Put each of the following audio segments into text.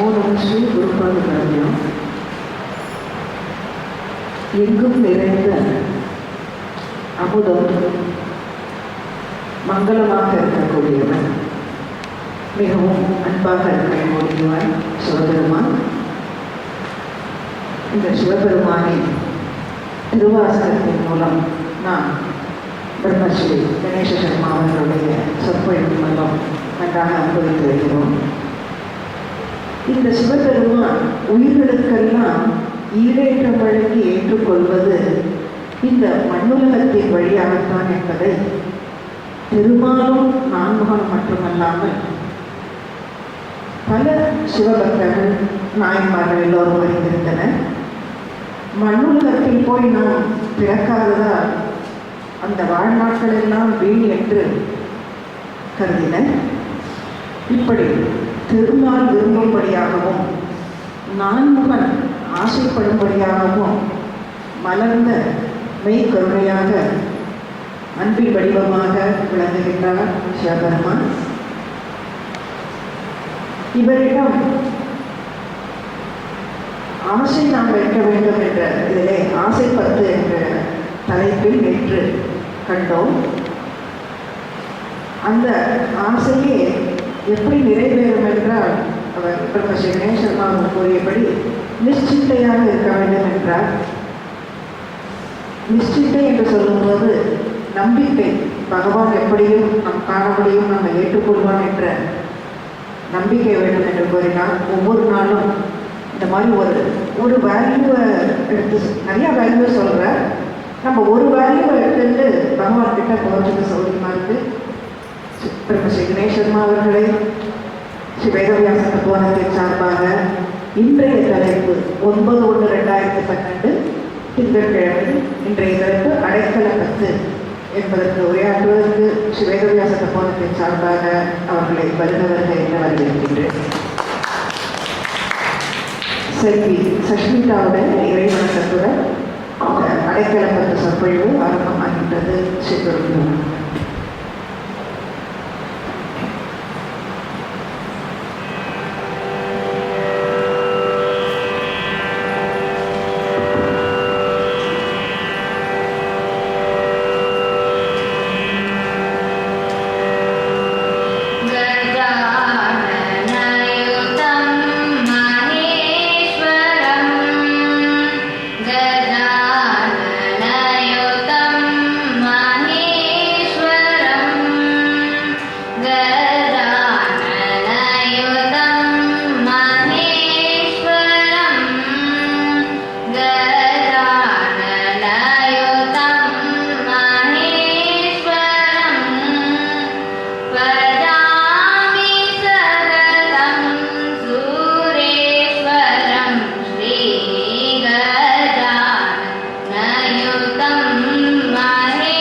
நமோ ஸ்ரீ குருபாதுகாரியம். எங்கும் நிறைந்த அமுதம் மங்களமாக இருக்கக்கூடியவன், மிகவும் அன்பாக இருக்கக்கூடியவன் சிவபெருமான். இந்த சிவபெருமானின் திருவாசகத்தின் மூலம் நாம் பிரம்மஸ்ரீ கணேச சர்மா அவர்களுடைய சொற்பொழிவு மூலம் நன்றாக அனுபவித்து வருகிறோம். இந்த சிவபெருமான் உயிர்களுக்கெல்லாம் ஈடேற்றம் வழங்கி ஏற்றுக்கொள்வது இந்த மண்ணுலகத்தின் வழியாகத்தான் என்பதை பெரும்பாலும் நான்முகன் மட்டுமல்லாமல் பல சிவபக்தர்கள் நாயன்மார்கள் எல்லோரும் அறிந்திருந்தனர். மண்ணுலகத்தில் போய் நாம் பிறக்காததால் அந்த வாழ்நாட்கள் எல்லாம் வீண் என்று கருதினர். இப்படி திருமால் விரும்பும்படியாகவும் நான்முகன் ஆசைப்படும்படியாகவும் மலர்ந்த மெய்கருணையாக அன்பின் வடிவமாக விளங்குகின்றார் சிவபெருமான். இவரிடம் ஆசை நாம் வைக்க வேண்டும் என்ற இதிலே ஆசைப்பத்து என்ற தலைப்பில் நேற்று கண்டோம். அந்த ஆசையே எப்படி நிறைவேறும் என்றால், அவர் பிரம்மஸ்ரீ கணேச சர்மா கூறியபடி நிশ্চিந்தையாக இருக்க வேண்டும் என்றார். நிশ্চিந்தை என்று சொல்லும்போது நம்பிக்கை, பகவான் எப்படியும் நம் காண முடியும், நம்ம ஏற்றுக்கொள்வான் என்ற நம்பிக்கை வேண்டும் என்று கூறினார். ஒவ்வொரு நாளும் இந்த மாதிரி ஒரு வேல்யூவை எடுத்து, நிறையா வேல்யூவை சொல்கிறார், நம்ம ஒரு வேல்யூவை எடுத்துட்டு பகவான் கிட்ட போகிறதுக்கு சௌரியமாக இருக்குது. பிரம்மஸ்ரீ கணேச சர்மா அவர்களை ஸ்ரீ வேதவியாச தத்துவத்தின் சார்பாக இன்றைய தலைப்பு 9/1/2012 திங்கட்கிழமை. இன்றைய தலைப்பு அடைக்கல பத்து என்பதற்கு உரையாற்றுவதற்கு ஸ்ரீ வேதவியாச தத்துவத்தின் சார்பாக அவர்களை வருகிறவர்கள் என்று வரவேற்கின்றேன். செல்வி சஷ்மிதாவுடன் இறைவணக்கத்துடன் அடைக்கல பத்து சொற்பொழிவு ஆரம்பமாகின்றது. ஸ்ரீ குருகுலம். Madre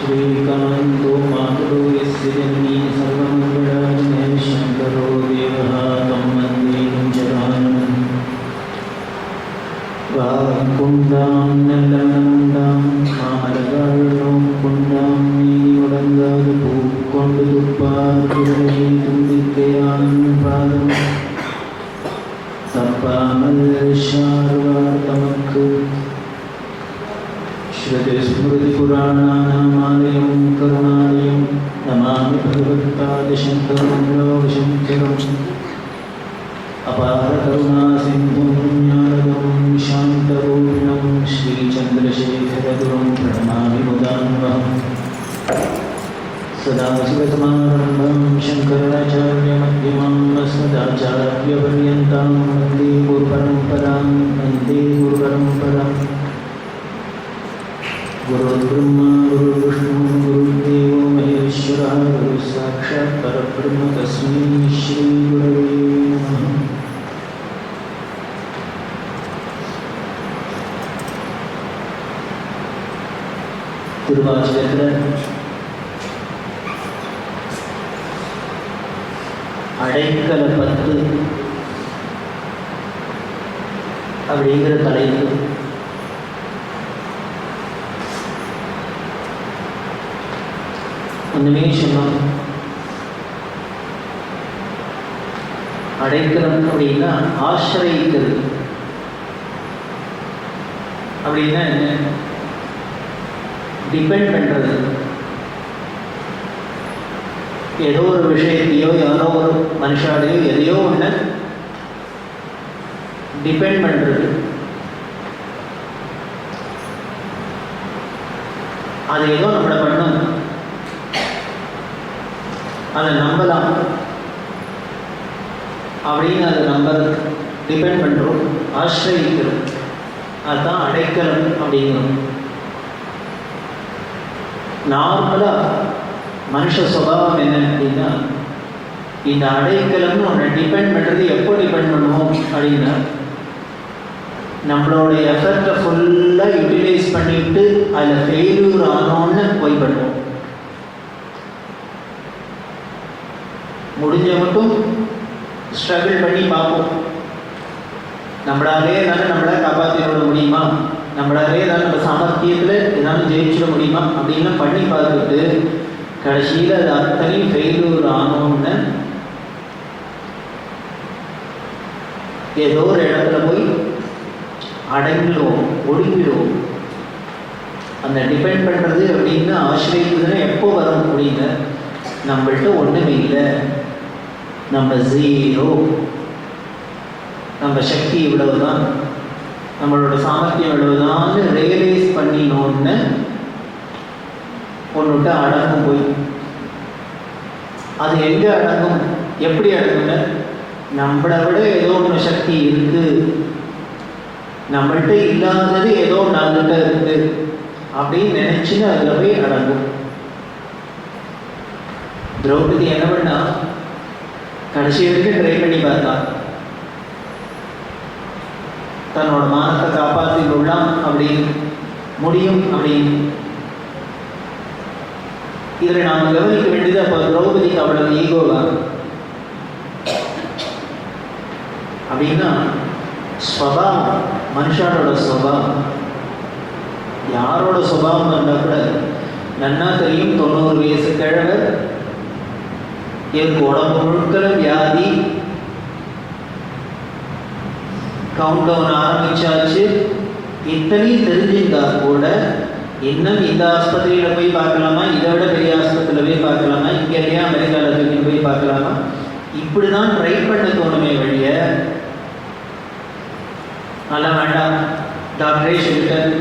श्रीकान्तो मातुलो यस्य जननी सर्वमङ्गलानि शङ्करो देवः तं वन्दे कुञ्जराननं वाकुण्डां नल्लवनमुण्डां मामलगाळ्ळों कुण्डां நீயுடங்காது பூக்கொண்டு துப்பார் குரலை தும்பிக்கையான் பாதம் தப்பாமல் ஷார்வார் தமக்கு श्रुतिस्मृतिपुराणानामालयं करुणालयं नमामि भगवत्पादशङ्करं लोकशङ्करम् अपारकरुणासिन्धुं ज्ञानदं शान्तरूपिणं श्रीचन्द्रशेखरगुरुं प्रणमामि मुदान्वहम् सदाशिवसमारम्भं शङ्कराचार्यमध्यमाम् अस्मदाचार्यपर्यन्तां वन्दे गुरुपरम्परां वन्दे गुरुपरम्पराम् गुरुर्ब्रह्मा गुरुर्विष्णु गुरुर्देवो महेश्वरः गुरुसाक्षात् परब्रह्म तस्मै श्रीगुरवे नमः. திருவாசகத்தில் அடைக்கல பத்து அப்படிங்கிற தலைப்பு ஒன்றுமே சொன்னோம். அடைக்கலம் அப்படின்னா ஆசிரியிக்கிறது அப்படின்னா என்ன? டிபெண்ட் பண்ணுறது. ஏதோ ஒரு விஷயத்தையோ யாரோ ஒரு மனுஷாலையோ எதையோ ஒன்று டிபெண்ட் பண்ணுறது. அது ஏதோ நம்மளை பண்ணும், அதை நம்பலாம் அப்படின்னு அதை நம்ப டிபெண்ட் பண்ணுறோம், ஆசிரியிக்கிறோம். அதுதான் அடைக்கலம் அப்படிங்கிறோம். நார்மலாக மனுஷ சுபாவம் என்ன அப்படின்னா, இந்த அடைக்கலம்னு ஒன்று டிபெண்ட் பண்ணுறது எப்போ டிபெண்ட் பண்ணுவோம் அப்படின்னா, நம்மளோட எஃபர்ட்டை ஃபுல்லாக யூட்டிலைஸ் பண்ணிட்டு அதில் ஃபெயில்யூர் ஆனோன்னு போய் பண்ணுவோம். முடிஞ்ச மட்டும் ஸ்ட்ரகிள் பண்ணி பார்ப்போம். நம்மளாலே தானே நம்மளை காப்பாற்றிட முடியுமா, நம்மளாலே தானே நம்ம சாமர்த்தியத்தில் ஏதாவது ஜெயிச்சிட முடியுமா அப்படின்லாம் பண்ணி பார்த்துட்டு கடைசியில் அது அத்தனையும் ஃபெயில்யூர் ஆனோன்னு ஏதோ ஒரு இடத்துல போய் அடங்கிடுவோம், ஒடுங்கிடுவோம். அந்த டிபெண்ட் பண்ணுறது அப்படின்னு ஆசிரியத்துன்னு எப்போ வரும் அப்படின்னு, நம்மள்கிட்ட ஒன்றுமே இல்லை, நம்ம ஜீரோ, நம்ம சக்தி இவ்வளவுதான், நம்மளோட சாமர்த்தியம் இவ்வளவுதான் ரியலைஸ் பண்ணினோன்னு ஒன்றுட்டு அடங்கும். போய் அது எங்கே அடங்கும், எப்படி அடங்குங்க? நம்மளை விட ஏதோ ஒன்று சக்தி இருக்கு, நம்மள்கிட்ட இல்லாதது ஏதோ நம்மகிட்ட இருக்கு அப்படின்னு நினைச்சுன்னு அதில் போய் அடங்கும். திரௌபதி என்ன பண்ணா, கடைசி வரைக்கும் ட்ரை பண்ணி பார்த்தா, தன்னோட மானத்தை காப்பாற்றி கொள்ளலாம் அப்படின்னு, முடியும் அப்படின்னு. இதில் நாம் கவனிக்க வேண்டியது, அப்போ திரௌபதிக்கு அவ்வளவு ஈகோவா அப்படின்னா, ஸ்வபாவம், மனுஷனோட ஸ்வபாவம். யாரோட சுபாவம் இருந்தால் கூட நன்னா தெரியும். 90 வயசு கிழவர், எனக்கு உடம்பு முழுக்க வியாதி, கவுண்ட் டவுன் ஆரம்பிச்சாச்சு, இத்தனையும் தெரிஞ்சிருந்தா கூட இன்னும் இந்த ஆஸ்பத்திரியில் போய் பார்க்கலாமா, இதை விட பெரிய ஆஸ்பத்திரியில் போய் பார்க்கலாமா, இங்கே இல்லையா அமெரிக்காவில் தூக்கி போய் பார்க்கலாமா, இப்படி தான் ட்ரை பண்ண தோணுமே வழிய, அதெல்லாம் வேண்டாம், டாக்டரே சொல்லிட்டார்.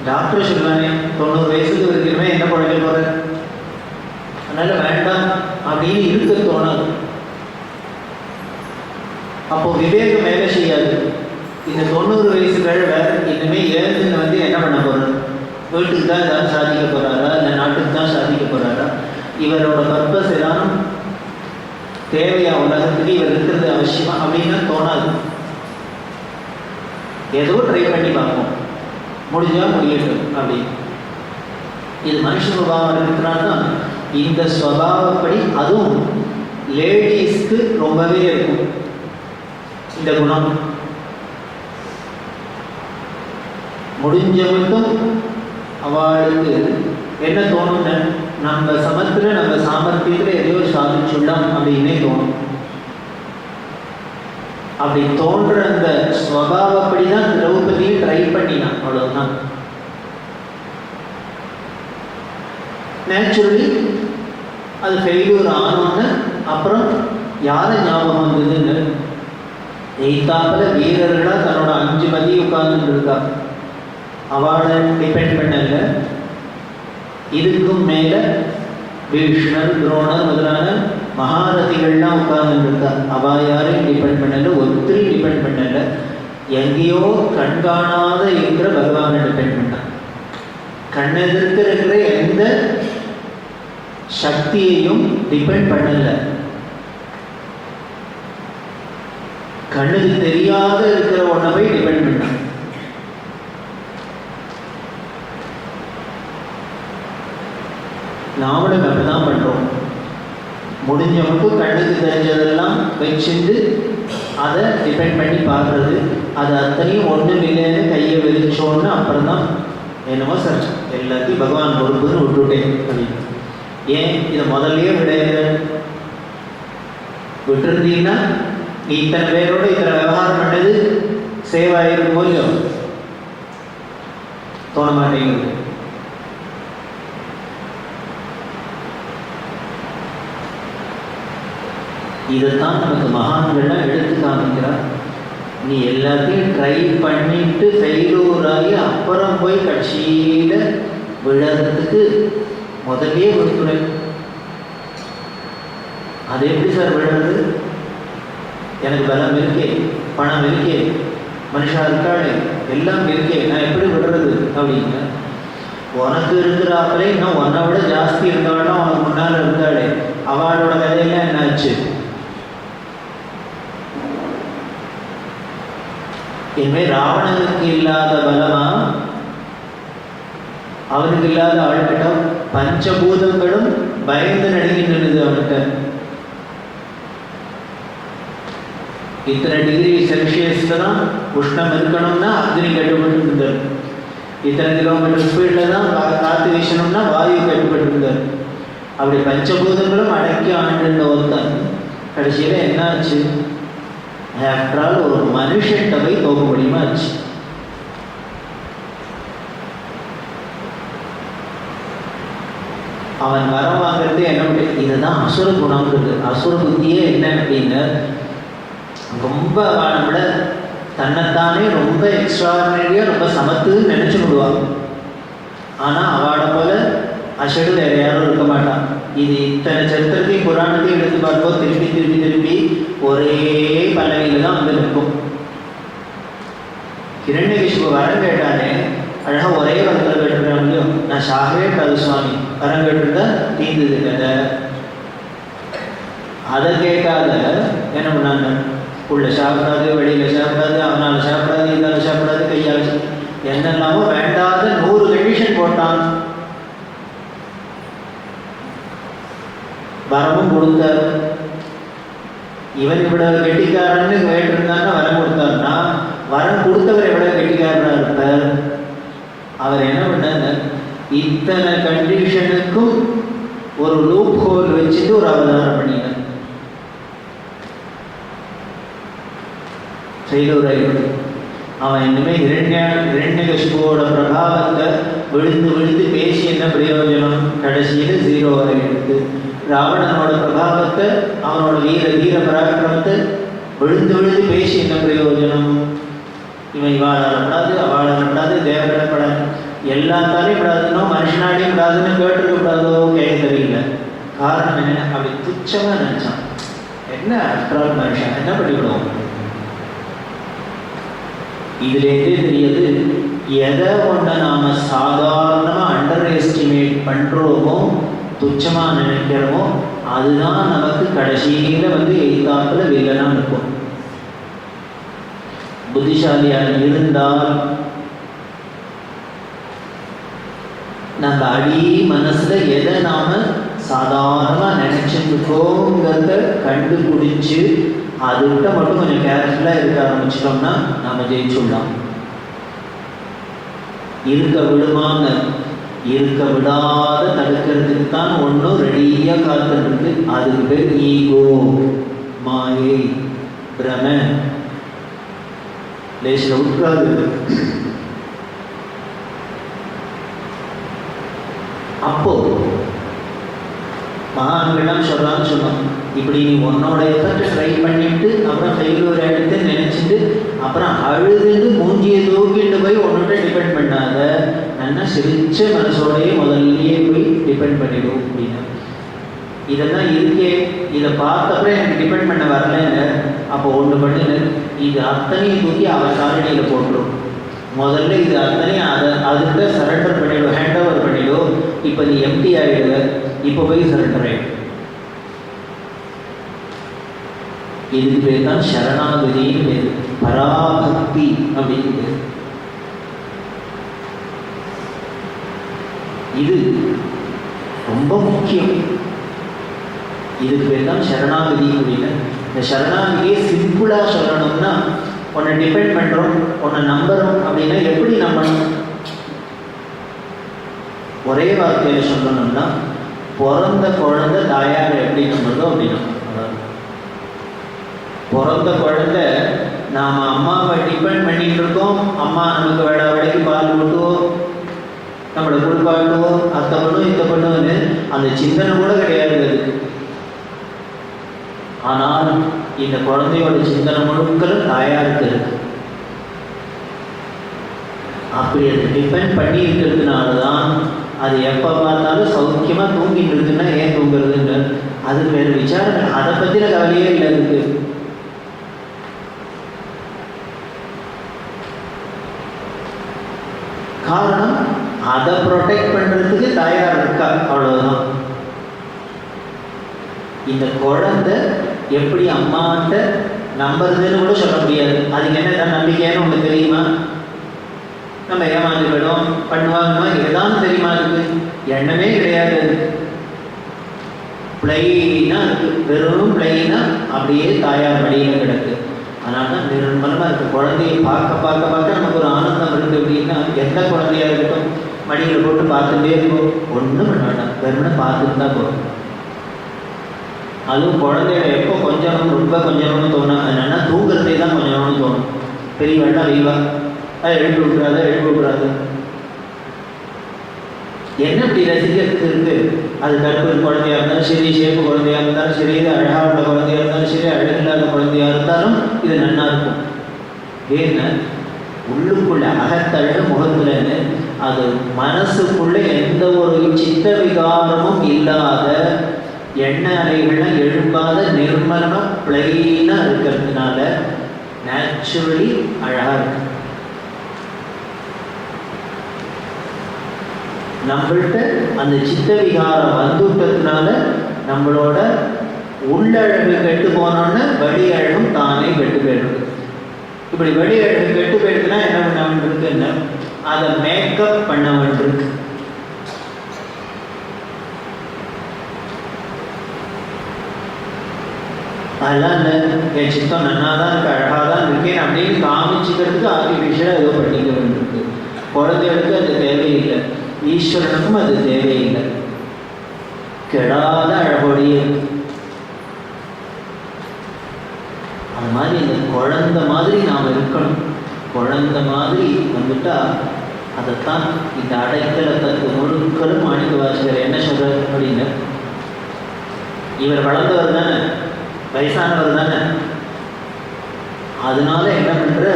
டாக்டர் சொல்லுவானே 90 வயசுக்கு இருக்கிறமே என்ன குழந்தை போகிற, அதனால வேண்டாம் அப்படின்னு இருக்க தோணாது. அப்போ விவேகம் வேலை செய்யாது. இந்த 90 வயசு கிழவ இனிமேல் எழுந்துன்னு வந்து என்ன பண்ண போறாரு, வீட்டுக்கு தான் ஏதாவது சாதிக்க போறாரா, இல்லை நாட்டுக்கு தான் சாதிக்க போறாரா, இவரோட பர்பஸ் எல்லாம் தேவையா உலகத்துக்கு, இவர் இருக்கிறது அவசியமா அப்படின்னா தோணாது. ஏதோ ட்ரை பண்ணி பார்ப்போம், முடிஞ்சா முடியட்டும் அப்படி. இது மனுஷ சுபாவம் இருக்கிறனால்தான் இந்த ஸ்வபாவப்படி அதுவும் லேடிஸ்க்கு ரொம்பவே இருக்கும் இந்த குணம். முடிஞ்ச மட்டும் அவளுக்கு என்ன தோணும்னு, நம்ம சமத்துல நம்ம சாமர்த்தியத்தில் எதையோ சாதிச்சுள்ளோம் அப்படின்னே தோணும். அப்படி தோன்ற அந்த ஸ்வபாவப்படி தான் திரௌபதியை ட்ரை பண்ணினான், அவ்வளவுதான். நேச்சுரலி அது ஃபெயிலியூர் ஆனோன்னு அப்புறம் யாரை ஞாபகம் வந்ததுன்னு, எய்தாப்புல வீரர்களா தன்னோட 5 மதி உட்கார்ந்து இருக்கா, அவளை டிபெண்ட் பண்ணல. இதுக்கும் மேல பீஷ்ணர் துரோணர் முதலான மகாரதிகள்லாம் உட்கார்ந்து இருக்கா, அவ யாரையும் டிபெண்ட் பண்ணல, ஒருத்தரையும் டிபெண்ட் பண்ணல. எங்கேயோ கண்காணாத இருக்கிற பகவானை டிபெண்ட் பண்ணான். கண்ணெதிர்க்க இருக்கிற எந்த சக்தியையும் டிபெண்ட் பண்ணல. கண்ணுக்கு தெரியாத இருக்கிற ஒன்றை போய் டிபெண்ட் பண்ணான். நாமளும் அப்படிதான் பண்றோம். முடிஞ்ச மட்டும் கண்ணுக்கு தெரிஞ்சதெல்லாம் வச்சுட்டு அதை டிபெண்ட் பண்ணி பார்க்கறது. அது அத்தனையும் ஒன்றும் இல்லைன்னு கையை வெளிச்சோன்னு அப்புறம் தான் என்னமோ சார் எல்லாத்தையும் பகவான் பொறுப்புன்னு விட்டுவிட்டேன் அப்படின்னு. ஏன் இதை முதல்லயே விட்டுருந்தீங்கன்னா நீ இத்தனை பேரோட இத்தனை விவகாரம் பண்ணது சேவ் ஆகிருக்கும் போலியோ தோண மாட்டேங்குது. இதைத்தான் நமக்கு மகான்கள்லாம் எடுத்து காமிக்கிறார். நீ எல்லாத்தையும் ட்ரை பண்ணிட்டு ஃபெயிலூர் ஆகி அப்புறம் போய் கட்சியில விழறதுக்கு முதலே கொடுத்துறை. அது எப்படி சார் விழுறது? எனக்கு பலம் இருக்கே, பணம் இருக்கே, மனுஷா இருக்காளே, எல்லாம் இருக்கே, நான் எப்படி விடுறது அப்படின்னு. உனக்கு இருக்கிறாப்பலே இன்னும் உன்னை விட ஜாஸ்தி இருந்தவனா உனக்கு முன்னால் இருந்தாளே, அவளோட கதையெல்லாம் என்னாச்சு? இனிமேல் ராவணனுக்கு இல்லாத பலமா, அவனுக்கு இல்லாத ஆள்கிட்ட பஞ்சபூதங்களும் பயந்து நடுங்கி நின்றுது அவன்கிட்ட. இத்தனை டிகிரி செல்சியஸ்ல தான் உஷ்ணம் இருக்கணும்னா அக்னி கட்டுப்பட்டு இருந்தார். இத்தனை கிலோமீட்டர் ஸ்பீட்ல தான் காற்று வீசணும்னா வாயு கட்டுப்பட்டு இருந்தார். அப்படி பஞ்சபூதங்களும் அடக்கி ஆண்டு ஒருத்தன் கடைசியில என்ன ஆச்சு? ஆஃப்டர் ஆல் ஒரு மனுஷன்கிட்ட போய் தோக்க முடியுமா ஆச்சு. அவன் வரம் வாங்கிறது என்ன பண்ணி, இதுதான் அசுர குணம்ன்றது. அசுர புத்தியே என்ன அப்படின்னு, ரொம்ப அவனை விட தன்னைத்தானே ரொம்ப எக்ஸ்ட்ராடினரியா ரொம்ப சமத்துன்னு நினைச்சு விடுவான். ஆனா அவளை போல அஷடு வேற யாரும் இருக்க மாட்டான். இது இத்தனை சரித்திரத்தையும் புராணத்தையும் எடுத்து பார்ப்போம், திருப்பி திருப்பி திருப்பி ஒரே பல்லவியில தான் வந்து நிற்கும். ஹிரண்யகிஷ்பு வரம் கேட்டானே, அழகா ஒரே வரத்தில் கேட்டுருக்காங்க. நான் ஷாகவே காது சுவாமி, வரம் கேட்டுருந்தா தீர்ந்தது கதை. அதை கேட்காத என்ன பண்ணாங்க, உள்ள சாப்பிடாது, வெளியில சாப்பிடாது, அவனால சாப்பிடாது, இதால சாப்பிடாது, கையால் என்னெல்லாமோ வேண்டாத 100 கண்டிஷன் போட்டான். வரமும் கொடுத்தார். இவன் இவ்வளவு கெட்டிக்காரன்னு கேட்டிருந்தான்னா வரம் கொடுத்தாருன்னா, வரம் கொடுத்தவர் எவ்வளவு கெட்டிக்காரனா இருப்பார். அவர் என்ன பண்ணார், இத்தனை கண்டிஷனுக்கும் ஒரு லூப் ஹோல் வச்சுட்டு ஒரு அவதாரம் பண்ணினார். செய்தவராயிருக்கு. அவன் இனிமே இரண்யகசிபுவோட பிரபாவத்தை விழுந்து விழுந்து பேசி என்ன பிரயோஜனம்? கடைசியில் 0 வரை எடுத்து ராவணனோட பிரபாவத்தை, அவனோட வீர பராக்கிரமத்தை விழுந்து விழுந்து பேசி என்ன பிரயோஜனம்? இவன் இவாளப்படாது, அவாளப்படாது, தேவப்படாது, எல்லாத்தாலையும் விடாதுன்னோ மனுஷனாலையும் விடாதுன்னு கேட்டுருக்க கூடாதோ கேட்க தெரியல. காரணம் என்ன? அப்படி துச்சமா நினைச்சான். என்ன அற்றால் மனுஷன் என்ன பண்ணிவிடுவோம்? இதுலேருந்தே தெரியுது, எதை ஒன்றை நாம் சாதாரணமாக அண்டர் எஸ்டிமேட் பண்ணுறோமோ, துச்சமாக நினைக்கிறோமோ, அதுதான் நமக்கு கடைசியில் வந்து எய்தாப்பில் வில்லனாக இருக்கும். புத்திசாலியாக இருந்தால் நம்ம அடி மனசுல எதை நாம சாதாரணமாக நினைச்சிருக்கோங்கிறத கண்டுபிடிச்சு அதுகிட்ட மட்டும் கொஞ்சம் கேர்ஃபுல்லாக இருக்க ஆரம்பிச்சிட்டோம்னா நம்ம ஜெயிச்சுடலாம். இருக்க விடுமாங்க, இருக்க விடாத தடுக்கிறதுக்கு தான் ஒன்றும் ரெடியாக காத்துருக்கு. அதுக்கு பேர் ஈகோ, மாயை, பிரம. லேசில் விட்டுறாது. அப்போ மகான்கள்லாம் சொல்றான்னு சொன்னோம், இப்படி நீ உன்னோட எஃபர்ட் ட்ரை பண்ணிட்டு அப்புறம் ஃபெயிலியர் ஆகிட்டு நினைச்சிட்டு அப்புறம் அழுதுட்டு மூஞ்சியை தூக்கிட்டு போய் ஒன்றுகிட்ட டிபெண்ட் பண்ணாத, நல்லா சிரிச்ச மனசோடையே முதல்லயே போய் டிபெண்ட் பண்ணிடும் அப்படின்னா. இதெல்லாம் இருக்கே, இதை பார்த்தப்பறம் எனக்கு டிபெண்ட் பண்ண வரலன்னு அப்போ ஒன்று பண்ணுங்க, இது அத்தனையும் தூக்கி அவர் காலடியில் போட்டுரும். முதல்ல இது அத்தனையும் அதுக்கு சரண்டர் பண்ணிவிடும், ஹேண்ட் ஓவர் பண்ணிவிடும். இப்போ நீ எம்டி ஆகிடுவ, இப்போ போய் சரண்டர் ஆகிடும். இதுக்கு பேர் தான் சரணாகதின்னு பேர், பராபக்தி அப்படின்னு பேர். இது ரொம்ப முக்கியம். இதுக்கு பேர் தான் சரணாகதி அப்படின்னு. இந்த சரணாகதியை சிம்பிளாக சொல்லணும்னா, உன்னை டிபெண்ட் பண்ணுறோம், உன்னை நம்புறோம் அப்படின்னா எப்படி நம்பணும்? ஒரே வார்த்தையில் சொல்லணும்னா, பிறந்த குழந்தை தாயாரை எப்படி நம்புறதோ அப்படின்னா, பிறந்த குழந்தை நாம் அம்மாவை டிபெண்ட் பண்ணிட்டு இருக்கோம், அம்மா நமக்கு வேலைக்கு பால் ஊட்டுவோம், நம்மளை குளிப்பாட்டுவோம், அத்தை பண்ணும் இத்தை பண்ணுவோன்னு அந்த சிந்தனை கூட கிடையாது அதுக்கு. ஆனால் இந்த குழந்தையோட சிந்தனை முழுக்களும் தாயாருக்கு இருக்கு. அப்படி அதை டிபெண்ட் பண்ணி இருக்கிறதுனால தான் அது எப்போ பார்த்தாலும் சௌக்கியமாக தூங்கிட்டு இருக்குன்னா ஏன் தூங்குறதுன்னு அது வேறு விசாரம், அதை பற்றின கவலையே இல்லை இருக்கு. காரணம் அதை ப்ரொடெக்ட் பண்ணுறதுக்கு தயார் இருக்கா, அவ்வளோதான். இந்த குழந்தை எப்படி அம்மாட்ட நம்புறதுன்னு கூட சொல்ல முடியாது. அதுக்கு என்ன நம்பிக்கைன்னு உங்களுக்கு தெரியுமா? நம்ம ஏமாந்து போயிடும் பண்ணுவாங்கன்னா இதுதான் தெரியுமா? இருக்கு எண்ணமே கிடையாது. பிளைனா இருக்கு, வெறும் பிளைனா அப்படியே தாயார் வழியில கிடக்கு. அதனால தான் நிர்மலமாக இருக்குது. குழந்தையை பார்க்க பார்க்க பார்க்க நமக்கு ஒரு ஆனந்தம் இருக்குது. அப்படின்னா எந்த குழந்தையா இருக்கட்டும் மடியில் போட்டு பார்த்துட்டே இருக்கும், ஒன்றும் பண்ண வேண்டாம், வெறுமனை பார்த்துட்டு தான் போகும். அதுவும் குழந்தையோட எப்போ கொஞ்சம் ரொம்ப கொஞ்சம்னு தோணும், என்னென்னா தூங்குறதே தான் கொஞ்சம்னு தோணும். பெரிய வேண்டாம் வெய்வா, அதை எழுப்பி விட்றாத எழுப்பி விட்றாது. என்ன இப்படி ரசிக்கிறதுக்கு இருக்கு? அது கருப்பு குழந்தையா இருந்தாலும் சரி, சேப்பு குழந்தையா இருந்தாலும் சரி, இது அழகாக உள்ள குழந்தையா இருந்தாலும் சரி, அழகில்லாத குழந்தையா இருந்தாலும் இது நன்னா இருக்கும். ஏன்னா உள்ளுக்குள்ள அகத்தழகு முகத்துலன்னு அது மனசுக்குள்ள எந்த ஒரு சித்த விகாரமும் இல்லாத எண்ண அலைகள்லாம் எழுப்பாத நிர்மலமாக பிளைனாக இருக்கிறதுனால நேச்சுரலி அழகாக இருக்கு. நம்மள்கிட்ட அந்த சித்த விகாரம் வந்துட்டதுனால நம்மளோட உள்ளழகு கெட்டு போனோன்னு வெளி அழகும் தானே கெட்டு போயிடுது. இப்படி வெளி அழகு கெட்டு போயிடுதுன்னா என்ன பண்ண வேண்டியிருக்குன்னு அதை மேக்கப் பண்ண வேண்டியிருக்கு. அதெல்லாம் இல்லை, என் சித்தம் நன்னா தான் இருக்கு, அழகாக தான் இருக்கேன் அப்படின்னு காமிச்சிக்கிறதுக்கு ஆர்டிஃபிஷியலாக ஏதோ பண்ணிக்க வேண்டியிருக்கு. குழந்தைகளுக்கு அது தேவையில்லை, ஈஸ்வரனுக்கும் அது தேவையில்லை. கெடாத அழகோடைய அது மாதிரி இந்த குழந்தை மாதிரி நாம் இருக்கணும். குழந்தை மாதிரி வந்துட்டா அதைத்தான் இந்த அடைக்கலத்துக்கு முழுக்களும் மாணிக்க வாசகர் என்ன சொல்றாரு அப்படின்னு, இவர் வளர்ந்தவர் தானே, வயசானவர் தானே, அதனால என்ன பண்ற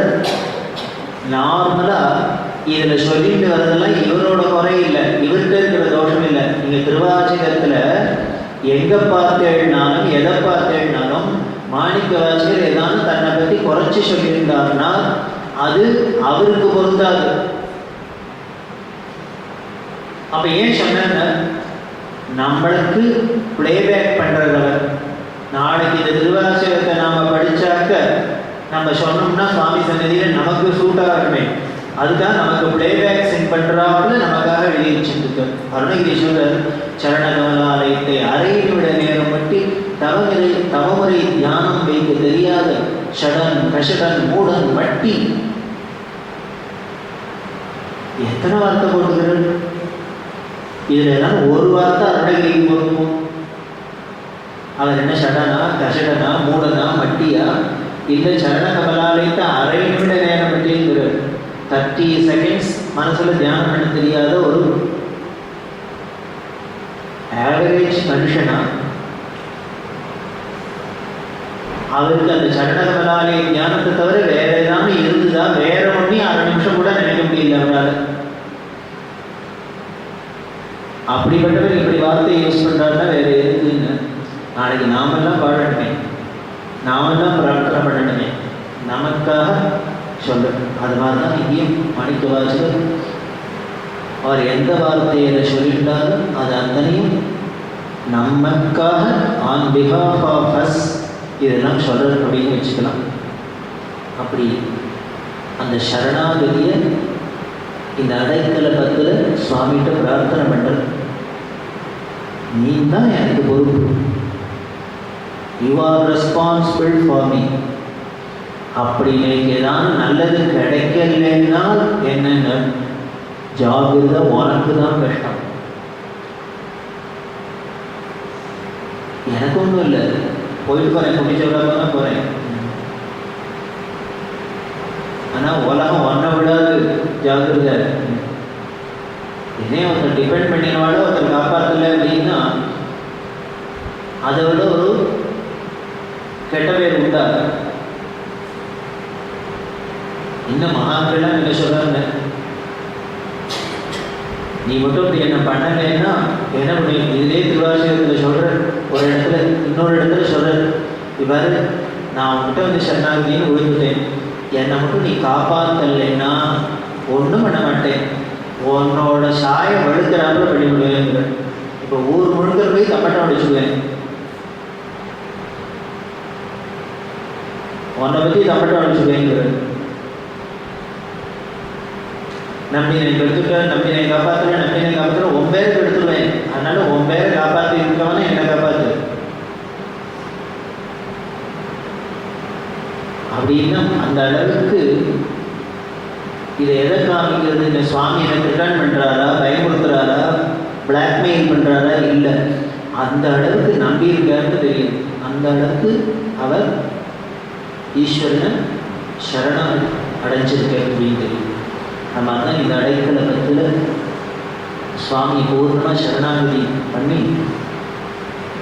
நார்மலா இதில் சொல்லிட்டு வரதெல்லாம் இவரோட குறை இல்லை, இவர்கிட்ட இருக்கிற தோஷம் இல்லை. நீங்கள் திருவாசகத்தில் எங்கே பார்த்தேன்னாலும் எதை பார்த்தேன்னாலும் மாணிக்க வாசகர் ஏதாவது தன்னை பற்றி குறைச்சி சொல்லியிருந்தாருன்னா அது அவருக்கு பொருந்தாது. அப்போ ஏன் சொன்ன நம்மளுக்கு பிளேபேக் பண்ணுறவர், நாளைக்கு இந்த திருவாசகத்தை நாம் படித்தாக்க நம்ம சொன்னோம்னா சுவாமி சன்னதியில் நமக்கு சூட்டாக இருக்குமே, அதுக்காக நமக்கு பிளேபேக் சென்ட் பண்ணுறாப்புல நமக்காக எழுதி வச்சுருக்கார். அருணகிரீஸ்வரர் சரணகமலாலயத்தை அறையில் விட நேரம் பற்றி தவமுறை தியானம் வைக்க தெரியாத ஷடன் கஷடன் மூடன் மட்டி எத்தனை வார்த்தை போட்டுக்கிறது. இதுல எல்லாம் ஒரு வார்த்தை அருணகிரிக்கு பொருந்தும். அவர் என்ன ஷடனா கஷடனா மூடனா மட்டியா இல்லை சரணகமலாலயத்தை அரை நிமிட நேரம் பற்றிங்கிறார். 30 செகண்ட்ஸ் மனசுல தியானம் பண்ண தெரியாத ஒரு ஆவரேஜ் மனுஷனா அவருக்கு அந்த சரணகமலாலய தியானத்தை தவிர வேற ஏதாவது இருந்துதா? வேற ஒண்ணி 6 நிமிஷம் கூட நினைக்க முடியல அவரால். அப்படிப்பட்டவர் இப்படி வார்த்தையை யூஸ் பண்றாருன்னா வேற எதுக்குன்னு நாளைக்கு நாமெல்லாம் பாடணுமே, நாமெல்லாம் பிரார்த்தனை பண்ணணுமே, நமக்காக சொல்லணும். அது மாதிரி தான் இங்கேயும் மாணிக்க வாசகர் அவர் எந்த வார்த்தையில சொல்லிட்டாலும் அது அத்தனையும் நமக்காக ஆன் பிஹாஃப் ஆஃப் அஸ் இதெல்லாம் சொல்றது அப்படின்னு வச்சுக்கலாம். அப்படி அந்த சரணாகதியை இந்த அடைக்கல பத்துல சுவாமிகிட்ட பிரார்த்தனை பண்றது. நீ தான் எனக்கு பொறுப்பு, you are responsible for me. அப்படி எனக்கு ஏதாவது நல்லது கிடைக்கலன்னா என்னென்ன ஜாகிரதை, உனக்கு தான் கஷ்டம். எனக்கு ஒன்றும் இல்லை, போயிட்டு போகிறேன், குடிச்சவராக தான் போகிறேன். ஆனால் உலகம் ஒன்றை விடாது, ஜாகிரதை. இதே ஒருத்தர் டிபெண்ட் பண்ணினவாட ஒருத்தர் காப்பாற்றலை அப்படின்னா அதை விட ஒரு கெட்ட பேர் உண்டா? இன்னும் மகான்கள்லாம் என்ன சொல்றாங்க, நீ மட்டும் இப்படி என்ன பண்ணலைன்னா என்ன முடியும்? இதுலேயே திருவாசகத்தில் சொல்ற ஒரு இடத்துல இன்னொரு இடத்துல சொல்ற, இவ்வாறு நான் உன்கிட்ட வந்து சரணாகதின்னு விழுந்துட்டேன், என்னை மட்டும் நீ காப்பாற்றலைன்னா ஒன்றும் பண்ண மாட்டேன், உன்னோட சாயம் வழுக்கிறாப்புல பண்ணி விடுவேங்கிற. இப்போ ஊர் முழுக்க போய் தப்பட்டம் அடிச்சுடுவேன், உன்னை பற்றி தப்பட்டம் அடிச்சுடுவேங்கிற. நம்பினை எடுத்துட்ட, நம்பினை காப்பாற்றுவேன், நம்பினை காப்பாற்றுற உன் பேருக்கு எடுத்துருவேன், அதனால உன் பேரை காப்பாற்றி இருக்கவன என்னை காப்பாற்று அப்படின்னா அந்த அளவுக்கு. இதை எதை காமிக்கிறது? இந்த சுவாமி எனக்கு ரிட்டர்ன் பண்ணுறாரா, பயமுறுத்துறாரா, பிளாக்மெயில் பண்ணுறாரா? இல்லை, அந்த அளவுக்கு நம்பியிருக்காருன்னு தெரியும். அந்த அளவுக்கு அவர் ஈஸ்வரனை சரணம் அடைஞ்சிருக்கார் அப்படின்னு தெரியும். நம்ம அதான் இந்த அடைக்கல பத்தில் சுவாமி பூர்ணமாக சரணாகதி பண்ணி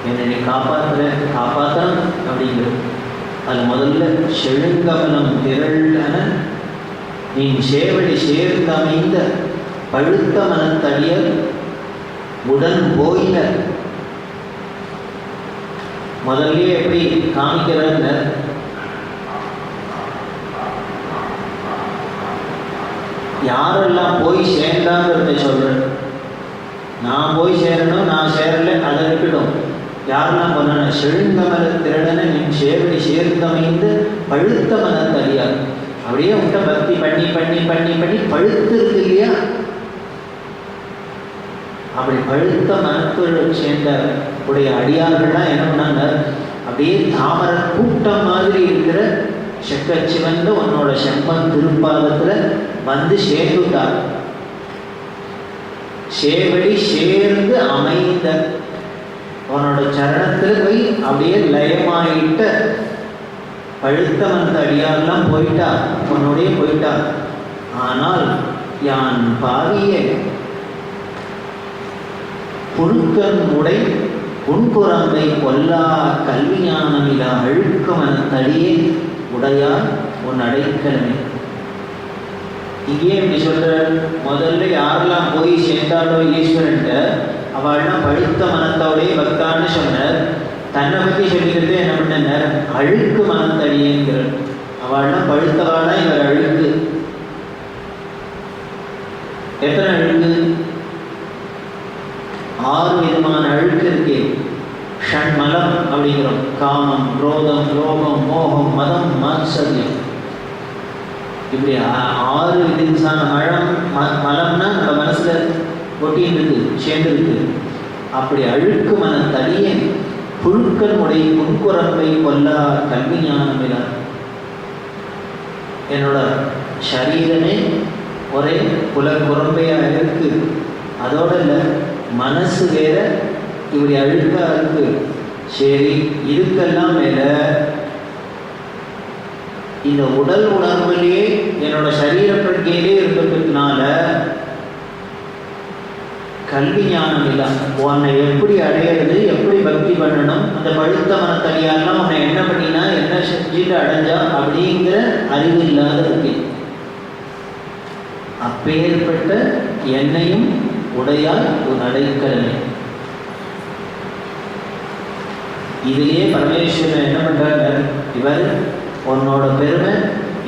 என்னை நீ காப்பாற்ற அப்படிங்கிறது. அது முதல்ல செழுங்கமலம் திரளான நீ சேவடி சேர்ந்தமைந்த பழுத்த மனத்தடியர் உடன் போயில. முதல்ல எப்படி காமிக்கிறாங்க, யாரெல்லாம் போய் சேர்ந்தாங்கிறத சொல்றேன். நான் போய் சேரணும், நான் சேரல அதை விட்டுடும். யாரெல்லாம் போன செழுங்கமல திரடன நின் சேவடி சேர்ந்தமைந்து பழுத்த மனத்தடியார். அப்படியே உன்ட்ட பக்தி பண்ணி பண்ணி பண்ணி பண்ணி பழுத்து இருக்கு இல்லையா? அப்படி பழுத்த மனத்தோடு சேர்ந்த உடைய அடியார்கள்லாம் என்ன பண்ணாங்க, அப்படியே தாமரை கூட்டம் மாதிரி இருக்கிற செக்கச்சிவந்த உன்னோட செம்மன் திருப்பாதத்துல வந்து சேர்ந்துட்டார். சேவடி சேர்ந்து அமைந்த உன்னோட சரணத்துல போய் அப்படியே லயமாயிட்ட பழுத்த வந்த அடியாரெல்லாம் போயிட்டா, உன்னோடைய போயிட்டா. ஆனால் யான் பாவிய புழுக்கன் உடை புன்புறந்தை கொல்லா கல்வி ஞானமிலா அழுக்கமன தடியே உடையார் உன் அடைக்கலமே. இங்கேயே இப்படி சொல்ற, முதல்ல யாரெல்லாம் போய் சேர்ந்தாலோ ஈஸ்வரன்ட்ட அவள்லாம் பழுத்த மனத்தோடைய பக்தான்னு சொன்னார். தன்னை பற்றி சொல்லிக்கிறது என்ன பண்ணார், அழுக்கு மனத்தடியேங்கிறார். அவள்லாம் பழுத்தவாளா, இவர் அழுக்கு. எத்தனை அழுக்கு? 6 விதமான அழுக்கு இருக்கு. ஷண்மலம் அப்படிங்கிறோம். காமம், குரோதம், லோகம், மோகம், மதம், மாத்சரியம். இப்படி 6 விதமான மலம்னா நம்ம மனசுல ஒட்டின்னு இருக்கு, சேர்ந்துருக்கு. அப்படி அழுக்கு மன தனிய புழுக்கள் உடைய முன்குரம்பை கொல்லா கல்வி ஞானம் இல்லார். என்னோட சரீரமே ஒரே குரம்பையா இருக்கு, அதோட இல்லை மனசு வேற இப்படி அழுக்கா இருக்கு. சரி, இதுக்கெல்லாம் மேல இந்த உடல் உணர்வுலேயே என்னோட சரீர பிரஜையிலே இருக்கிறதுனால கல்வி ஞானம் இல்லை. உன்னை எப்படி அடையிறது, எப்படி பக்தி பண்ணணும், அந்த பழுத்த மனத்தடியாரெல்லாம் உன்னை என்ன பண்ணினா என்ன செஞ்சுட்டு அடைஞ்சா அப்படிங்கிற அறிவு இல்லாத இருக்கு. அப்பேற்பட்ட என்னையும் உடையால் ஒரு அடைக்கலமே. இதுலேயே பரமேஸ்வரன் என்ன பண்றாங்க, இவர் உன்னோட பெருமை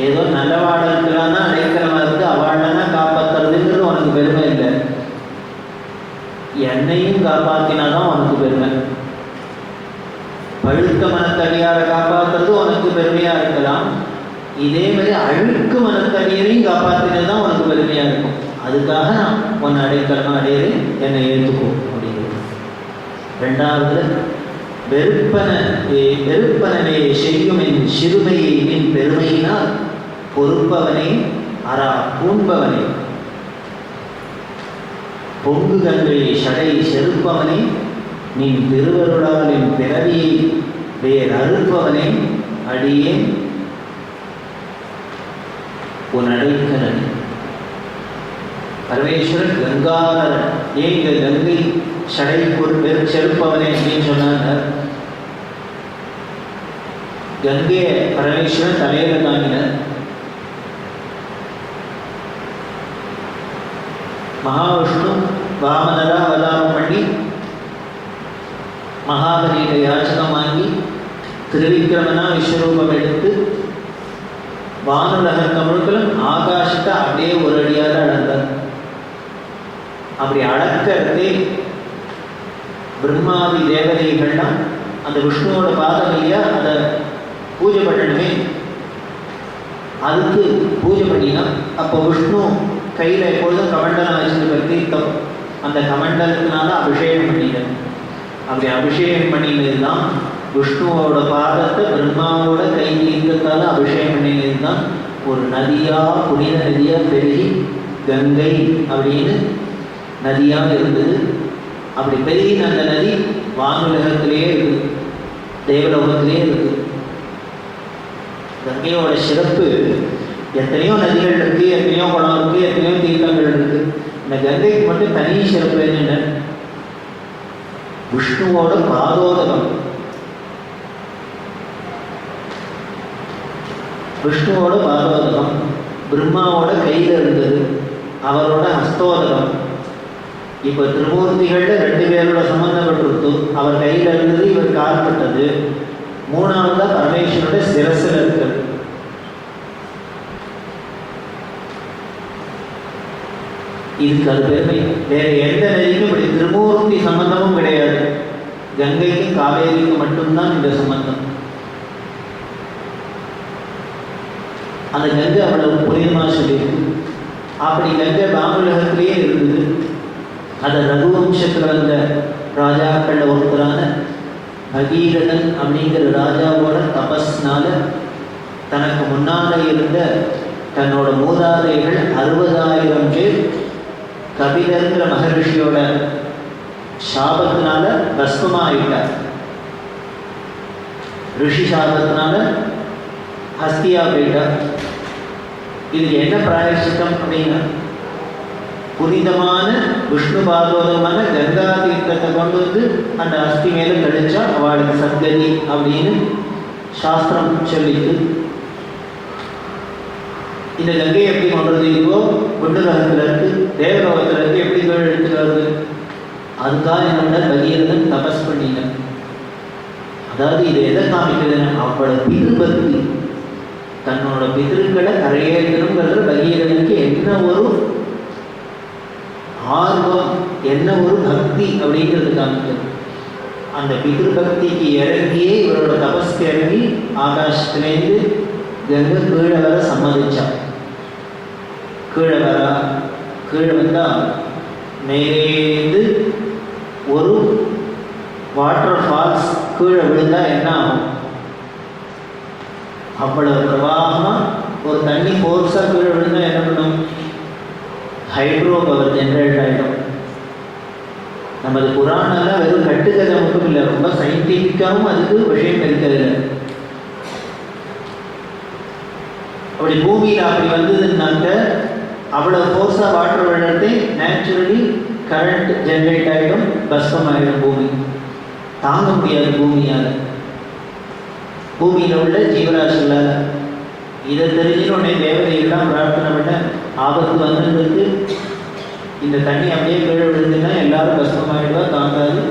ஏதோ நல்லவாடல்களானா அடைக்கலமா இருந்து அவளனா காப்பாற்றுறதுங்கிறது உனக்கு பெருமை இல்லை, என்னையும் காப்பாற்றினாதான் உனக்கு பெருமை. பழுத்த மனத்தடியாரை காப்பாற்றுறது உனக்கு பெருமையா இருக்கலாம், இதே மாதிரி அழுக்கு மனத்தடியரையும் காப்பாற்றினது தான் உனக்கு பெருமையா இருக்கும். அதுக்காக நான் உன்னை அடைக்கலமா அடையிறே, என்னை ஏற்றுக்கும் அப்படிங்கிறது. ரெண்டாவது, வெறுப்பனவே செய்யும் என் சிறுமையை நின் பெருமையினால் பொறுப்பவனே அரா பூண்பவனே, பொங்கு கங்கை சடை செருப்பவனே, நின் திருவருளால் என் பிறவியை வேறு அறுப்பவனே, அடியேன் உன் அடைக்கலன். பரமேஸ்வரன் கங்காதரன். ஏன் இங்க கங்கை சடை செருப்பவனே அப்படின்னு சொன்னாங்க. கங்கையை பரமேஸ்வரன் தலையில தாங்கினார். மகாவிஷ்ணு வாமனரா அவதாரம் பண்ணி மகாபலியில யாச்சகம் வாங்கி திருவிக்கிரமனா விஸ்வரூபம் எடுத்து வானுலக தமிழ்களும் ஆகாசத்தை அப்படியே ஒரு அடியாக அளந்தார். அப்படி அளக்கிறதே பிரம்மாதி தேவதைகள்லாம் அந்த விஷ்ணுவோட பாதம் இல்லையா, அதை பூஜை பண்ணணுமே, அதுக்கு பூஜை பண்ணினா அப்போ விஷ்ணு கையில் எப்பொழுதும் கமண்டலம் வச்சுட்டு தீர்த்தம், அந்த கமண்டலத்தினால அபிஷேகம் பண்ணிட்டேன். அப்படி அபிஷேகம் பண்ணினது தான் விஷ்ணுவோட பாதத்தை பிரம்மாவோட கை தீர்த்தத்தால் அபிஷேகம் பண்ணினது தான் ஒரு நதியா புனித நதியா பெருகி கங்கை அப்படின்னு நதியாக இருந்தது. அப்படி பெருகின அந்த நதி வானுலகத்திலேயே இருக்குது, தேவலோகத்திலேயே இருக்குது. கங்கையோட சிறப்பு, எத்தனையோ நதிகள் இருக்கு, எத்தனையோ குளம் இருக்கு, எத்தனையோ தீர்த்தங்கள் இருக்கு. இந்த கங்கைக்கு மட்டும் தனி சிறப்பு என்னென்ன, விஷ்ணுவோட பாதோதகம். விஷ்ணுவோட பாதோதகம் பிரம்மாவோட கையில் இருந்தது, அவரோட ஹஸ்தோதகம். இப்போ திருமூர்த்திகள்ல 2 பேரோட சம்பந்தப்பட்டிருக்கு, அவர் கையில் இருந்தது, இவர் கால்பட்டது. மூணாவதா பரமேஸ்வரோட சிரசில் இருக்கிறது. இதுக்கு அது பெருமை. வேற எந்த நதிக்கும் இப்படி திருமூர்த்தி சம்பந்தமும் கிடையாது. கங்கைக்கும் காவேரிக்கும் மட்டும்தான் இந்த சம்பந்தம். அந்த கங்கை அவ்வளவு புனிதமாக சொல்லியிருக்கு. அப்படி கங்கை பாமுலகத்திலேயே இருந்தது. அதை ரகுவம்சத்தில் வந்த ராஜாக்கள் ஒருத்தரான பகீரதன் அப்படிங்கிற ராஜாவோட தபஸ்னால தனக்கு முன்னால இருந்த தன்னோட மூதாதைகள் 60,000 பேர் கபிலருங்கிற மகரிஷியோட சாபத்தினால பஸ்மமாயிட்டார். ரிஷி சாபத்தினால ஹஸ்தியா போயிட்டார். இதுக்கு என்ன பிராயச்சித்தம் அப்படின்னா, புனிதமான விஷ்ணு பாதோதமான கங்கா தீர்த்தத்தை கொண்டு வந்து அந்த அஸ்தி மேல கழிச்சா அவளுக்கு சத்கதி அப்படின்னு சாஸ்திரம் சொல்லிட்டு, இந்த கங்கையை எப்படி கொண்டது இருக்கோ விண்ணுலகத்தில் இருக்கு, தேவலோகத்தில் இருக்கு, எப்படி எடுத்துட்டு வருது, அதுதான் என்னோட பகீரதன் தபஸ் பண்ணின. அதாவது இது எதை காமிக்கிறதுன்னா, அவளோட பிதிருபக்தி, தன்னோட பிதிருக்களை கரையேற்றணுங்கிறது பகீரதனுக்கு என்ன ஒரு ஆர்வம், என்ன ஒரு பக்தி அப்படிங்கிறது காமிக்கிறது. அந்த பிதிருபக்திக்கு இறங்கியே இவரோட தபஸ்க்கு இறங்கி ஆகாசத்திலேருந்து கங்கை கீழே வர சம்மதிச்சா. கீழே வரா. கீழே வந்தால் மேலேந்து ஒரு வாட்டர் ஃபால்ஸ் கீழே விழுந்தா என்ன ஆகும்? அவ்வளவு பிரவாகமாக ஒரு தண்ணி ஃபோர்ஸாக கீழே விழுந்தா என்ன பண்ணும்? ஹைட்ரோ பவர் ஜென்ரேட் ஆகிடும். நமது புராணம்லாம் வெறும் கட்டுக்கதை மட்டும் இல்லை, ரொம்ப சயின்டிஃபிக்காகவும் அதுக்கு விஷயம் இருக்கிறது. அப்படி பூமியில் அப்படி வந்ததுன்னாக்க அவ்வளோ ஃபோர்ஸாக வாட்டர் விழுறது நேச்சுரலி கரண்ட் ஜென்ரேட் ஆகிடும், பஸ்பம் ஆகிடும். பூமி தாங்க முடியாது பூமியால், பூமியில் உள்ள ஜீவராசிகளால். இதை தெரிஞ்சுன்னு உடனே தேவதைகள்லாம் பிரார்த்தனை பண்ண, ஆபத்து வந்துருக்கு, இந்த தண்ணி அப்படியே கீழே விழுந்துன்னா எல்லாரும் பஸ்பமாகிடுவா, தாங்காது,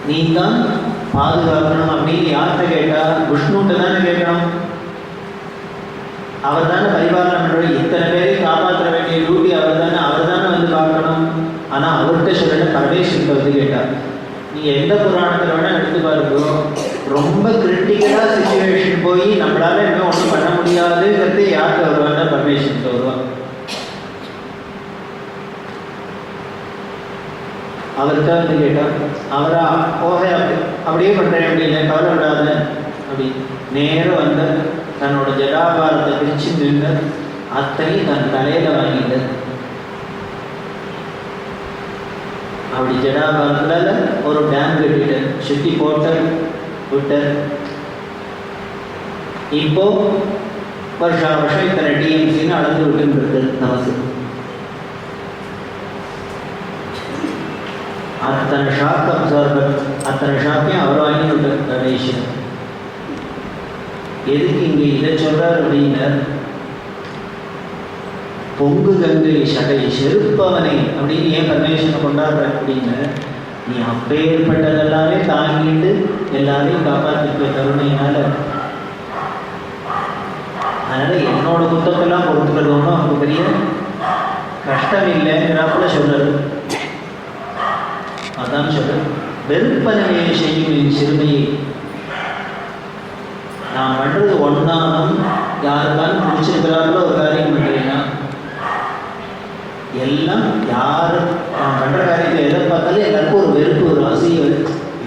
நீ தான் பாதுகாக்கணும் அப்படின்னு யார்கிட்ட கேட்டால்? விஷ்ணுகிட்ட தானே கேட்கணும். அவர் தானே பரிபாலனை பண்ணுறது, இத்தனை பேரையும் காப்பாற்ற வேண்டிய டியூட்டி அவர் தானே வந்து பார்க்கணும். ஆனால் அவர்கிட்ட சொல்லல, பரமேஸ்வரத்தை வந்து கேட்டார். நீங்கள் எந்த புராணத்தில் வேணால் எடுத்து பாருங்கோ, ரொம்ப கிரிட்டிக்கலாக சுச்சுவேஷன் போய் நம்மளால இன்னும் ஒன்றும் பண்ண முடியாதுங்கிறது யாருக்கு வருவாங்க? பரமேஸ்வரத்தை வருவாங்க. அவர்கிட்ட வந்து கேட்டார். அவரா போக அப்படியே பண்ணுறேன் அப்படின்னு கவலைப்படாத அப்படி நேரம் வந்த தன்னோட ஜடாபாரத்தை பிரித்து நின்று அத்தனையும் தன் தலையில் வாங்கிட்டு அப்படி ஜடாபாரத்தில் ஒரு டேம் கட்டிட்டு சுற்றி போட்ட விட்ட. இப்போ வருஷம் இத்தனை டிஎம்சின்னு அளந்து விட்டுருக்கு நமக்கு. அத்தனை ஷாக் அப்சார்பர், அத்தனை ஷாக்கையும் அவர் வாங்கி விட்டார் கணேசன். எதுக்கு இங்கே இதை சொல்றார் அப்படின்னா, பொங்கு கங்கை சடை செருப்பவனை அப்படின்னு ஏன் பரமேஸ்வரனை கொண்டாடுற அப்படின்னா, நீ அப்பேற்பட்டதெல்லாமே தாங்கிட்டு எல்லாரையும் காப்பாற்றிக்க கருணையினால. அதனால என்னோட குத்தத்தெல்லாம் பொறுத்துக்கிறது ஒன்றும் அவங்க பெரிய கஷ்டம் இல்லைங்கிறாப்புல சொல்றது. அதான் சொல்ற, வெறுப்பனவே செய்யும் என் சிறுமையை. நான் பண்ணுறது ஒன்றாலும் யாருக்காலும் பிடிச்சிருக்கிறாங்களோ ஒரு காரியம் பண்ணுறீங்கன்னா, எல்லாம் யார் நான் பண்ணுற காரியத்தை எதை பார்த்தாலும் எல்லாருக்கும் ஒரு வெறுப்பு, ஒரு அசைவு.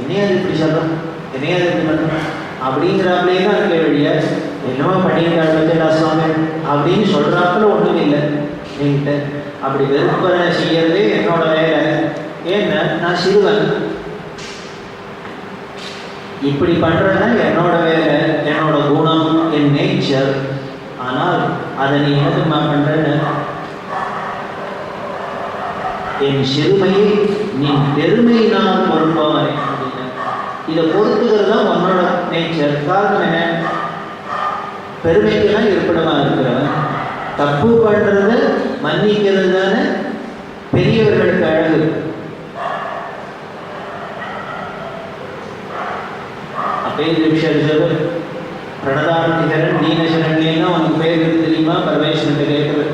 என்னையாது இப்படி சொல்கிறோம், என்னையாது இப்படி பண்ணுறோம் அப்படிங்கிறாங்களே தான் இருக்க வேண்டிய. என்னவோ பண்ணியிருக்காங்க சுவாமி அப்படின்னு சொல்கிறாப்புல ஒன்றும் இல்லை என்கிட்ட. அப்படி வெறுப்பனை செய்யறதே என்னோட வேலை. ஏன்னா நான் சிறுவன், இப்படி பண்ணுறதுனா என்னோட வேலை, என்னோட குணம், என் நேச்சர். ஆனால் அதை நீ என்ன பண்ணுறேன்னு, என் சிறுமையை நீ பெருமையினால் பொறுப்பவனே அப்படின்னு இதை பொறுத்துக்கிறது தான் உன்னோட நேச்சர். காரணம் என்ன? பெருமைக்கெல்லாம் இருப்பிடமாக இருக்கிறவன். தப்பு பண்ணுறத மன்னிக்கிறது தானே பெரியவர்களுக்கு அழகு. விஷயம் பிரணதார்த்திகரன் தீனசரண்யன்னா உனக்கு பேர் இருக்கு தெரியுமா? பரமேஸ்வரன் கேட்குறது.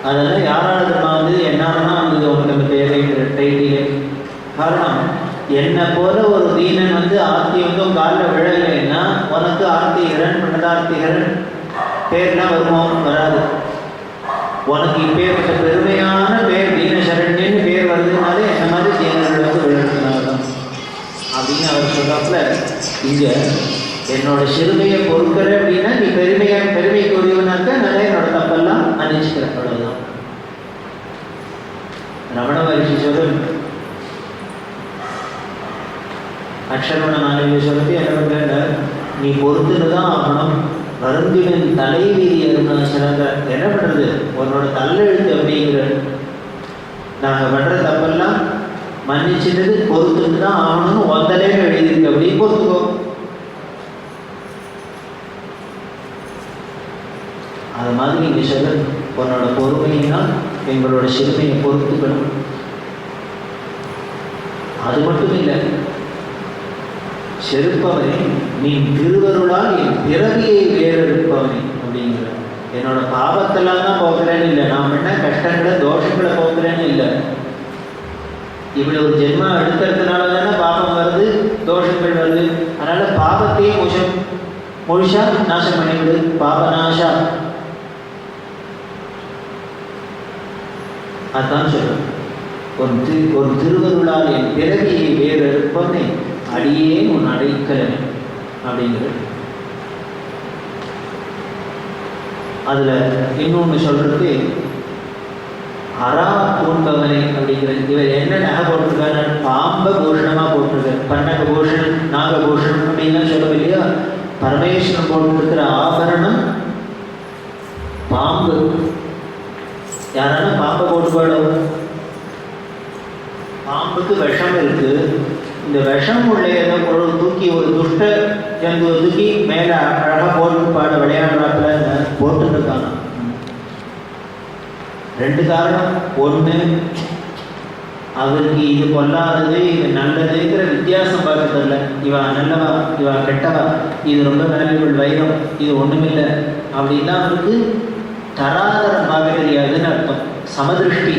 அதெல்லாம் யாராவது வந்து என்னால் தான் வந்தது உனக்கு அந்த பேரை டைட்டிலே. காரணம், என்னை போல ஒரு தீனன் வந்து ஆர்த்தி வந்து உன் காலில் விழலைன்னா உனக்கு ஆர்த்திகரன் பிரணதார்த்திகரன் பேர்லாம் வருமோ? வராது. உனக்கு இப்பேற்பட்ட பெருமையான பேர் தீனசரண்யன்னு பேர் வருதுனாலே என்ன மாதிரி தீனர்கள் வந்து விழுறதுனால்தான் அப்படின்னு அவர் சொல்றாப்புல. இங்க என்னோட சிறுமையை பொறுக்கிற அப்படின்னா நீ பெருமைக்கு உரியவனாக்க நல்லா என்னோட தப்பெல்லாம் மன்னிச்சுக்கிற, அவ்வளவுதான். ரமண மகரிஷி சொல்ற அக்ஷரமண மாணவியை சொல்றது என்ன பண்ற, நீ பொறுத்துன்னு தான் ஆகணும். வருந்தினின் தலைவீதி அருணாச்சலங்க என்ன பண்றது, உன்னோட தள்ளெழுத்து அப்படிங்கிற. நாங்கள் பண்ற தப்பெல்லாம் மன்னிச்சுட்டு பொறுத்துட்டு தான் ஆகணும்னு ஒத்தலே எழுதியிருக்கு, அப்படி பொறுத்துக்கோ. அது மாதிரி இங்கே சொல்ல, உன்னோட பொறுமையினால் எங்களோட சிறுமையை பொறுத்துக்கணும். அது மட்டும் இல்லை, செருப்பவனே நீ திருவருளால் என் பிறவியை வேறெடுப்பவனே அப்படிங்கிற. என்னோட பாவத்தெல்லாம் தான் போக்குறேன்னு இல்லை, நான் என்ன கஷ்டங்களை தோஷங்களை போக்குறேன்னு இல்லை. இப்படி ஒரு ஜென்மா எடுக்கிறதுனால தானே பாபம் வருது, தோஷங்கள் வருது. அதனால பாபத்தையே முழுசா நாசம் பண்ணிவிடு. பாபநாசா அதுதான் சொல்கிறேன். ஒரு திருவருளால் என் பிறவியை வேறு இருப்பவனே அடியே உன் அடைக்கலன் அப்படிங்கிறது. அதில் இன்னொன்று சொல்கிறது அரா பூண்டவனை அப்படிங்கிறது. இவர் என்ன நகை போட்டிருக்காரு? பாம்ப பூஷணமாக போட்டிருக்காரு. பன்னக பூஷன், நாகபூஷன் அப்படின்லாம் சொல்லவில்லையா? பரமேஸ்வரன் போட்டிருக்கிற ஆபரணம் பாம்பு. யாரான பாம்பை போட்டு பாடும்? பாம்புக்கு விஷம் இருக்கு. இந்த விஷம் உள்ள ஏதோ ஒரு தூக்கி, ஒரு துஷ்ட ஜந்துவை தூக்கி மேலே அழகாக போட்டு பாட விளையாடுறாப்புல போட்டுருக்காங்க. 2 காரணம். ஒன்று, அவருக்கு இது கொல்லாதது இது நல்லதுங்கிற வித்தியாசம் பார்க்கறதில்ல. இவா நல்லவா இவா கெட்டவா, இது ரொம்ப வேல்யூபிள் வைரம், இது ஒன்றுமில்லை அப்படின்னா அவருக்கு தராதரம் பார்க்க தெரியாதுன்னு அர்த்தம். சமதிருஷ்டி,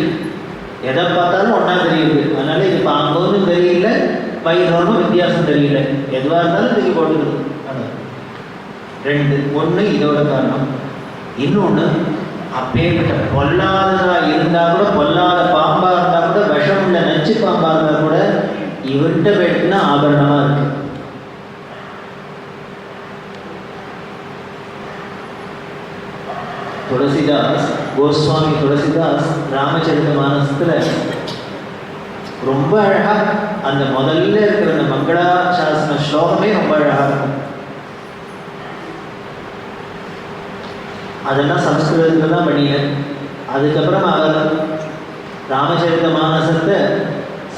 எதை பார்த்தாலும் ஒன்றா தெரியுது. அதனால இது பாம்போன்னு தெரியல, வைரம்னு வித்தியாசம் தெரியல, எதுவாக இருந்தாலும் தூக்கி போட்டுக்கிறது. அதான் 2. ஒன்று இதோட காரணம். இன்னொன்று, அப்பேற்பட்ட பொல்லாததா இருந்தால் கூட, பொல்லாத பாம்பாக இருந்தால் கூட, விஷம் உள்ள நச்சு பாம்பாக இருந்தால் கூட இவர்கிட்ட போயிட்டுனா ஆபரணமாக இருக்கு. துளசிதாஸ், கோஸ்வாமி துளசிதாஸ் ராமச்சரிதமானசத்தில் ரொம்ப அழகாக அந்த முதல்ல இருக்கிற அந்த மங்களாசாசன ஸ்லோகமே ரொம்ப அழகாக இருக்கும். அதெல்லாம் சம்ஸ்கிருதத்தில் தான் பண்ணினேன். அதுக்கப்புறம் அவர் ராமச்சரிதமானசத்தை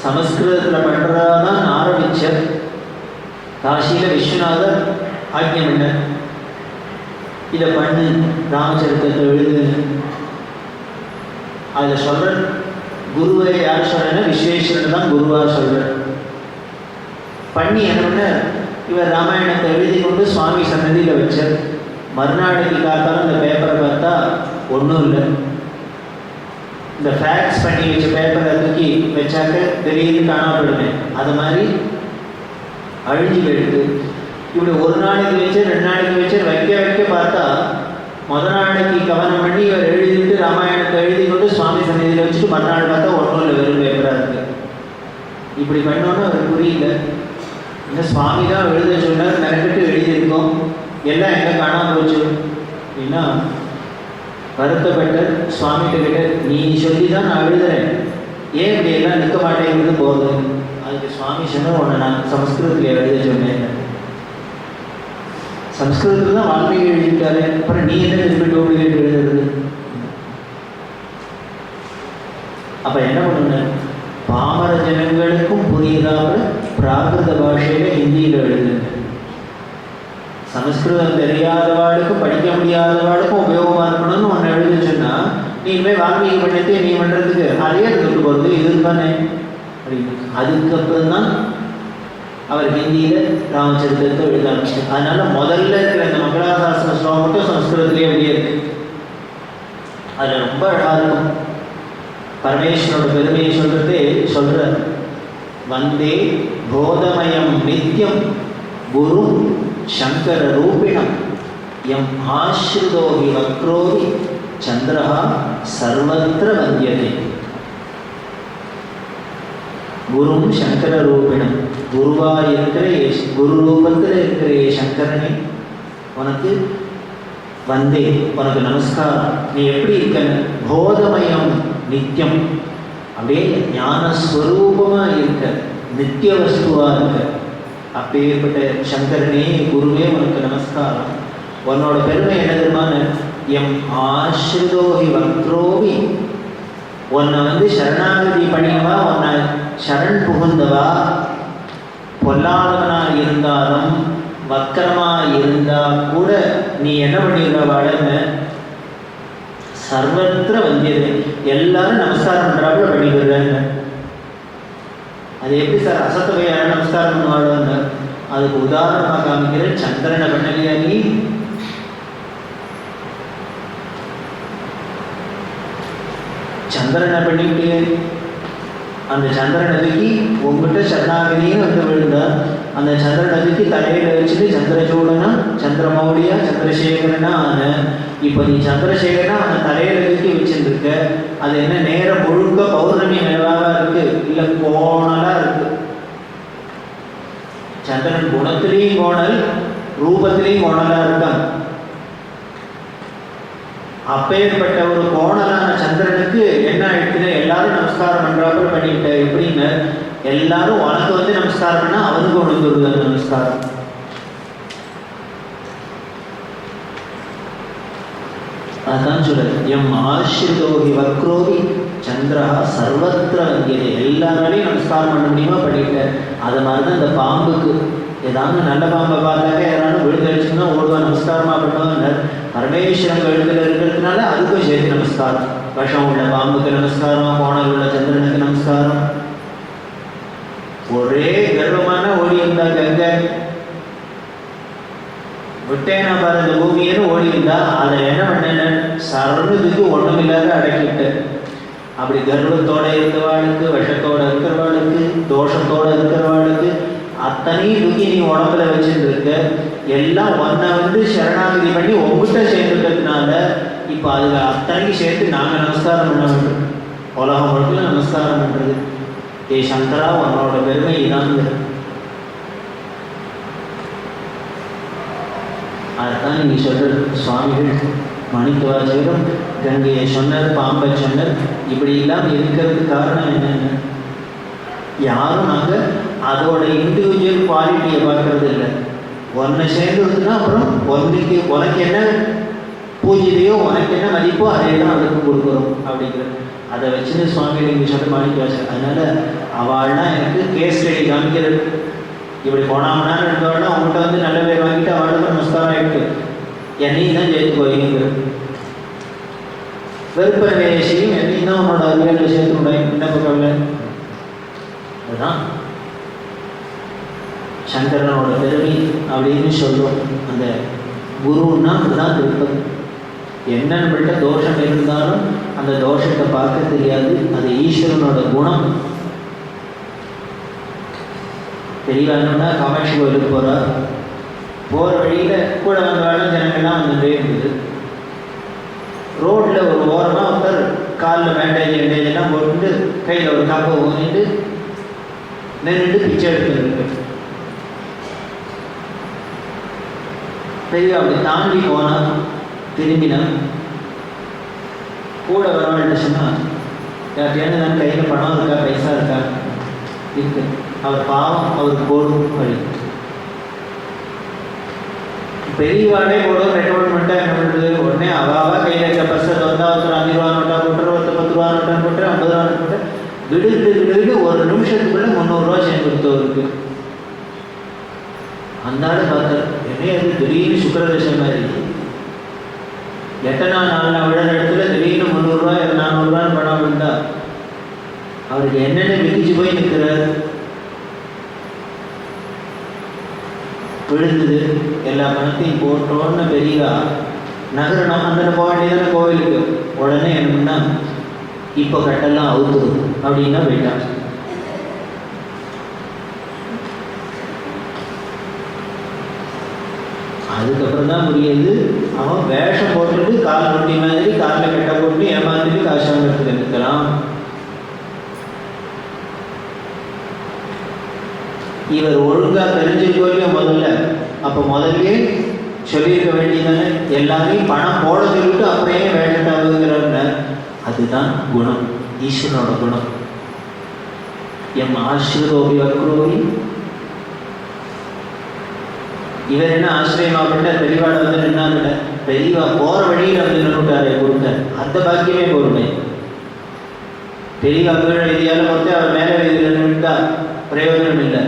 சமஸ்கிருதத்தில் பண்ணுறதான் ஆரம்பித்தார். காசியில் விஸ்வநாதர் ஆக்ஞை பண்ணார், இதை பண்ணு, ராமச்சரித்திரத்தை எழுது. அதில் சொல்கிற குருவை யார் சொல்கிறேன்னா விஸ்வேஸ்வரன் தான் குருவாக சொல்கிறார். பண்ணி என்ன, இவர் ராமாயணத்தை எழுதி கொண்டு சுவாமி சன்னதியில் வச்சார். மறுநாளைக்கு காத்தாலும் இந்த பேப்பரை பார்த்தா ஒன்றும் இல்லை. இந்த ஃபேக்ஸ் பண்ணி வச்ச பேப்பரை தூக்கி வச்சாக்க திடீர்னு காணாப்படுமே, அது மாதிரி அழிஞ்சு போயிடுது. இப்படி ஒரு நாளைக்கு வச்சு 2 நாளைக்கு வச்சு வைக்க பார்த்தா முதல் நாளைக்கு கவனம் பண்ணி இவர் எழுதிட்டு ராமாயணத்தை எழுதி கொண்டு சுவாமி சன்னதியில் வச்சுட்டு மறுநாள் பார்த்தா ஒன்றும் இல்லை, வெறும் பேப்பராக இருக்கு. இப்படி பண்ணோன்னு அவர் புரியல. இந்த சுவாமி தான் எழுத சொன்னார், மெனக்கிட்டு எழுதியிருக்கோம், எல்லாம் எங்கே காணாமல் போச்சு அப்படின்னா வருத்தப்பட்ட சுவாமிகிட்ட கிட்ட, நீ சொல்லி தான் நான் எழுதுறேன், ஏன் இப்படி எல்லாம் நிற்க மாட்டேங்கிறது போகுது. அதுக்கு சுவாமி சொன்ன உன்னை நான் சமஸ்கிருதத்தில் எழுத சொன்னேன். சம்ஸ்கிருதத்தில் தான் வால்மீகி எழுதிட்டாரு, அப்புறம் நீ என்ன திருப்பி டூப்ளிகேட் எழுதுறது? அப்போ என்ன பண்ணுங்க, பாமர ஜனங்களுக்கும் புரியுதாவது பிராகிருத பாஷையில் ஹிந்தியில் எழுதுங்க. சமஸ்கிருதம் தெரியாதவாளுக்கும் படிக்க முடியாதவாளுக்கும் உபயோகமாக இருக்கணும்னு ஒன்று எழுதி சொன்னால், நீ இனிமேல் வால்மீகி பண்ணத்தை நீ பண்ணுறதுக்கு அதையே எடுத்துட்டு போகிறது இது தானே அப்படின்னு. அதுக்கப்புறம் தான் அவர் ஹிந்தியில் ராமச்சரித்திரத்தை எழுத ஆரம்பிச்சார். அதனால முதல்ல இருக்கிற இந்த மங்களாசாசன ஸ்லோகம் மட்டும் சமஸ்கிருதத்திலே அப்படியே இருக்கு. அதில் ரொம்ப அழகாக இருக்கும். பரமேஸ்வரோட பெருமையை சொல்ற வந்தே போதமயம் நித்யம் குரு சங்கர ரூபிணம் எம் ஆஸ்ருதோகி வக்ரோகி சந்திரஹா சர்வத்திர வந்தியதே. குரும் சங்கர ரூபிணம், குருவாக இருக்கிற குரு ரூபத்தில் இருக்கிற சங்கரனே உனக்கு வந்தே, உனக்கு நமஸ்காரம். நீ எப்படி இருக்க? போதமயம் நித்தியம், அப்படியே ஞானஸ்வரூபமாக இருக்க, நித்திய வஸ்துவாக இருக்க. அப்பேற்பட்ட சங்கரனே குருவே உனக்கு நமஸ்காரம். உன்னோட பெருமை என்ன தெரியுமான? எம் ஆஸ்ருதோகி வக்ரோவி, உன்னை சரணாகதி பண்ணினவா, உன்னை சரண் புகுந்தவா, பொல்லாதவனா இருந்தாலும் வக்கரமா இருந்தா கூட நீ என்ன பண்ணிடுறவாழன்னு சர்வத்திர வந்தியது, எல்லாரும் நமஸ்காரம் பண்றாப்புல பண்ணிடுறேன்னு. அது எப்படி சார் அசத்தவை யாரும் நமஸ்காரம் பண்ணுவாடுன்னு? அதுக்கு உதாரணமாக காமிக்கிற சந்திரனை பண்ணலையா நீ? சந்திரனை பண்ணிட்டு அந்த சந்திர நதிக்கு உங்ககிட்ட சரணாகதின்னு விழுந்தா, அந்த சந்திர நதிக்கு தலையில வச்சுட்டு சந்திரசூடனா சந்திரமௌலியா சந்திரசேகரனா ஆன. இப்போ நீ சந்திரசேகரனா அந்த தலையில தூக்கி வச்சுருக்க, அது என்ன நேரம் முழுக்க இருக்கு, இல்லை கோணலாக இருக்கு. சந்திரன் குணத்திலையும் கோணல், ரூபத்திலையும் கோணலாக இருக்கான். அப்பேற்பட்ட ஒரு கோணலான சந்திரனுக்கு என்ன ஆயிடுச்சுன்னா எல்லாரும் நமஸ்காரம் பண்றாப்புல பண்ணிவிட்ட. எப்படின்னு எல்லாரும் உனக்கு வந்து நமஸ்காரம் பண்ணா அவனுக்கு உனக்கு ஒரு நமஸ்காரம். அதான் சொல்றது, எம் ஆசிரிதோகி வக்ரோகி சந்திரா சர்வத்திர வங்கியது. எல்லாராலையும் நமஸ்காரம் பண்ண முடியுமா பண்ணிட்ட. அது மாதிரிதான் இந்த பாம்புக்கு ஏதாவது நல்ல பாம்பை பார்த்தாக்க யாராலும் விழுந்தடிச்சுன்னா ஓடுவா, நமஸ்காரமா பண்ணுவாங்க. பரமேஸ்வரன் கழுத்தில் இருக்கிறதுனால அதுக்கும் சேர்த்து நமஸ்காரம். விஷம் உள்ள பாம்புக்கு நமஸ்காரம், கோணல் உள்ள சந்திரனுக்கு நமஸ்காரம். ஒரே கர்வமான ஓடி இருந்தா கங்கை விட்டேனா பாரு இந்த பூமியன்னு ஓடி இருந்தா அதை என்ன பண்ண சரணத்துக்கு ஒண்ணுமில்லாத அடக்கிட்டு. அப்படி கர்வத்தோட இருக்கிறவாளுக்கு, விஷத்தோட இருக்கிறவாளுக்கு, தோஷத்தோட இருக்கிறவாளுக்கு அத்தனையும் தூக்கி நீ உடம்புல வச்சுட்டு இருக்க. எல்லாம் ஒன்றை வந்து சரணாகதி பண்ணி உங்ககிட்ட சேர்ந்துட்டதுனால இப்போ அதுல அத்தனையும் சேர்த்து நாங்கள் நமஸ்காரம் பண்ண வேண்டும். உலகம் முழுக்க நமஸ்காரம் பண்றது. ஏ சங்கரா, உன்னோட பெருமை இதாங்க. அதுதான் நீங்க சொல்றது. சுவாமிகள் மாணிக்கவாசகரும் கங்கையை சொன்னார், பாம்பை சொன்னார். இப்படி இல்லாமல் இருக்கிறதுக்கு காரணம் என்னென்ன? யாரும் நாங்கள் அதோட இண்டிவிஜுவல் குவாலிட்டியை பார்க்கறது இல்லை. ஒன்றை சேர்ந்துருக்குன்னா அப்புறம் ஒன்றைக்கு உனக்கு என்ன பூஜையோ உனக்கு என்ன மதிப்போ அதே தான் அதுக்கு கொடுக்குறோம் அப்படிங்கிறது. அதை வச்சுன்னு சுவாமிகள் இங்கே சொல்ல மாணிக்கவாசகர். அதனால அவள்னா எனக்கு கேஸ் ஸ்டடி காமிக்கிறது. இப்படி போனாமனா இருந்தவொடனே அவங்கள்ட்ட வந்து நல்ல பேர் வாங்கிட்டு அவளுக்கு நமஸ்காரம் ஆகிட்டு என்னையும் தான் ஜெயித்து போய்ங்கிறது. வெறுப்பன வேலையும் என்னையும் தான் அவனோட அறிவியலில் சேர்த்து முடியும். என்ன பக்கம்ல அதுதான் சங்கரனோட பெருமை அப்படின்னு சொல்லுவோம். அந்த குருன்னா அதுதான் திருப்பதி. என்னன்னு தோஷம் இருந்தாலும் அந்த தோஷத்தை பார்க்க தெரியாது. அது ஈஸ்வரனோட குணம். தெரியலன்னா காமாட்சி கோயிலுக்கு போகிறார். போகிற வழியில் கூட வந்தாலும் ஜனங்கள்லாம் வந்துட்டே இருந்தது. ரோட்டில் ஒரு ஓரமாக ஒருத்தர் காலில் பேண்டேஜ் எல்லாம் போட்டு கையில் ஒரு காப்பை ஊனிட்டு நின்றுட்டு பிச்சை எடுத்துருக்கு. பெரிய அப்படி தாண்டி போனால் திரும்பினா கூட வரவாள்கிட்ட சொன்னால் யார்கிட்டயாவது நான் கையில் பணம் இருக்கா, பைசா இருக்கா? இருக்கு. அவர் பாவம், அவருக்கு போடும் வழி. பெரியவாடே போடும் ரெக்கமெண்ட் என்ன பண்ணுறது? உடனே அவாவா கையில் இருக்க பர்ஸை வந்தா ஒருத்தர் 5 ரூபா நோட்டா போட்டுரு, ஒருத்தர் 10 ரூபா நோட்டா போட்டுரு, 50 ரூபா நோட்டு போட்டு விடுவிட்டு ஒரு நிமிஷத்துக்குள்ள 300 ரூபா சேர்ந்து கொடுத்தவருக்கு. அந்த ஆள் பார்த்தார், என்னைய அது திடீர்னு சுக்கரதசை மாதிரி. எட்டனா 4 நாள் விழுற இடத்துல திடீர்னு 300 ரூபா 400 ரூபான்னு பணம் விழுந்தா அவருக்கு என்னென்ன விதிச்சு போய் நிற்கிறார். விழுந்தது எல்லா பணத்தையும் போட்டோன்னு பெரியதா நகரணும். அந்த போக வேண்டியதான கோவிலுக்கு. உடனே என்னன்னா இப்போ கட்டெல்லாம் அவுத்துரும் அப்படின்னா போயிட்டான். அதுக்கப்புறம் தான் புரியுது, அவன் வேஷம் போட்டுட்டு கால் ரொட்டி மாதிரி காலில் கட்ட போட்டு ஏமாந்துட்டு காசாமத்துக்கு நிற்கிறான். இவர் ஒழுங்கா தெரிஞ்சுக்கோலையோ முதல்ல. அப்போ முதல்ல சொல்லியிருக்க வேண்டியதானே, எல்லாரையும் பணம் போட சொல்லிட்டு அப்படியே வேண்டாவுங்கிறாங்க. அதுதான் குணம், ஈஸ்வரனோட குணம். எம் ஆசிரியோபி வக்ரோபி. இவர் என்ன ஆசிரியமா பண்ண பெரியவாட வந்து நின்னாங்க. பெரியவா போற வழியில் வந்து நின்றுட்டாரு கொடுத்த அந்த பாக்கியமே பொறுமை. பெரியவா கீழே எழுதியாலும் வந்து அவர் மேலே எழுதியில் நின்றுட்டா பிரயோஜனம் இல்லை.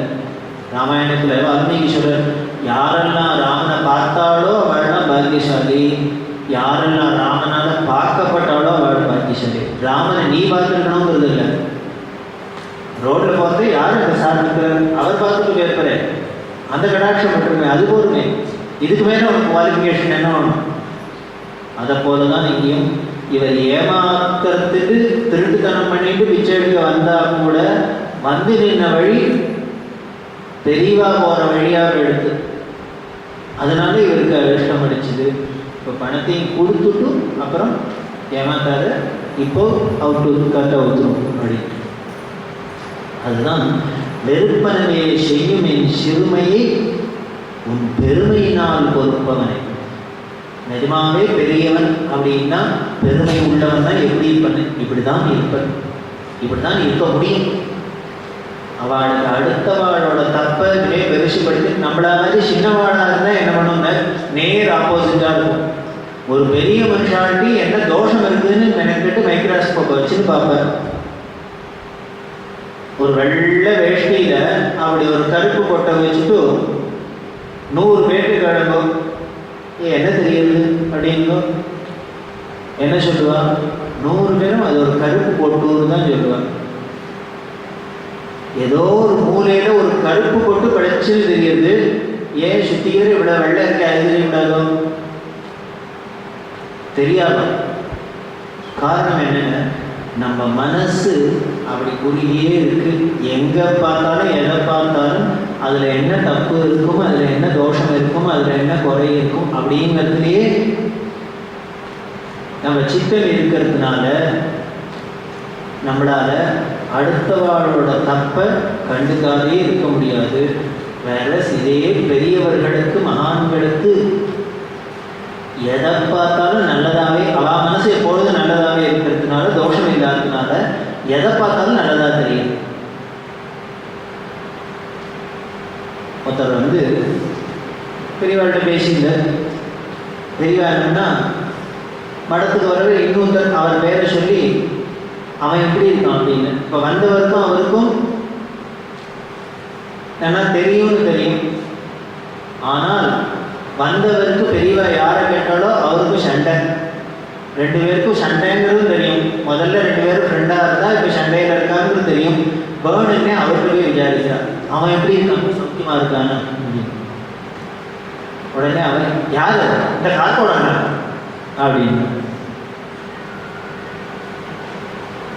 ராமாயணத்தில் வால்மீகி சொல்றார், யாரெல்லாம் ராமனை பார்த்தாலோ அவள்தான் பாக்கியசாலி, யாரெல்லாம் ராமனால பார்க்கப்பட்டாலோ அவள் பாக்கியசாலி. ராமனை நீ பார்த்துருக்கணுங்கிறது இல்லை. ரோட்ல பார்த்து யாரும் அந்த சார் இருக்கிறார் அவர் பார்த்துட்டு பேசுறேன், அந்த கடாட்சம் மட்டுமே, அது போதுமே. இதுக்கு மேலே உனக்கு குவாலிஃபிகேஷன் என்ன வேணும்? அதை போலதான் இங்கேயும் இவர் ஏமாத்துறதுக்கு திருட்டுத்தனம் பண்ணிட்டு பிச்சை எடுக்க வந்தா கூட வந்து நின்ன வழி தெளிவா போற வழியாக எடுத்து, அதனால இவருக்கு அதிர்ஷ்டம் அடிச்சுது. இப்போ பணத்தையும் கொடுத்துட்டு அப்புறம் ஏமாத்தாரு, இப்போ அவுட்டு கட்ட ஊத்துரும் அப்படி. அதுதான் வெறுப்பனவே செய்யும் என் சிறுமையை உன் பெருமையினால் பொறுப்பவனை. நிஜமாவே பெரியவன் அப்படின்னா பெருமை உள்ளவன் தான் எப்படி இருப்பேன், இப்படிதான் இருப்பேன், இப்படிதான் இருக்க முடியும். அவளுக்கு அடுத்தவாளோட தப்பை பெருசுப்படுத்தி நம்மள மாதிரி சின்னவாளா இருந்தா என்ன பண்ணுங்க, நேர் ஆப்போசிட்டா இருக்கும். ஒரு பெரிய மனுஷாட்டி என்ன தோஷம் இருக்குதுன்னு நினைக்கிட்டு மைக்ரோஸ்கோப் வச்சுன்னு பார்ப்பார். ஒரு வெள்ளை வேஷ்டியில அப்படி ஒரு கருப்பு கொட்டை வச்சுட்டு 100 பேருக்கு கிளம்பும், என்ன தெரியுது அப்படிங்கோ என்ன சொல்லுவா, 100 பேரும் அது ஒரு கருப்பு பொட்டுன்னு தான் சொல்லுவாங்க. ஏதோ ஒரு மூலையில ஒரு கருப்பு பொட்டு படைச்சு தெரியுது, ஏன் சுத்திக்கிற இவ்வளவு வெள்ளை இருக்க அது தெரியக்கூடாதோ தெரியாது. காரணம் என்னங்க, நம்ம மனசு அப்படி குறுகியே இருக்கு. எங்க பார்த்தாலும் எதை பார்த்தாலும் அதுல என்ன தப்பு இருக்கும், அதுல என்ன தோஷம் இருக்கும், அதுல என்ன குறை இருக்கும் அப்படிங்கிறதுலயே நம்ம சித்தம் இருக்கிறதுனால நம்மளால அடுத்தவாளோட தப்பை கண்டுக்காதே இருக்க முடியாது. வேற இதே பெரியவர்களுக்கு மகான்களுக்கு எதை பார்த்தாலும் நல்லதாவே, அவ மனசு எப்பொழுதும் நல்லதாவே இருக்கிறதுனால, தோஷம் இல்லாததுனால எதை பார்த்தாலும் நல்லதா தெரியும். ஒருத்தர் பெரியவாள்கிட்ட பேசிங்க, பெரியவா என்னன்னா மடத்துக்கு வரவே இன்னொருத்தர் அவர் பேரை சொல்லி அவன் எப்படி இருக்கான் அப்படின்னு. இப்போ வந்தவருக்கும் அவருக்கும் என்ன தெரியும்னு தெரியும். ஆனால் வந்தவருக்கு பெரியவா யாரை கேட்டாலோ அவருக்கும் சண்டை. 2 பேருக்கும் சண்டைங்கிறதும் தெரியும். முதல்ல 2 பேரும் ஃப்ரெண்டாக இருந்தால் இப்போ சண்டையில் இருக்காங்கிறது தெரியும். பேர்னுன்னே அவருக்கு போய் விசாரிக்கிறார், அவன் எப்படி இருக்காங்க, சௌக்கியமாக இருக்கான்னு. உடனே அவன் யார், இந்த கார்போடானா அப்படின்னு.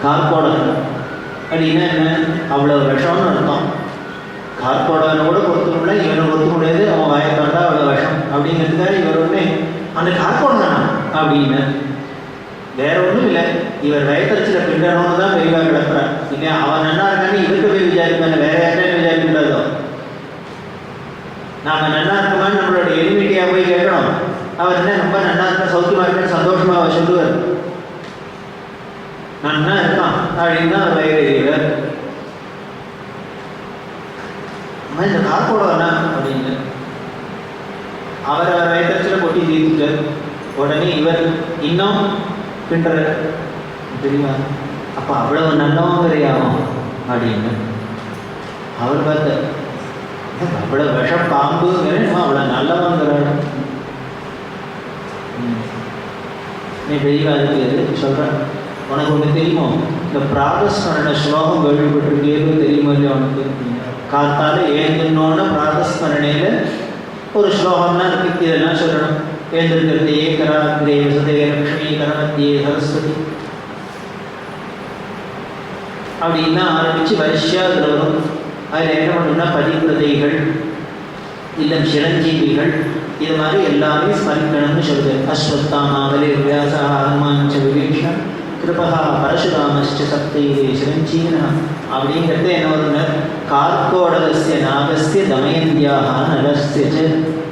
கார்போடன் அப்படின்னா என்ன, அவ்வளோ விஷம்னு அர்த்தம். கார்போடனை கூட பொறுத்த முடியல, இவனை பொறுத்த முடியாது, அவன் வாயை பார்த்தா அவ்வளோ விஷம் அப்படிங்கிறதுக்காக இவர் ஒன்று அந்த கார்போடன் தானா அப்படின்னு. வேற ஒன்றும் இல்லை, இவர் வயத்தறிச்சில் பின்னணும்னு தான் பெரியவா கிடப்புறான் இல்லையா. அவன் நல்லா இருக்கான்னு இவருக்கு போய் விசாரிப்பாங்க, வேற யார்கிட்ட விசாரிக்கூடாதோ. நாங்கள் நல்லா இருக்கோமான்னு நம்மளோட எலிமிட்டியாக போய் கேட்கணும். அவர் என்ன ரொம்ப நல்லா இருக்கா, சௌக்கியமாக இருக்கேன்னு சந்தோஷமாக அவர் சொல்லுவார். நன்னா இருக்கான் அப்படின்னு தான் அவர் வயிறு. இந்த கார்போடனா அப்படின்னு அவர் வயத்தறிச்சில் கொட்டி தீர்த்துட்டார். உடனே இவர் இன்னும் பின்ற தெரியுமா, அப்போ அவ்வளவு நல்லவங்கரையாகும் அப்படின்னு அவர் பார்த்தார். அவ்வளோ விஷ பாம்புங்கிற அவ்வளோ நல்லவங்கிறாரு. நீ பெரியவா அதுக்கு சொல்கிறேன், உனக்கு ஒன்று தெரியுமோ, இந்த பிராதஸ்மரண ஸ்லோகம் கேள்விப்பட்டிருக்கேதோ தெரியுமோ இல்லையா உனக்கு. காத்தால ஏந்தினோன்னு பிராதஸ்மரணையில் ஒரு ஸ்லோகம்னா இருக்கு, இதெல்லாம் சொல்லணும். ஏந்திருக்கிறதையே கராத்திரே வசதே லக்ஷ்மி கரமத்தியே சரஸ்வதி அப்படின்னா ஆரம்பித்து வரிசையாக அதில் வரும். அதில் என்ன பண்ணுன்னா பதிவிரதைகள் இல்லை சிரஞ்சீவிகள் இது மாதிரி எல்லாமே ஸ்மரிக்கணும்னு சொல்லுது. அஸ்வத்தாமாவலே வியாசா ஹனுமான் விபீஷணன் கிருபகா பரசுராமஸ்ச சப்தையே சிரஞ்சீவினா அப்படிங்கிறது என்ன வருங்க, கார்கோடகஸ்ய நாகஸ்ய தமயந்தியாக நலஸ்ய ச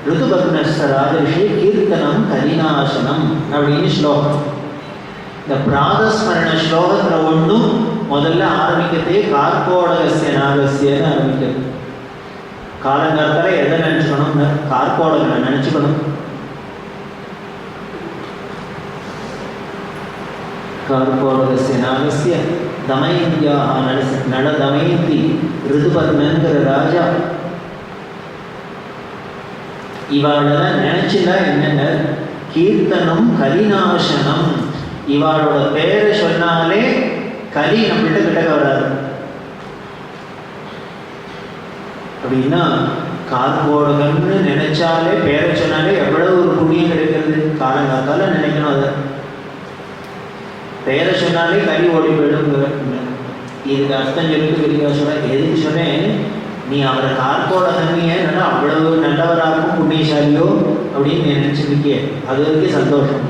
ருதுபக்னஸ்ய ராஜர்ஷி கீர்த்தனம் கரிநாசனம் அப்படின்னு ஸ்லோகம். இந்த பிராதஸ்மரண ஸ்லோகத்தில் ஒன்றும் முதல்ல ஆரம்பிக்கிறதே கார்கோடகஸ்ய நாகஸ்யன்னு ஆரம்பிக்கிறது. காலங்காலத்தில் எதை நினச்சிக்கணும், கார்கோடகனை நினச்சிக்கணும். கார்கோடகஸ்ய நாகஸ்ய தமயந்தியாக நல தமயந்தி ரிதுபர்ணங்கிற ராஜா. இவாளெல்லாம் நினைச்சுன்னா என்னங்க, கீர்த்தனம் கலிநாசனம். இவாளோட பேரை சொன்னாலே கலி நம்மள்கிட்ட கிட்டக்க வராது. அப்படின்னா கார்கோடகம்னு நினைச்சாலே பேரை சொன்னாலே எவ்வளவு ஒரு புண்ணியம் கிடைக்கிறது. காலங்காத்தால நினைக்கணும். அதை பெயரை சொன்னாலே கறி ஓடி போயிடும். இதுக்கு அர்த்தம் சொல்லிட்டு பெரியவா சொல்றேன், எதுக்கு சொன்னேன், நீ அவரை கார்கோடகன்னிய அவ்வளவு நல்லவராகவும் புண்ணியசாலியோ அப்படின்னு நினைச்சிருக்கே, அது வரைக்கும் சந்தோஷம்.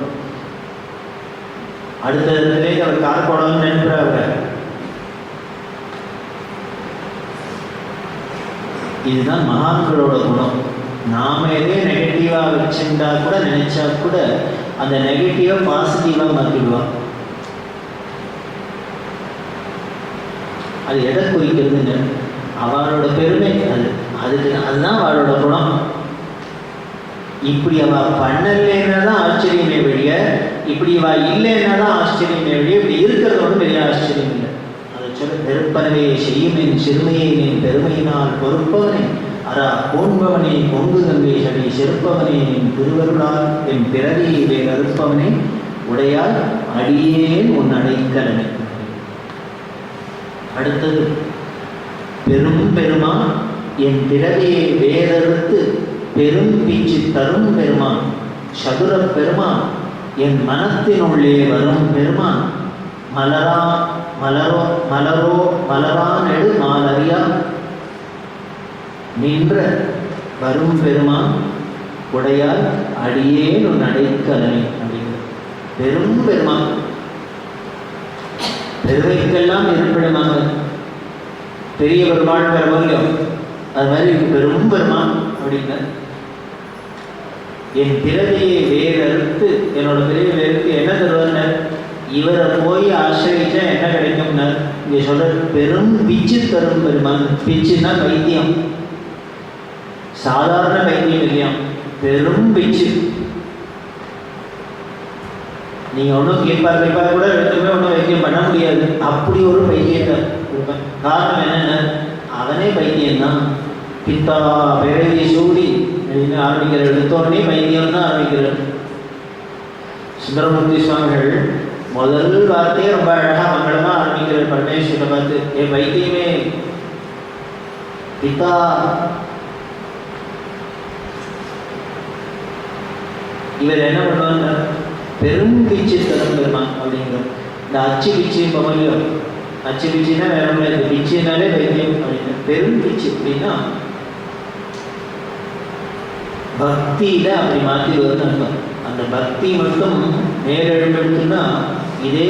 அடுத்த இடத்துல அவர் கார்கோடகன் நினைக்கிறாங்க. இதுதான் மகான்களோட குணம். நாம எதே நெகட்டிவாக வச்சுருந்தா கூட நினைச்சா கூட அந்த நெகட்டிவை பாசிட்டிவாக மாற்றிடுவான். அது எதை குறிக்கிறதுன்னு அவளோட பெருமை. அதுதான் அவளோட குணம். இப்படி அவ பண்ணலைன்னா தான் ஆச்சரியமே வெளிய, இப்படி அவ இல்லைன்னா தான் ஆச்சரியமே வெளிய. இப்படி இருக்கிறது ஒன்றும் பெரிய ஆச்சரியம் இல்லை. அதை சொல்ல, பெருப்பனவே செய்யும் என் சிறுமையை என் பெருமையினால் பொறுப்பவனே அரா போன்பவனே பொங்கு தங்கை சடி செருப்பவனே என் திருவருளால் என் பிறவியை வேறறுப்பவனே உடையால் அடியேன் உன் அடைக்கலனே. அடுத்தது, பெரும் பெருமான் என் பிறவியை வேறறுத்து பெரும் பீச்சு தரும் பெருமான் சதுர பெருமான் என் மனத்தினுள்ளே வரும் பெருமான் மலரா மலரோ மலரோ மலரா நெடு மாலரியா நின்ற வரும் பெருமான் உடையால் அடியேன் உன் அடைக்கலனே அப்படிங்கிற பெரும் பெருமான். பெருமைக்கெல்லாம் இருப்பிடமாக பெரிய பெருமாள் பெருமல்யம், அது மாதிரி பெரும் பெருமான் அப்படின்னா என் பிறவியை வேறறுத்து என்னோட பிறவி வேறுத்து என்ன தருவார்? இவரை போய் ஆசிரியச்சா என்ன கிடைக்கும்னா இங்கே சொல்ற பெரும் பிச்சு தரும் பெருமான். பிச்சுன்னா பைத்தியம், சாதாரண பைத்தியம் இல்லையா, பெரும் பிச்சு. நீங்க ஒன்றும் கேட்பார் கூட எடுத்துமே ஒன்றும் வைத்தியம் பண்ண முடியாது. அப்படி ஒரு பைத்தியத்தை கொடுப்பேன். காரணம் என்னென்ன, அவனே பைத்தியம்தான். பித்தா பிறவி சூடி அப்படின்னு ஆரம்பிக்கிற எடுத்தோடனே பைத்தியம் தான் ஆரம்பிக்கிறார். சுந்தரமூர்த்தி சுவாமிகள் முதல் வார்த்தையே ரொம்ப அழகா மங்களமா ஆரம்பிக்கிறார். பரமேஸ்வரை பார்த்து, என் பைத்தியமே பித்தா. இவர் என்ன பண்ணுவாங்க, பெரும் பிச்சு தரும் பெருமான் அப்படிங்கிற இந்த அச்சு பிச்சு பமல்யம். அச்சு பிச்சுன்னா வேற ஒன்றும் இல்லை, பிச்சுனாலே வைத்தியம் அப்படின்னு. பெரும் பிச்சு அப்படின்னா பக்தியில அப்படி மாற்றி வருதுன்னு அர்த்தம். அந்த பக்தி மட்டும் நேரெடுத்துன்னா இதே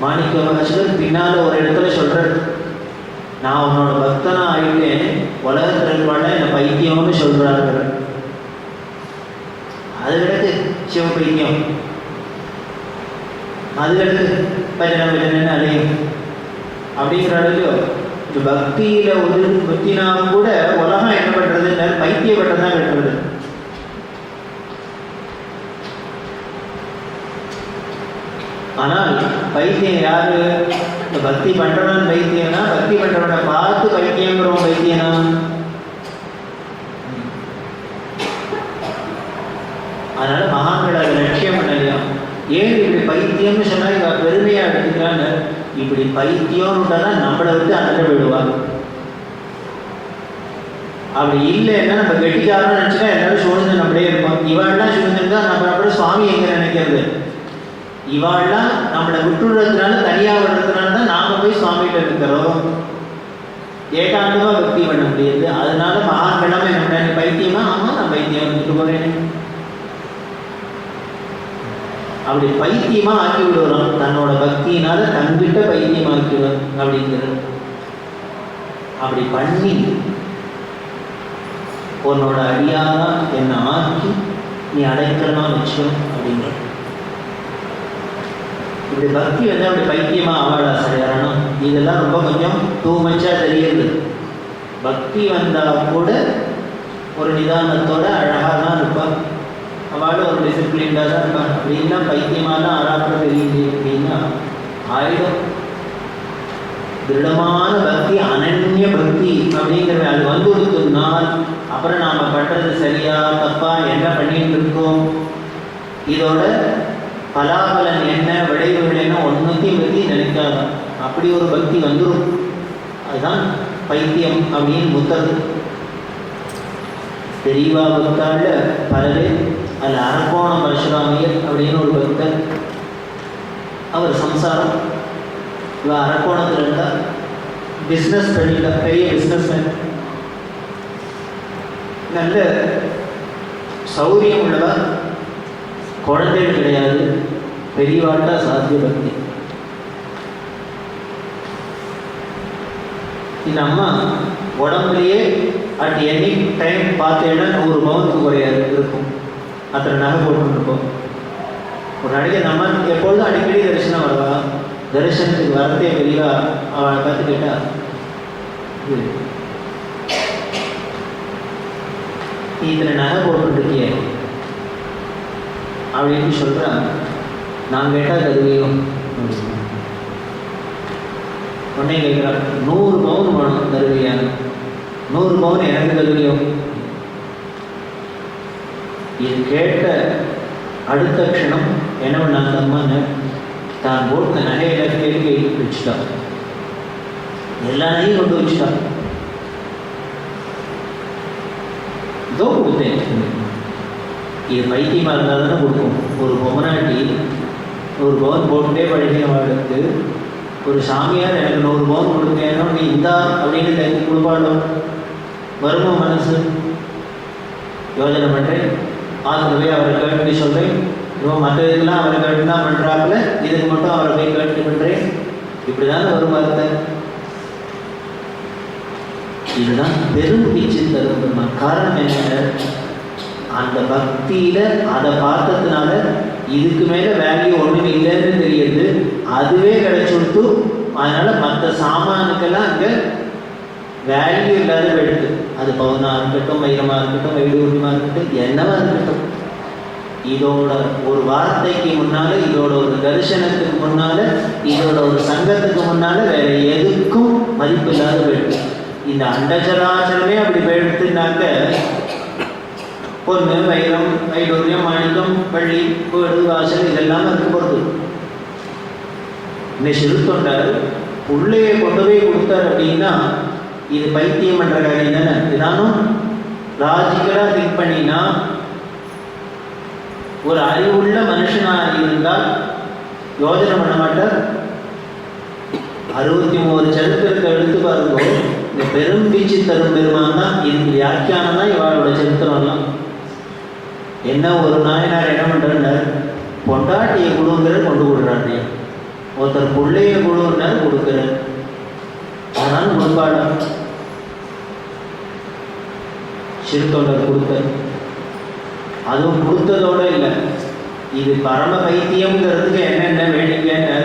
மாணிக்க வாசகர் பின்னால ஒரு இடத்துல சொல்றாரு, நான் உன்னோட பக்தனா ஆயிட்டேன், உலகத்தில் இருப்பாள் என்னை பைத்தியம்னு சொல்றாரு. அது கிடக்கு சிவ பைத்தியம், அது கிடக்கு பஜனை அலையும் அப்படிங்கிற அளவுக்கு இந்த பக்தியில ஒத்தினா கூட உலகம் என்ன பண்றது, பைத்தியப்பட்டம் தான் கட்டுறது. ஆனால் பைத்தியம் யாரு? இந்த பக்தி பண்றவன் பைத்தியம்னா, பக்தி பண்றவனை பார்த்து பைத்தியங்கிறவன் பைத்தியனா? அதனால மகான்கள் அதை லட்சியம் பண்ணலையா? ஏன் இப்படி பைத்தியம்னு சொன்னா இவ பெருமையா எடுத்துக்கிறான்னு? இப்படி பைத்தியம்னுட்டாதான் நம்மளை விட்டு அண்ணன் போயிடுவாங்க. அப்படி இல்லைன்னா நம்ம கெட்டிக்காரன்னு நினைச்சுன்னா எல்லாரும் சூழ்ந்து நம்மளே இருப்போம். இவாள்லாம் சூழ்ந்துருந்தா நம்ம அப்படியே சுவாமி எங்க நினைக்கிறது? இவாள்லாம் நம்மளை விட்டுடுறதுனால, தனியா விடுறதுனால தான் நாம போய் சுவாமிகிட்ட இருக்கிறோம். ஏகாந்தமா பக்தி பண்ண முடியாது. அதனால மகான்களாம என்ன பண்ண, பைத்தியமா? ஆமா, நான் பைத்தியம் வந்துட்டு போறேன். அப்படி பைத்தியமா ஆக்கி விடுவோம். தன்னோட பக்தியினால தங்கிட்ட பைத்தியம் ஆக்கிடுவோம் அப்படிங்கிறது. அப்படி பண்ணி உன்னோட அடியாரா என்னை ஆக்கி நீ அடைக்கலமா வச்சுக்கணும் அப்படிங்கிற. இப்படி பக்தி வந்து அப்படி பைத்தியமா ஆவாடா சரியாரணும். இதெல்லாம் ரொம்ப கொஞ்சம் டூ மச்சா தெரியுது. பக்தி வந்தா கூட ஒரு நிதானத்தோட அழகா தான் இருப்பான். அவளும் ஒரு டிசிப்ளின்டாக தான் இருப்பாங்க. அப்படின்னா பைத்தியமாலாம் ஆராப்பட தெரியுது அப்படின்னா ஆயிடும். திருடமான பக்தி, அனன்ய பக்தி அப்படிங்கிறது அது வந்து கொடுத்தோம்னால் அப்புறம் நாம் பண்ணுறது சரியா தப்பா, என்ன பண்ணிட்டு இருக்கோம், இதோட பலாபலன் என்ன, விளைவுகள் என்ன, ஒன்றுத்தையும் பற்றி நினைக்காத அப்படி ஒரு பக்தி வந்துடும். அதுதான் பைத்தியம் அப்படின்னு முத்தது. தெரியவா பக்தால பல பேர். அதில் அரக்கோணம் பரசுராமையர் அப்படின்னு ஒரு பக்தர். அவர் சம்சாரம், இவ அரக்கோணத்தில் இருந்தால் பிஸ்னஸ் பண்ணிட்டா, பெரிய பிஸ்னஸ் மேன், நல்ல சௌரியம் உள்ளவா, குழந்தைகள் கிடையாது, பெரியவாட்டா சாத்திய பக்தி. இந்த அம்மா உடம்புலையே அட் எனி டைம் பார்த்தேன்னா 100 பவுனுக்கு குறையாது இருக்கும். அத்தனை நகை போட்டுருப்போம். ஒரு நாளைக்கு நம்ம எப்பொழுதும் அடிக்கடி தரிசனம் வருவா. தரிசனத்துக்கு வரதே பெரியவா அவளை பார்த்து கேட்டா, இதில் நகை போட்டுருக்கிய அப்படின்னு சொல்கிறா. நான் கேட்டால் தருவியும். உடனே கேட்குறா, 100 பவுன் வேணும் தருவியா? 100 பவுன் எனக்கு தருவியும். இது கேட்ட அடுத்த க்ஷணம் என்ன பண்ணாங்க அம்மான்னு, தான் போட்ட நகையில கேள்வி வச்சுட்டா. எல்லா நகையும் கொண்டு வச்சுட்டா. இதோ கொடுத்தேன். இது பைத்தியமாக இருந்தால் தானே கொடுக்கும். ஒரு பொம்மனாட்டி 100 பவுன் போட்டுட்டே பழகிய வாழ்க்கை ஒரு சாமியார் எனக்கு 100 பவுன் கொடுத்தேனோ நீ இந்தா அப்படின்னு கைக்கு கொடுப்பாடும். வருமா மனசு? யோஜனை பண்ணுறேன். ஆகவே அவரை கேட்டு சொல்கிறேன். இவன் மற்ற இதுக்கெல்லாம் அவரை கேட்டு தான் பண்ணுறாப்புல, இதுக்கு மட்டும் அவரை போய் கேட்டு பண்ணுறேன். இப்படி தானே வரும் வார்த்தை. இதுதான் பெரும் பிச்சு தரும். காரணம் என்ன? அந்த பக்தியில் அதை பார்த்ததுனால இதுக்கு மேலே வேல்யூ ஒன்றும் இல்லைன்னு தெரியுது. அதுவே கிடைச்சுடுத்து. அதனால் மற்ற சாமானுக்கெல்லாம் அங்கே வேல்யூ இல்லாத எடுத்து, அது பவுனாக இருக்கட்டும், வைரமாக இருக்கட்டும், வைடூரியமாக இருக்கட்டும், என்னவா இருக்கட்டும், இதோட ஒரு வார்த்தைக்கு முன்னால், இதோட ஒரு தரிசனத்துக்கு முன்னால், இதோட ஒரு சங்கத்துக்கு முன்னால் வேற எதுக்கும் மதிப்பு இல்லாத போயிடுது. இந்த அண்டச்சராச்சரமே அப்படி போயிடுத்துனாக்க பொண்ணு, வைரம், வைடூரியம், மாணிக்கம், பள்ளி, வீடு, வாசல் இதெல்லாம் இருக்க போகிறது. இந்த சிறுத்தொண்டர் உள்ளே கொண்டு போய் கொடுத்தார் அப்படின்னா இது பைத்தியம் பண்ற காரியம் தானே. இதானும் லாஜிக்கலாக திங்க் பண்ணினா ஒரு அறிவுள்ள மனுஷனாக இருந்தால் யோஜனை பண்ண மாட்டார். 63 சரித்திரத்தை எடுத்து பாருங்க. இந்த பெரும் பீச்சு தரும் பெருமான் தான் இதுக்கு வியாக்கியானம் தான் இவாளோட சரித்திரம்லாம். என்ன ஒரு நாயனார் என்ன பண்ணுறார், பொண்டாட்டியை குழுங்கிறார், கொண்டு கொடுக்குறாரு. ஒருத்தர் பிள்ளைய குழுன்னார், கொடுக்குறார். ஆனால் முன்பாடம் சிறுத்தொண்டர் கொடுத்தார். அதுவும் கொடுத்ததோடு இல்லை, இது பரம பைத்தியம்ங்கிறதுக்கு என்னென்ன வேடிக்கைன்னு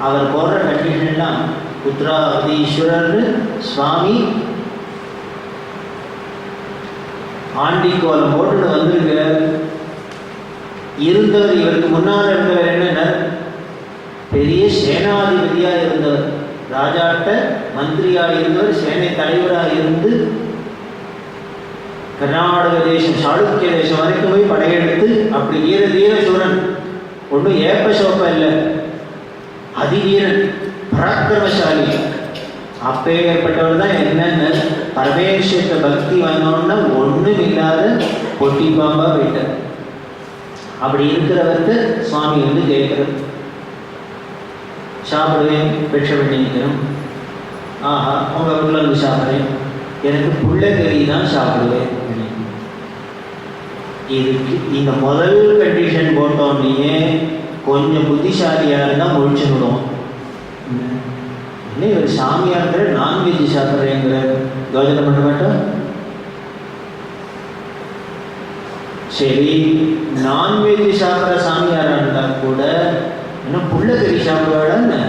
அவர் போடுற கண்டிஷன்லாம் உத்ராதீஸ்வரர் சுவாமி ஆண்டிக்கோலம் போட்டு வந்திருக்கிறார். இருந்தவர் இவருக்கு முன்னால் இருந்தவர் என்னென்ன பெரிய சேனாதிபதியாக இருந்தவர், ராஜாட்ட மந்திரியாக இருந்தவர், சேனை தலைவராக இருந்து கர்நாடக தேசம், சாளுக்கிய தேசம் வரைக்கும் போய் படையெடுத்து அப்படி வீர சூரன். ஒன்றும் ஏப்ப சோப்ப இல்லை, அதிவீரன், பராக்கிரமசாலி. அப்பேற்பட்டவர் தான் என்னென்ன பரமேஸ்வரத்தை பக்தி வந்தோன்னா ஒன்றும் இல்லாத பொட்டி பாம்பா போயிட்டார். அப்படி இருக்கிறவர்கிட்ட சுவாமி வந்து கேட்குறது, சாப்பிடுவேன், பெற்ற பண்ணிக்கணும். ஆஹா, உங்கள் வீட்டில் வந்து சாப்பிட்றேன், எனக்கு புள்ளக்கறி தான் சாப்பிடுவேன். இதுக்கு இந்த முதல் கண்டிஷன் போட்டோன்னே கொஞ்சம் புத்திசாலியாக இருந்தால் முடிச்சு விடுவோம். என்ன இவர் சாமியார் நான்வெஜ் சாப்பிட்றேங்கிற யோஜனை பண்ண மாட்டோம். சரி, நான்வெஜ் சாப்பிட்ற சாமியாராக இருந்தால் கூட இன்னும் புள்ளக்கறி சாப்பிடுவாடான்னு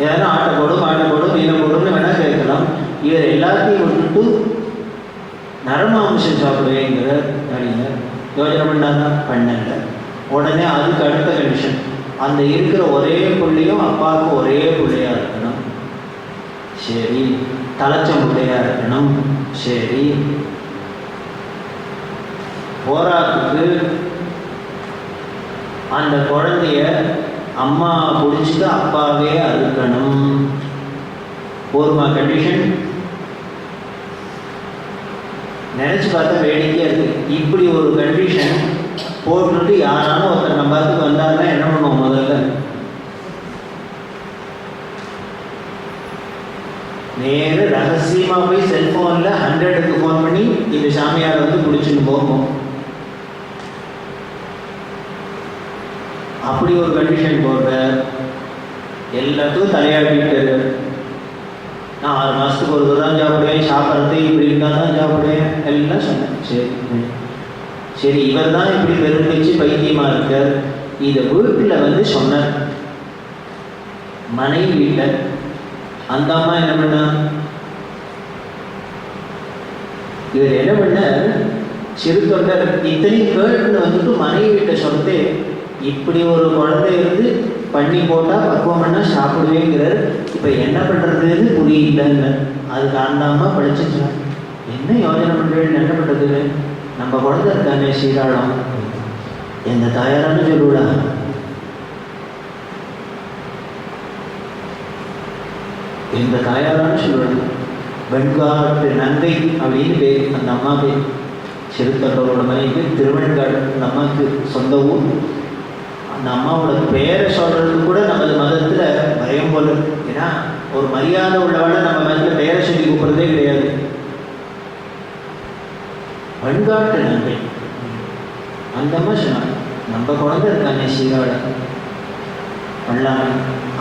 ஏதாவது ஆட்டை போடும் மீனை போடும்னு வேணால் கேட்கலாம். இவர் எல்லாத்தையும் விட்டுட்டு நரமாம்சம் சாப்பிடுவேங்கிற அப்படிங்கிற யோஜனை பண்ணாதான் பண்ணல. உடனே அதுக்கு அடுத்த கண்டிஷன், அந்த இருக்கிற ஒரே பிள்ளையும் அப்பாவுக்கு ஒரே பிள்ளையா இருக்கணும். சரி, தலைச்ச பிள்ளையா இருக்கணும். சரி, போராட்டத்துக்கு அந்த குழந்தைய அம்மா பிடிச்சிட்டு அப்பாவே அறுக்கணும். போருமா கண்டிஷன்? நினச்சி பார்த்தா வேடிக்கையாக இருக்குது. இப்படி ஒரு கண்டிஷன் போட்டுட்டு யாராலும் ஒருத்தர் நம்ம பார்த்துக்கு வந்தாருன்னா என்ன பண்ணுவோம்? முதல்ல நேர ரகசியமாக போய் செல்ஃபோனில் 100க்கு ஃபோன் பண்ணி இந்த சாமியாரை வந்து பிடிச்சிட்டு போகும். அப்படி ஒரு கண்டிஷன் போடுற எல்லாத்துக்கும் தலையாட்டிட்டு நான் 6 மாதத்துக்கு ஒரு தான் சாப்பிடுவேன், சாப்பிட்றது இப்படி இருந்தால் தான் சாப்பிடுவேன் எல்லாம் சொன்னேன். சரி சரி, இவர் தான் இப்படி பெருமிச்சு பைத்தியமாக இருக்கார். இதை வீட்டில் வந்து சொன்னார், மனைவி வீட்டில். அந்த அம்மா என்ன பண்ணா, இவர் என்ன பண்ணார், சிறு தொண்டர் இத்தனையும் கேட்டுன்னு வந்துட்டு மனைவி வீட்டை சொல்லிட்டு, இப்படி ஒரு குழந்தை இருந்து பண்ணி போட்டால் பக்குவம் பண்ணால் சாப்பிடுவேங்கிறார், இப்போ என்ன பண்ணுறதுன்னு புரியலன்னு. அதுக்கு அந்த அம்மா படிச்சுட்டேன், என்ன யோஜனை பண்ணுறேன்னு, என்ன பண்ணுறது, நம்ம குழந்தை இருக்கானே சீராளம், எந்த தாயாரான்னு சொல்லுடா. எந்த தாயாரான்னு சொல்லுவாங்க. வெண்காட்டு நங்கை அப்படின்னு பேர் அந்த அம்மா பேர். சிறுத்தொண்டரோட மனைவி திருவெண்காடு அந்த அம்மாவுக்கு சொந்த ஊர். அந்த அம்மாவோட பேரை சொல்றதுக்கு கூட நமது மதத்தில் பயம் போல. ஏன்னா ஒரு மரியாதை உள்ளவளை நம்ம மதத்தில் பேரை சொல்லி கூப்பிட்றதே கிடையாது. வெண்காட்டு நங்கை அந்த அம்மா சொன்னாங்க, நம்ம குழந்தை இருக்காங்க சீராட பண்ணலாமே.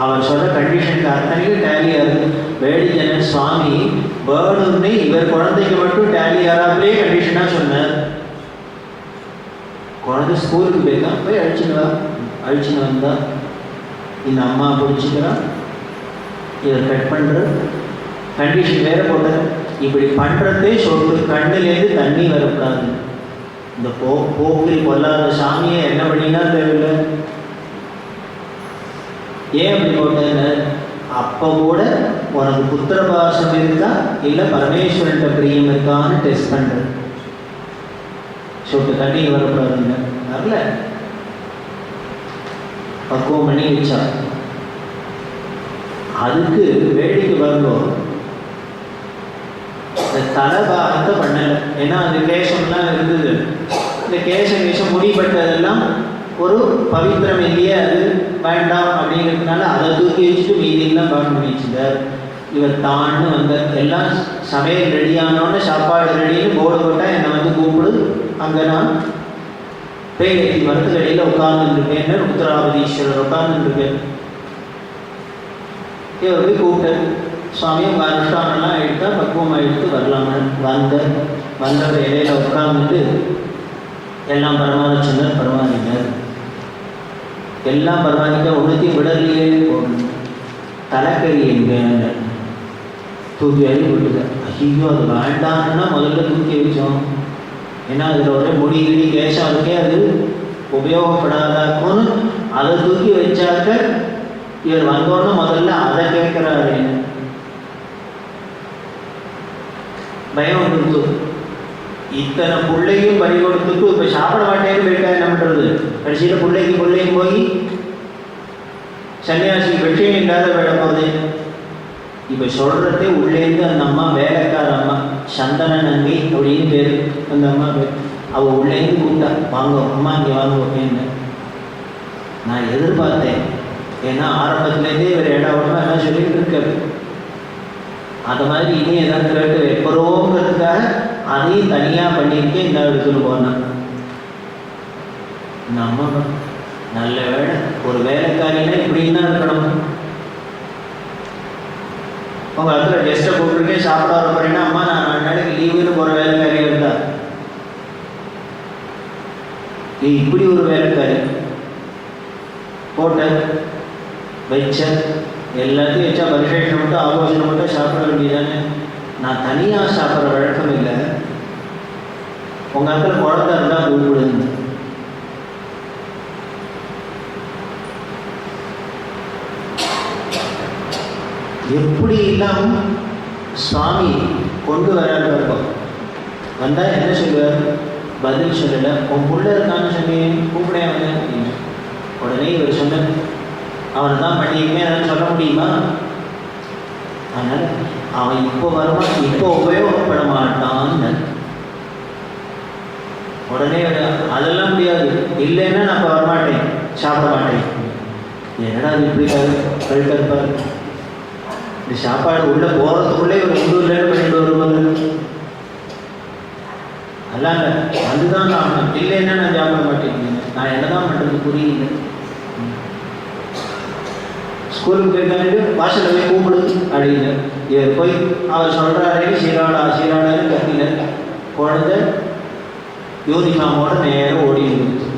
அவர் சொல்ற கண்டிஷனுக்கு அத்தனையும் டேலி ஆகுது. வேடிஜனன் சுவாமி பேர்டுன்னு இவர் குழந்தைக்கு மட்டும் டேலி ஆறாமலே கண்டிஷனாக சொன்னார். குழந்தை ஸ்கூலுக்கு போயிருக்கான், போய் அழிச்சுன்னு வந்தா இந்த அம்மா பிடிச்சிக்கிறான், இவர் கட் பண்ணுற கண்டிஷன் வேற போட்டார். இப்படி பண்ணுறதே சொட்டு கண்ணிலேருந்து தண்ணி வரக்கூடாது. இந்த போக்கில் கொல்லாத சாமியை என்ன பண்ணினா தேவையில்லை. ஏன் அப்படி போட்டேன்னு, அப்போ கூட உனக்கு புத்திர பாசம் இருக்கா இல்லை பரமேஸ்வரன்ட்ட பிரியம் இருக்கான்னு டெஸ்ட் பண்ணுறது. சொட்டு தண்ணி வரக்கூடாதுங்க, வரல பக்குவம் பண்ணி வச்சா. அதுக்கு வேடிக்கை வரும்போது இந்த தலைபாகத்தை பண்ணலை. ஏன்னா அந்த கேசம்லாம் இருந்தது. இந்த கேசம் முடிப்பட்டதெல்லாம் ஒரு பவித்திரம் இல்லையே, அது வேண்டாம் அப்படிங்கிறதுனால அதை தூக்கி வச்சுட்டு மீதியெல்லாம் பார்க்க முடிச்சுட்டார். இவர் தான்னு வந்தார். எல்லாம் சமையல் ரெடியானோன்னு சாப்பாடு ரெடின்னு போர்டு போட்டால் என்னை வந்து கூப்பிடு, அங்கே நான் பேய்கட்டி மருந்து கடையில் உட்கார்ந்துருக்கேன்னு உத்தராபதீஸ்வரர் உட்கார்ந்துருக்கேன். இவர் போய் கூப்பிட்டேன், சுவாமி உங்கள் அனுஷ்டானெல்லாம் எடுத்தா பக்குவமாக எடுத்து வரலாம்னு வந்தவர் இடையில உட்கார்ந்துட்டு எல்லாம் பரமாரிச்சினர். பரமாறினர் எல்லாம் பரவாயில்ல, ஒன்றுத்தையும் விடலையே போகணும். தலைக்கறி எங்க தூக்கி அள்ளி விட்டுது. ஐயோ அது வேண்டாம்னா முதல்ல தூக்கி வச்சோம். ஏன்னா அதில் ஒரே முடி கிடி கேஷம் அதுக்கே அது உபயோகப்படாதாக்கும்னு அதை தூக்கி வச்சாக்க இவர் வந்தோன்னு முதல்ல அதை கேட்குறாரு. பயம் வந்துருச்சு. இத்தனை பிள்ளையும் பறி கொடுத்துட்டு இப்போ சாப்பிட மாட்டேன்னு போயிட்டா என்ன பண்ணுறது? கடைசியில் பிள்ளையும் போய் சன்னியாசி விஷயம் இல்லாத விட போகுது. இப்போ சொல்கிறதே உள்ளேருந்து அந்த அம்மா வேலைக்கார அம்மா சந்தன நங்கை அப்படின்னு பேர். அந்த அம்மா பேர் அவள் உள்ளேருந்து கூப்பிட்டா, வாங்க அம்மா இங்கே வாங்க அப்படின்னு. நான் எதிர்பார்த்தேன், ஏன்னா ஆரம்பத்துலேருந்தே இவர் இடம் உடம்பு எல்லாம் சொல்லிட்டு இருக்காரு. அந்த மாதிரி இனி எதாவது கேட்டு வைப்பறோங்கிறதுக்காக அதையும் தனியாக பண்ணியிருக்கேன். இந்த இடத்துல போனேன். நம்ம நல்ல வேலை, ஒரு வேலைக்காரின்னா இப்படின்னா இருக்கணும். உங்கள் இடத்துல கெஸ்ட்டை கூப்பிட்டுருக்கேன், சாப்பிட வர போறேன்னா, அம்மா நான் 4 நாளைக்கு லீவுன்னு போகிற வேலைக்காரியாக இருந்தா, இப்படி ஒரு வேலைக்காரி போட்ட வச்ச எல்லாத்தையும் வச்சா பரிசேஷம் மட்டும் ஆலோசனை மட்டும் சாப்பிட வேண்டியதானே. நான் தனியாக சாப்பிட்ற வழக்கம் இல்லை. உங்கள் இடத்துல குழந்தை இருந்தால் கூப்பிடுங்க. எப்படி எல்லாம் சுவாமி கொண்டு வரான்னு பார்ப்போம். வந்தால் என்ன சொல்லுவார்? பதில் சொல்லலை. உன் புள்ள இருக்கான்னு சொன்னேன், கூப்பிடே அவனை அப்படின்னு. உடனே இவர் சொன்ன, அவனை தான் பண்ணியிருக்கேன், அதெல்லாம் சொல்ல முடியுமா? அதனால் அவன் இப்போ வருவான், இப்போ உபயோகப்பட மாட்டான்னு. உடனே அதெல்லாம் முடியாது, இல்லைன்னா நான் இப்போ வரமாட்டேன், சாப்பிட மாட்டேன். என்னடா அது இப்படி கழுத்தப்பாரு. இந்த சாப்பாடு உள்ளே போகிறதுக்குள்ளே ஒரு உள்ளூர்லேருந்து பண்ணிட்டு வருவாங்க. அல்லாங்க அதுதான் நான் இல்லைன்னா நான் சாப்பிட மாட்டேன். நான் என்ன தான் பண்ணுறது புரியல. ஸ்கூலுக்கு போயிருக்காங்க, வாசலில் போய் கூப்பிடு அப்படின்னு. இவர் போய் அவர் சொல்கிறாரே சீராடா சீராடான்னு கத்தினார். குழந்தை யூனிஃபார்மோட நேரம் ஓடி இருந்துச்சு.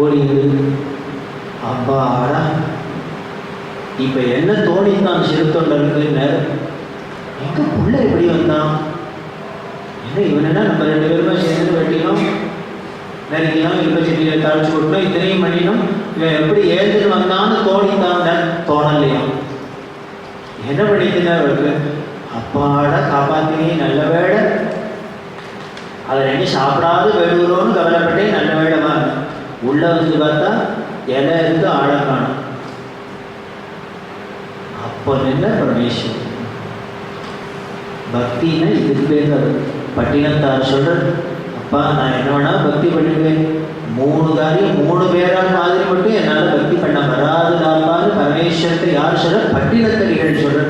ஓடி இருந்து அப்பாடா இப்போ என்ன தோணித்தான் சிறு தொண்டருக்கு நேரம். எங்க புள்ள எப்படி வந்தான், என்ன இவனா நம்ம 2 பேருமே சேர்ந்து வெட்டினோம், நெருங்கினோம், இப்போ செடியில் தாழ்ச்சி விட்டோம், இத்தனையும் பண்ணினோம், இவன் எப்படி ஏழுன்னு வந்தான்னு தோணித்தான். தோணலையா? என்ன பண்ணிட்டுனா அவருக்கு அப்பாட காப்பாத்தினே, நல்ல வேலை அதை ரெண்டு சாப்பிடாது வேடுகிறோன்னு கவலைப்பட்டே, நல்ல வேலைமா உள்ள வந்து பார்த்தா இலை இருந்து ஆழ காணும். அப்போ நின்ற பரமேஸ்வரன் பக்தின்னா இதுக்கு பேர். அது பட்டினத்தார் சொல்ற, அப்பா நான் என்ன வேணா பக்தி பண்ணிடுவேன், 3 காரியம் 3 பேரால் மாதிரி மட்டும் என்னால் பக்தி பண்ண வராதுடாப்பான்னு பரமேஸ்வரத்தை யார் சொல்ற? பட்டினத்தடிகள் சொல்ற.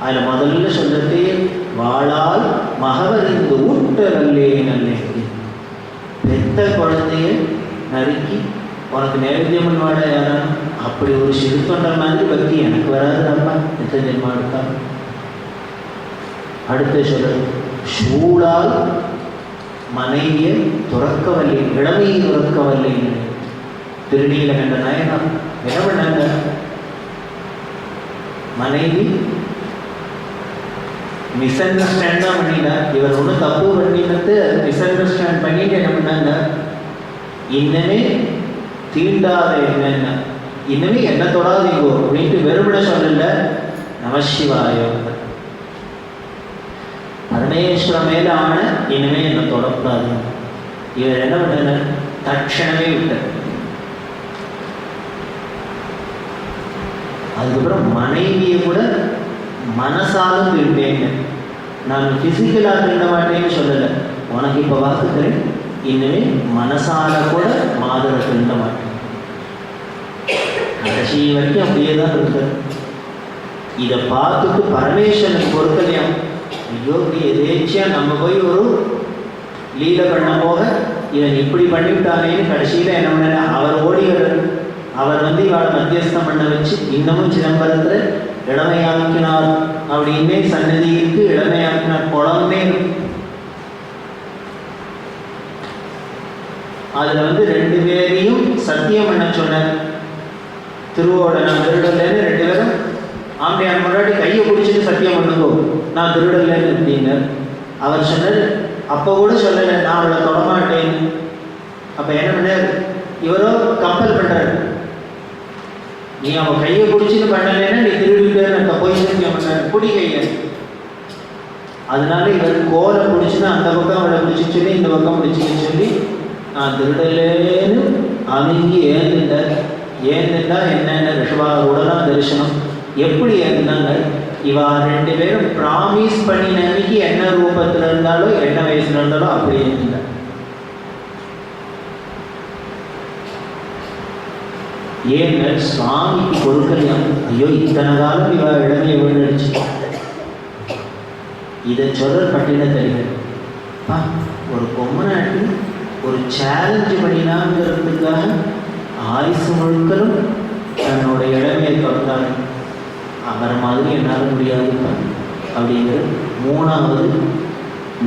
அதில் முதல்ல சொல்றது, வாழால் மகவறிந்து ஊட்டரல்லே நல்லே. பெத்த குழந்தைய நறுக்கி உனக்கு நைவேத்தியம் பண்ணுவாட யாரும், அப்படி ஒரு சிறு தொண்டர் மாதிரி பக்தி எனக்கு வராதுடாப்பா, எத்தனை ஜென்மா எடுத்தா. அடுத்த சொல்றது, சூழால் மனைவியை துறக்கவல்லை, இளமையை துறக்கவல்லை. திருநீல கண்ட நாயனம் என்ன பண்ணாங்க? மனைவி மிஸ் அண்டர்ஸ்டாண்ட் தான் பண்ணிட்டார். இவர் ஒன்றும் தப்பு பண்ணினது மிஸ் அண்டர்ஸ்டாண்ட் பண்ணிட்டு என்ன பண்ணாங்க? இன்னமே தீண்டாத என்னென்ன, இன்னமே என்ன தொடாதீங்கோ அப்படின்ட்டு வெறுமனை சொல்லல, நமசிவாய பரமேஸ்வரன் மேல ஆன இனிமே என்ன தொடக்கூடாது. இவர் என்ன பண்ண? தட்சணமே விட்டார். அதுக்கப்புறம் மனைவியை கூட மனசாலும் திரும்பேங்க, நான் பிசிக்கலாக திருட மாட்டேன்னு சொல்லலை, உனக்கு இப்போ வாக்குக்கிறேன், இனிமே மனசால கூட மாதரை திருட மாட்டேன். கடைசி வரைக்கும் அப்படியே தான் இருக்கார். இதை பார்த்துட்டு பரமேஸ்வரனுக்கு பொறுக்கலையாம், ஐயோ இப்படி எதேச்சியா நம்ம போய் ஒரு லீலை பண்ண போக இவன் இப்படி பண்ணிவிட்டானேன்னு கடைசியில் என்ன பண்ண, அவர் ஓடி அவர் வந்து இவளை மத்தியஸ்தம் பண்ண வச்சு இன்னமும் சிதம்பரத்தில் இளமையாக்கினார் அப்படின்னே சன்னதிக்கு இளமையாக்கினார். குழம்பே அதுல வந்து 2 பேரையும் சத்தியம் பண்ண சொன்னார். திருவோட நான் திருடல்லேன்னு 2 பேரும் ஆம்பையார் முன்னாடி கையை பிடிச்சிட்டு சத்தியம் பண்ணுங்கோ, நான் திருடல்லேன்னு அப்படின்னார். அவர் சொன்னார், அப்போ கூட சொல்லலை நான் அவளை தொடமாட்டேன்னு. அப்போ என்ன பண்ணார்? இவரோ கம்பல் பண்ணுறாரு, நீ அவன் கையை பிடிச்சின்னு பண்ணலைன்னா நீ திருடிட்டேன்னு போய் சத்தியம் பண்ணார், குடி கையை. அதனால இவர் கோலை பிடிச்சின்னு அந்த பக்கம் அவளை பிடிச்சி சொல்லி இந்த பக்கம் பிடிச்சின்னு சொல்லி நான் திருடலேன்னு அமைங்கி ஏந்துட்டார். ஏந்துட்டா என்னென்ன ரிஷபாரோடலாம் தரிசனம் எப்படி இருந்தாங்க. இவா 2 பேரும் ப்ராமிஸ் பண்ணி நம்பிக்கை என்ன ரூபத்தில் இருந்தாலோ என்ன வயசுல இருந்தாலோ அப்படி இருந்தார். ஏங்க சுவாமிக்கு பொறுக்கலையாம், ஐயோ இத்தனை காலம் இவ இளமையை வீழ்ந்துடுச்சு. இதை சொல்ற பட்டினத்தடிகள், ஒரு பொம்மநாட்டி ஒரு சேலஞ்சு பண்ணினாங்கிறதுக்காக ஆயுசு முழுக்களும் தன்னோட இளமையை தொடர்ந்தாங்க. அவரை மாதிரி என்னால் முடியாது அப்படிங்கிற 3வது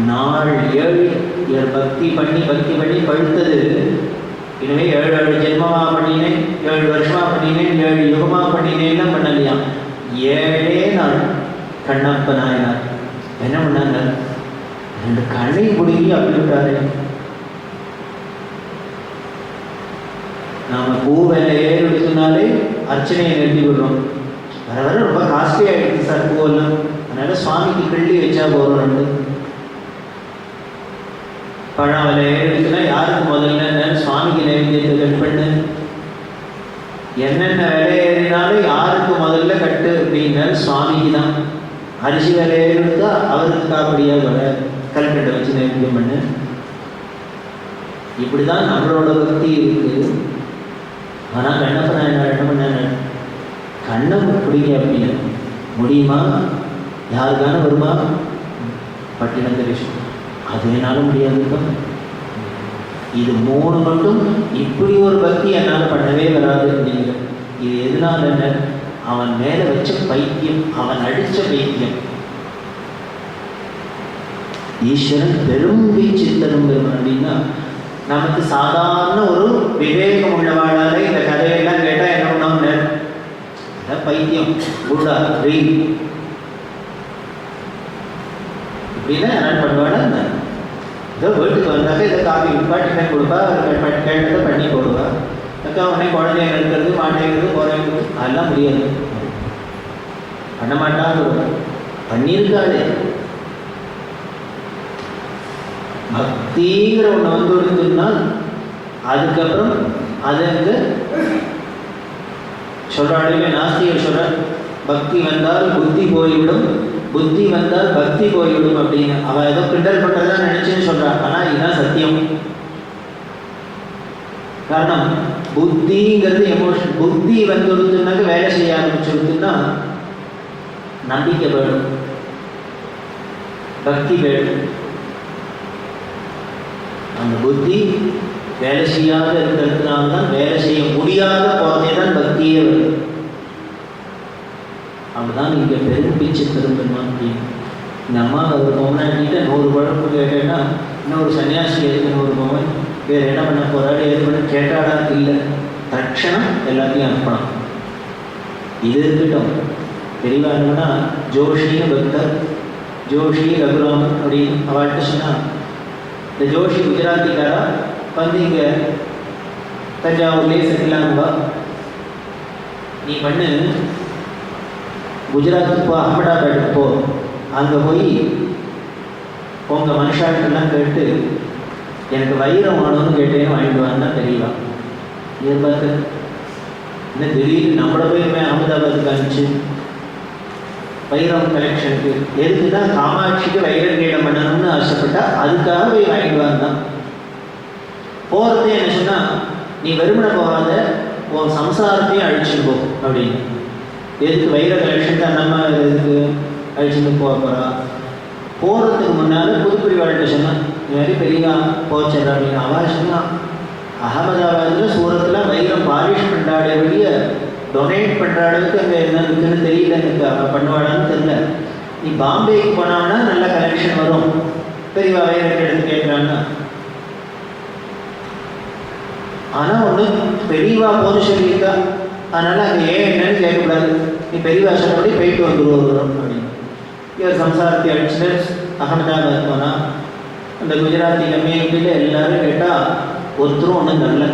நாள் 7 பக்தி பண்ணி பழுத்தது. எனவே 7 ஜென்மமாக பண்ணினேன், 7 வருஷமா பண்ணினேன், 7 யுகமாக பண்ணினேன்லாம் பண்ணலையாம். 7 நாள் கண்ணப்ப நாயனார் என்ன பண்ணாங்க? 2 கண்ணை பிடுங்கி அப்படி விட்டாரு. நாம பூ வேலையே எடுத்துனாலே அர்ச்சனையை நிறுத்தி விடுறோம். வர வர ரொம்ப காஸ்ட்லி ஆகிடுச்சு சார் பூவெல்லாம், அதனால சுவாமிக்கு கிள்ளி வச்சா போகிறோம். 2 பழம் விலையே எடுத்துனா யாருக்கு முதல்ல சுவாமிக்கு நைவேத்தியத்தை கட் பண்ணு, என்னென்ன விலை ஏறினாலும் யாருக்கு முதல்ல கட்டு அப்படின்னா சுவாமிக்கு தான். அரிசி விலையே எடுத்தா அவருக்கு காப்படியாக வர கல்கட்டை வச்சு நைவேத்தியம் பண்ணு. இப்படிதான் நம்மளோட பக்தி இருக்குது. ஆனால் கண்ணப்ப நாயனார் என்ன பண்ணாரு? கண்ணை பிடிங்க அப்படின்னு முடியுமா? யாருக்கான வருமா? பட்டினத்தரேஷன் அது என்னாலும் முடியாது. இது 3 மட்டும் இப்படி ஒரு பக்தி என்னால் பண்ணவே வராது அப்படிங்கிற. இது எதனால என்ன? அவன் மேலே வச்ச பைத்தியம், அவன் அடித்த பைத்தியம். ஈஸ்வரன் பெரும் சித்தரும் பெருமன் அப்படின்னா நமக்கு சாதாரண ஒரு விவேகம் உள்ளவாளாலே இந்த கதையெல்லாம் கேட்டால் என்ன பண்ணோம்னு பைத்தியம் குருடா வெயில் இப்படின்னா என்ன பண்ணுவாடா? ஏதோ வீட்டுக்கு வந்தாக்க இதை காப்பி கொடுப்பா, டிஃபன் கொடுப்பா, கேட்டதை பண்ணி போடுவா. அக்கா உடனே குழந்தைங்க இருக்கிறது, மாட்டேங்கிறது, போறேங்கிறது அதெல்லாம் முடியாது, பண்ண மாட்டாங்க. பண்ணியிருக்காளே பக்திங்கிற ஒன்று வந்து கொடுத்துருந்தால் அதுக்கப்புறம் அதுக்கு சொல்றாளுமே நாஸ்திகர் சொல்ற பக்தி வந்தால் புத்தி போய்விடும், புத்தி வந்தால் பக்தி போய்விடும் அப்படின்னு. அவன் ஏதோ கிண்டல் பண்றதா நினைச்சுன்னு சொல்றான். ஆனா இதுதான் சத்தியம். காரணம் புத்திங்கிறது எமோஷன். புத்தி வந்து கொடுத்துனாக்க வேலை செய்ய ஆரம்பிச்சுன்னா நம்பிக்கை வேணும், பக்தி வேணும். அந்த புத்தி வேலை செய்யாத இருக்கிறதுனால்தான் வேலை செய்ய முடியாத போதே தான் பக்தியே வரும். அப்படிதான் இங்கே பெரும்பிச்சு பெரும்பெருமான் அப்படின்னு. இந்த அம்மா ஒரு பொம்னாட்டிகிட்ட 100 குழம்பு கேட்டேன்னா இன்னொரு சன்னியாசி எதுக்கு 100 பொம்மை வேறு என்ன பண்ண போறாரு எது பண்ண கேட்டாடா? இல்லை, தட்சணம் எல்லாத்தையும் அனுப்பணும். இது இருக்கட்டும். தெளிவானா ஜோஷின்னு பக்தர், ஜோஷி ரகுராமன் அப்படின்னு அவள்கிட்ட சொன்னா, இந்த ஜோஷி குஜராத்திக்காரா வந்து இங்கே தஞ்சாவூர்லேயே செட்டிலாகுவா. நீ பண்ணு, குஜராத்துக்கு போ, அகமதாபாத்துக்கு போ, அங்கே போய் உங்கள் மனுஷாட்டெல்லாம் கேட்டு எனக்கு வைரம் வேணும்னு கேட்டேன்னு வாங்கிட்டு வான்னா தெரியவா. இதை பார்த்து இன்னும் திடீர்னு நம்மளை போய் அகமதாபாத்துக்கு அனுப்பிச்சு வைரம் கலெக்ஷனுக்கு எதுக்கு தான் காமாட்சிக்கு வைர கிரீடம் பண்ணணும்னு ஆசைப்பட்டா அதுக்காக போய் வாங்கிட்டு வந்தான். போகிறதே என்ன சொன்னால், நீ வெறுமனை போகாத, உன் சம்சாரத்தையும் அழிச்சுட்டு போ அப்படின்னு. எதுக்கு வைர கலெக்ஷன் தான் நம்ம எதுக்கு அழிச்சுட்டு போக போகிறா? போகிறதுக்கு முன்னால் புதுக்குடி வாழ்க்கை சொன்னான், இந்த மாதிரி பெரியவா போச்சர் அப்படின்னு. அவள் சொன்னான், அகமதாபாத்தில் சூரத்தில் வைரம் பாலிஷ் பண்ணுறாடைய வழிய டொனேட் பண்ணுற அளவுக்கு அங்கே என்ன இருக்குன்னு தெரியல, எனக்கு அவள் பண்ணுவாடான்னு தெரியல. நீ பாம்பேக்கு போனான்னா நல்ல கலெக்ஷன் வரும், பெரியவா வைரம் எடுத்து கேட்குறான்னா. ஆனால் ஒன்று பெரியவா போன்னு சொல்லியிருக்கா, அதனால் அங்கே ஏன் என்னன்னு கேட்கக்கூடாது, நீ பெரியவா சொன்னபடி போயிட்டு வந்துடுவோம் அப்படின்னு. இவர் சம்சாரத்தை அடிச்சுட்டு அகமதாபாத் போனால் அந்த குஜராத்தி கம்மியில் எல்லாரும் கேட்டால் ஒருத்தரும் ஒன்றும் நல்ல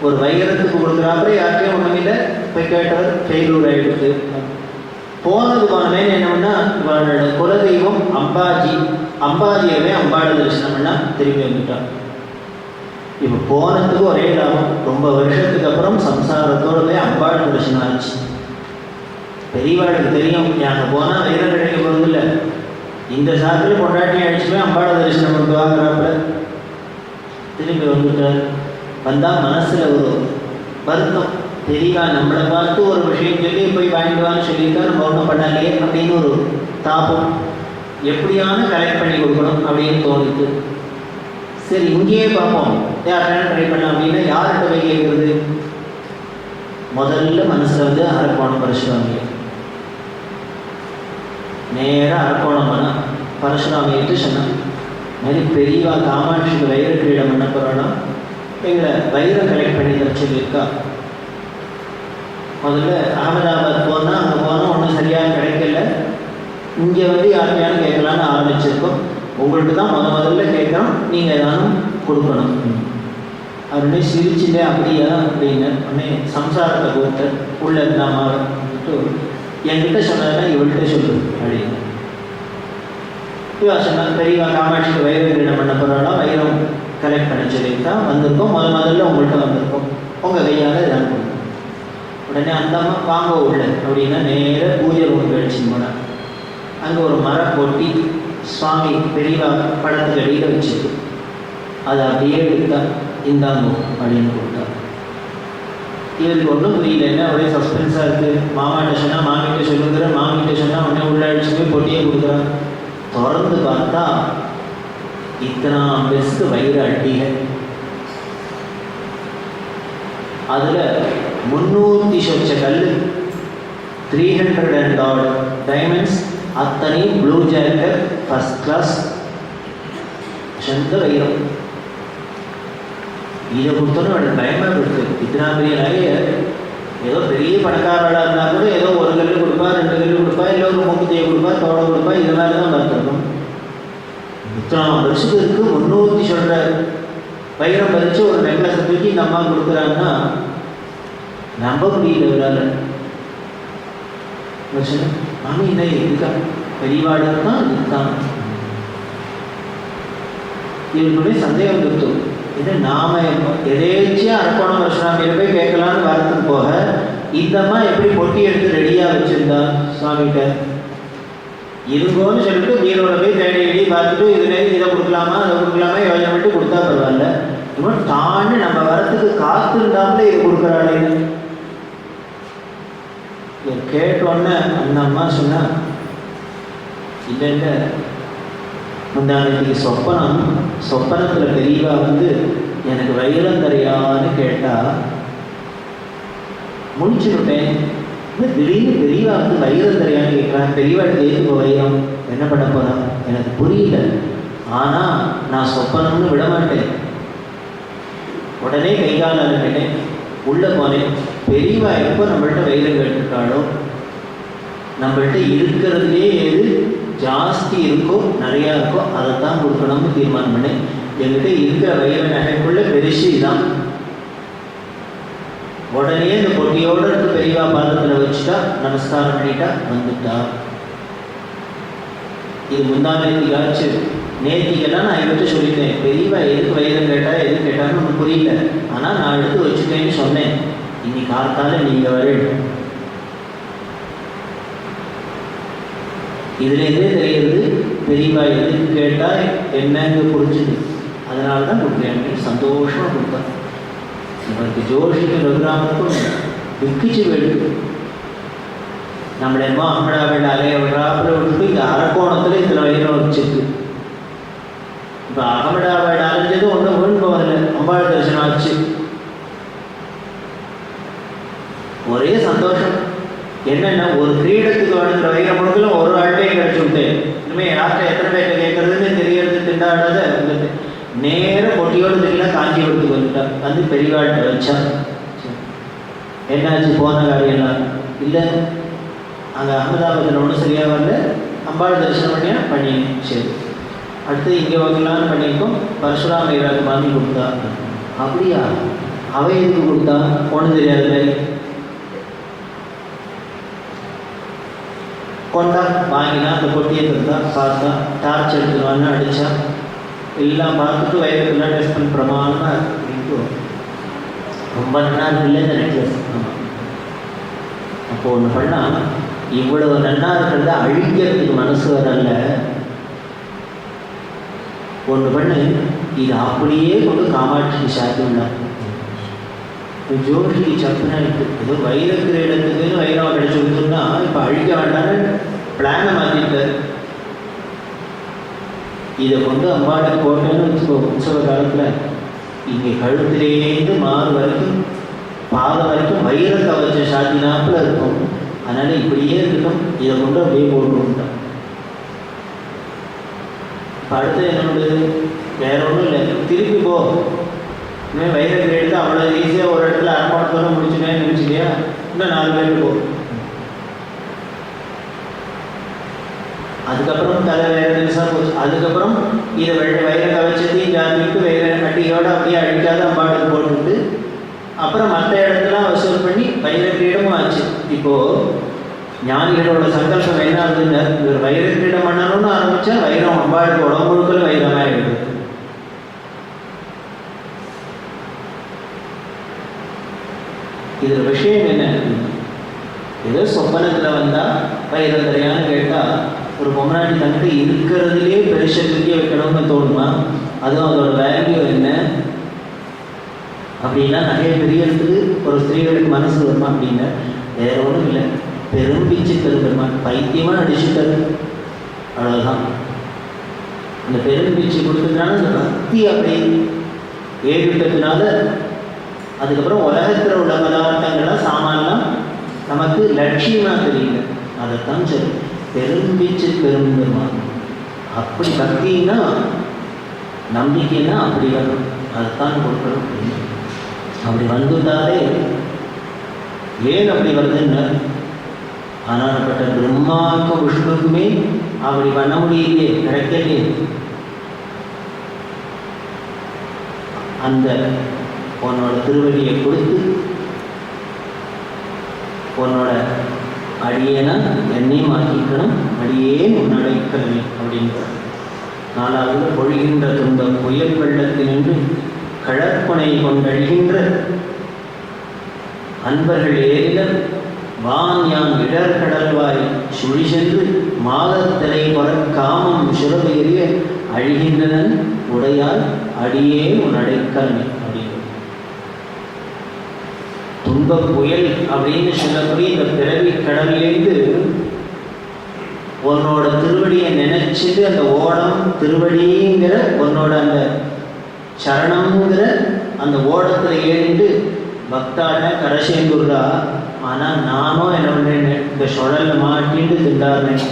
ஒரு வைரத்துக்கு கொடுக்குறாப்புல யார்கிட்டையும் ஒன்றும் இல்லை. போய் கேட்டவர் ஃபெயிலூர் ஆகிடுது. போனது போனமே என்ன பண்ணா, இவளோட குலதெய்வம் அம்பாஜி, அம்பாஜியவே அம்பாளை தரிசனம்னா திரும்பி வந்துட்டான். இப்போ போனதுக்கு ஒரே லாபம், ரொம்ப வருஷத்துக்கு அப்புறம் சம்சாரத்தோட போய் அம்பாள் தரிசனம் ஆச்சு. பெரியவாளுக்கு தெரியும், அங்கே போனால் வைரம் கிடைக்க போகிறது இல்லை, இந்த சாத்திரம் கொண்டாட்டி அடிச்சு போய் அம்பாளை தரிசனம் கொண்டு வாங்குறாப்புல திரும்பி வந்துட்டார். வந்தால் மனசில் ஒரு வருத்தம், தெரியவா நம்மளை பார்த்து ஒரு விஷயம் சொல்லி போய் வாங்கிடுவான்னு சொல்லியிருக்கா, நம்ம ஒன்றும் பண்ணலையே அப்படின்னு ஒரு தாபம். எப்படியான கலெக்ட் பண்ணி கொடுக்கணும் அப்படின்னு தோணுது. சரி இங்கேயே பார்ப்போம், யார்கிட்ட ட்ரை பண்ணலாம் அப்படின்னா யார்கிட்ட போய் கேட்குறது? முதல்ல மனசில் வந்து அரக்கோணம் பரசுராமியை நேராக அரக்கோணம் பண்ணால் பரசுராமியிட்டு சொன்னான், மாதிரி பெரியவா காமாட்சிக்கு வைர கிரீடம் பண்ண போகிறோன்னா எங்களை வைரம் கலெக்ட் பண்ணி தர சொல்லியிருக்கா. முதல்ல அகமதாபாத் போனால் அங்கே போனால் ஒன்றும் சரியாக கிடைக்கல, இங்கே வந்து யார்கிட்டையானு கேட்கலான்னு ஆரம்பிச்சிருக்கோம். உங்கள்கிட்ட தான் முதல்ல கேட்குறோம், நீங்கள் ஏதானும் கொடுக்கணும் அப்படின்னே சிரிச்சுட்டே அப்படியா அப்படின்னு உடனே சம்சாரத்தை கூப்பிட்டு உள்ள இருந்தாமான்ட்டு என்கிட்ட சொன்னதுன்னா இவள்கிட்ட சொல்லு அப்படின்னு. இவா சொன்னால் பெரியவா காமாட்சிக்கு வைர கிரீடம் பண்ண போகிறாளா, வைரம் கலெக்ட் பண்ண சொல்லியிருக்கா, வந்திருக்கோம், முதல்ல உங்கள்கிட்ட வந்திருக்கோம், உங்கள் கையால் இதான் கொடுக்கும். உடனே அந்த அம்மா வாங்க உள்ள அப்படின்னா நேராக பூஜை ரூம் கழிச்சுன்னு போனேன். அங்கே ஒரு மரம் கொட்டி சுவாமி பெரியவா படத்துக்கு அடியில் வச்சுருக்கு, அதை அப்படியே எடுத்தா இந்தாங்கோ அப்படின்னு கொடுத்தா. இவருக்கு ஒன்றும் புரியல, என்ன ஒரே சஸ்பென்ஸாக இருக்குது. மாமாட்ட சொன்னால் மாமிகிட்ட சொல்லுங்கிற, மாமிகிட்ட சொன்னால் உடனே உள்ள அடிச்சு போய் பொட்டியை கொடுக்குறான். திறந்து பார்த்தா இத்தனை பெஸ்ட்டு வைர அட்டிகை அதில் 300 சொச்ச கல், 300 and odd டைமண்ட்ஸ், அத்தனையும் ப்ளூ ஜாக்கர் ஃபர்ஸ்ட் கிளாஸ் சந்த வைரம். இதை கொடுத்தோன்னு அவனுக்கு பயமாக இருக்கு. இத்தனா பெரிய நிறைய ஏதோ பெரிய பணக்காரராக இருந்தால் கூட ஏதோ ஒரு கல் கொடுப்பா, 2 கல் கொடுப்பா, இல்லை ஒரு மூக்குத்தையை கொடுப்பா, தோடை கொடுப்பா, இது மாதிரி தான் பார்த்துருக்கணும். இத்தனை வருஷத்துக்கு 300 சொல்கிற வைரம் பறித்து ஒரு நெக்லஸை தூக்கி இந்த அம்மா கொடுக்குறாங்கன்னா நம்ப முடியல இவரால். மாமி என்ன இருக்கா பெரியவாடு தான் இருக்கான். இவருக்குள்ளே சந்தேகம் கொடுத்தோம். ஏன்னா நாம எதேச்சியாக அரக்கோணம் வருஷாமியில் போய் கேட்கலான்னு வரத்துக்கு போக இந்த அம்மா எப்படி பொட்டி எடுத்து ரெடியாக வச்சுருந்தா சுவாமிகிட்ட இருங்கோன்னு சொல்லிட்டு வீரோட போய் தேடி பார்த்துட்டு இதை கொடுக்கலாமா அதை கொடுக்கலாமா யோஜனை பண்ணிட்டு கொடுத்தா பரவாயில்ல. இன்னும் தாண்டி நம்ம வரத்துக்கு காத்திருந்தாப்புல இதை கொடுக்குறாளேன்னு கேட்டோன்னே அந்த அம்மா சொன்னா, இல்லை முந்தானத்துக்கு சொப்பனத்தில் பெரியவா வந்து எனக்கு வைரம் தரையான்னு கேட்டால் முடிச்சுட்டேன். திடீர்னு பெரியவா வந்து வைரம் தரையான்னு கேட்குறான். பெரியவாட்டு ஏற்றுக்கோ வைரம் என்ன பண்ண போகிறான் எனக்கு புரியல. ஆனால் நான் சொப்பனம்னு விட மாட்டேன். உடனே கைகால கேட்டேன், உள்ளே போனேன். பெரியவா எப்போ நம்மள்கிட்ட வைரம் கேட்டிருக்காளோ நம்மள்கிட்ட இருக்கிறதுலே எது ஜாஸ்தி இருக்கோ நிறையா இருக்கோ அதை தான் கொடுக்கணும்னு தீர்மானம் பண்ணேன். என்கிட்ட இருக்கிற வைர நகைக்குள்ள பெருசு தான். உடனே இந்த பொட்டியோடு இருக்க பெரியவா பாதத்தில் வச்சுட்டா நமஸ்காரம் பண்ணிட்டா வந்துட்டா. இது முந்தானேத்திக்காச்சு. நேத்திக்கெல்லாம் நான் இவற்றை சொல்லிட்டேன், பெரியவா எதுக்கு வைரம் கேட்டா எது கேட்டான்னு நமக்கு புரியல, ஆனால் நான் எடுத்து வச்சுட்டேன்னு சொன்னேன். இன்னைக்கு காலத்தால நீங்கள் வரேன். இதுலேருந்தே தெரியுது பெரியவா எதுக்கு கேட்டால் என்னன்னு புரிஞ்சுது. அதனால தான் கொடுக்குறேன் சந்தோஷமாக கொடுத்தான். இவருக்கு ஜோஷிக்கு ரகுராமனுக்கும் துக்கிச்சு போயிடுது. நம்மளேமோ அம்மடா வேண்ட அலைய விடுறாப்புல விட்டுட்டு இங்கே அரக்கோணத்தில் இத்தனை வைரம் வச்சுருக்கு. இப்போ அகமடாபாடு அலைஞ்சது ஒன்றும் வீண் போகல. அம்பாள் தரிசனம் ஆச்சு, ஒரே சந்தோஷம். என்னென்ன ஒரு கிரீடத்துக்கு வேணுங்கிற வைரம் முழுக்கலும் ஒரு ஆள்கிட்டே கிடச்சி விட்டேன். இனிமேல் யார்கிட்ட எத்தனை பேர்கிட்ட கேட்கறதுன்னு தெரியறது திண்டாடாத வந்துட்டு நேரம் பொட்டியோடு தெரியல காஞ்சிபுரத்துக்கு வந்துட்டா. வந்து பெரியவாழ்கிட்ட வச்சா. என்னாச்சு போன காரியெல்லாம் இல்லை, அங்கே அகமதாபாத்தில் ஒன்றும் சரியாக வரல. அம்பாள் தரிசனம் பண்ணியா பண்ணினேன். சரி, அடுத்து இங்கே வாங்கலான்னு பண்ணியிருக்கோம். பரசுராம ஐராவுக்கு வாங்கி கொடுத்தா. அப்படியா, அவை எதுக்கு கொடுத்தா ஒன்றும் தெரியாது. கொண்டா வாங்கினா அந்த பொட்டியை தந்தா பார்த்தா டார்ச் எடுத்துருவான்னு அடித்தா. எல்லாம் பார்த்துட்டு வயதுக்கெல்லாம் டெஸ்ட் பண்ணி பிரமாணமாக இருக்கும். ரொம்ப நன்னா இருக்குல்ல இந்த நெக்லஸ். அப்போ ஒன்று பண்ணால் இவ்வளவு நன்னா இருக்கிறத அழிக்கிறதுக்கு மனசு வரல. ஒன்று பண்ணு, இது அப்படியே கொண்டு காமாட்சிக்கு சாத்தியுள்ளா. ஜோஷிக்கு சப்புனா இருக்குது. ஏதோ வைர கிரீடத்துக்குன்னு வைரம் கிடைச்சி கொடுத்தோம்னா இப்போ அழிக்க வேண்டாம்னு பிளானை மாற்றிட்டார். இதை கொண்டு அம்பாளுக்கு போட்டேன்னு வச்சுக்கோ, உற்சவ காலத்தில் இங்கே கழுத்திலேருந்து மாறு வரைக்கும் பாதம் வரைக்கும் வைர கவச்ச சாத்தினாப்புல இருக்கும். அதனால் இப்படியே இருக்கட்டும், இதை கொண்டு அப்படியே போட்டுட்டான். இப்போ அடுத்து என்னோட வேற ஒன்றும் இல்லை, திருப்பி போ. இனிமேல் வைர கிரீடத்தை அவ்வளோ ஈஸியாக ஒரு இடத்துல அரமாட்டத்தோடு முடிச்சுட்டேன்னு நினச்சிட்டியா, இன்னும் 4 பேருக்கு போ. அதுக்கப்புறம் தலை வேற நிமிஷம் போச்சு. அதுக்கப்புறம் இதை வைர கவச்சத்தையும் ஜாதிக்கு வைர கட்டியோடு அப்படியே அழிக்காத அம்பாடுக்கு போட்டுவிட்டு அப்புறம் மற்ற இடத்துலாம் வசூல் பண்ணி வைர கிரீடமும் ஆச்சு. இப்போது ஞானிகளோட சங்கல்பம் என்ன ஆகுதுன்னு, இவர் வைர கிரீடம் பண்ணணும்னு ஆரம்பித்தா வைரம் அம்பாடுக்கு உடம்பு முழுக்கலும் வைரமாக இருக்குது. இதில் விஷயம் என்ன, ஏதோ சொப்பனத்தில் வந்தால் வைரம் தரையான்னு கேட்டால் ஒரு பொம்மநாட்டி தங்கிட்ட இருக்கிறதுலே பெருசை தூக்கி வைக்கணும்னு தோணுமா? அதுவும் அதோட வேல்யூ என்ன அப்படின்னா நிறைய பெரியத்துக்கு ஒரு ஸ்திரீகளுக்கு மனசு வருமா அப்படின்னா வேற ஒன்றும் இல்லை, பெரும்பிச்சு பெரும்பெருமான் பைத்தியமாக அடிச்சுட்டாரு. அவ்வளோதான். அந்த பெரும்பிச்சு கொடுத்ததுனால அந்த பக்தி அப்படி ஏற்பட்டதுனால அதுக்கப்புறம் உலகத்தில் உள்ள பதார்த்தங்கள்லாம் சாமான்லாம் நமக்கு லட்சியமாக தெரியல. அதைத்தான் சரி பெரும்பிச்சு பெரும்பெருமான். அப்படி பக்தின்னா நம்பிக்கைன்னா அப்படி வரும், அதைத்தான் கொடுக்கணும். அப்படி வந்துட்டாலே ஏன் அப்படி வருதுன்னு ஆனால்பட்ட பிரம்மாவுக்கும் விஷ்ணுக்குமே அப்படி பண்ண முடியலையே, கிடைக்கலையே. அந்த உன்னோட திருவடியை கொடுத்து உன்னோட அடியேனா என்னையும் ஆக்கிக்கணும், அடியே உன்னடைக்கலமே அப்படின்ற. நாலாவது பொழிகின்ற துன்ப புயல் வெள்ளத்தினின்று கழற்பனை கொண்டழிகின்ற அன்பர்கள் ஏறினர் வான் யான் இடர்கடல்வாய் சுழி சென்று மாதத்திரை பொற காமம் சுரபு எறிய அழிகின்றனன் உடையால் அடியே உன் அடைக்கலமே அப்படின்னு. துன்ப புயல் அப்படின்னு சொல்லக்கூடிய இந்த பிறவி கடலிலேருந்து உன்னோட திருவடியை நினைச்சிட்டு அந்த ஓடம் திருவடிங்கிற உன்னோட அந்த சரணம்ங்கிற அந்த ஓடத்தில் ஏறிட்டு பக்தான கரை சேர்ந்துடுறா. ஆனால் நானும் என்ன பண்ணுறேன்னு இந்த சுழலில் மாட்டிட்டு திண்டாடுறேன்.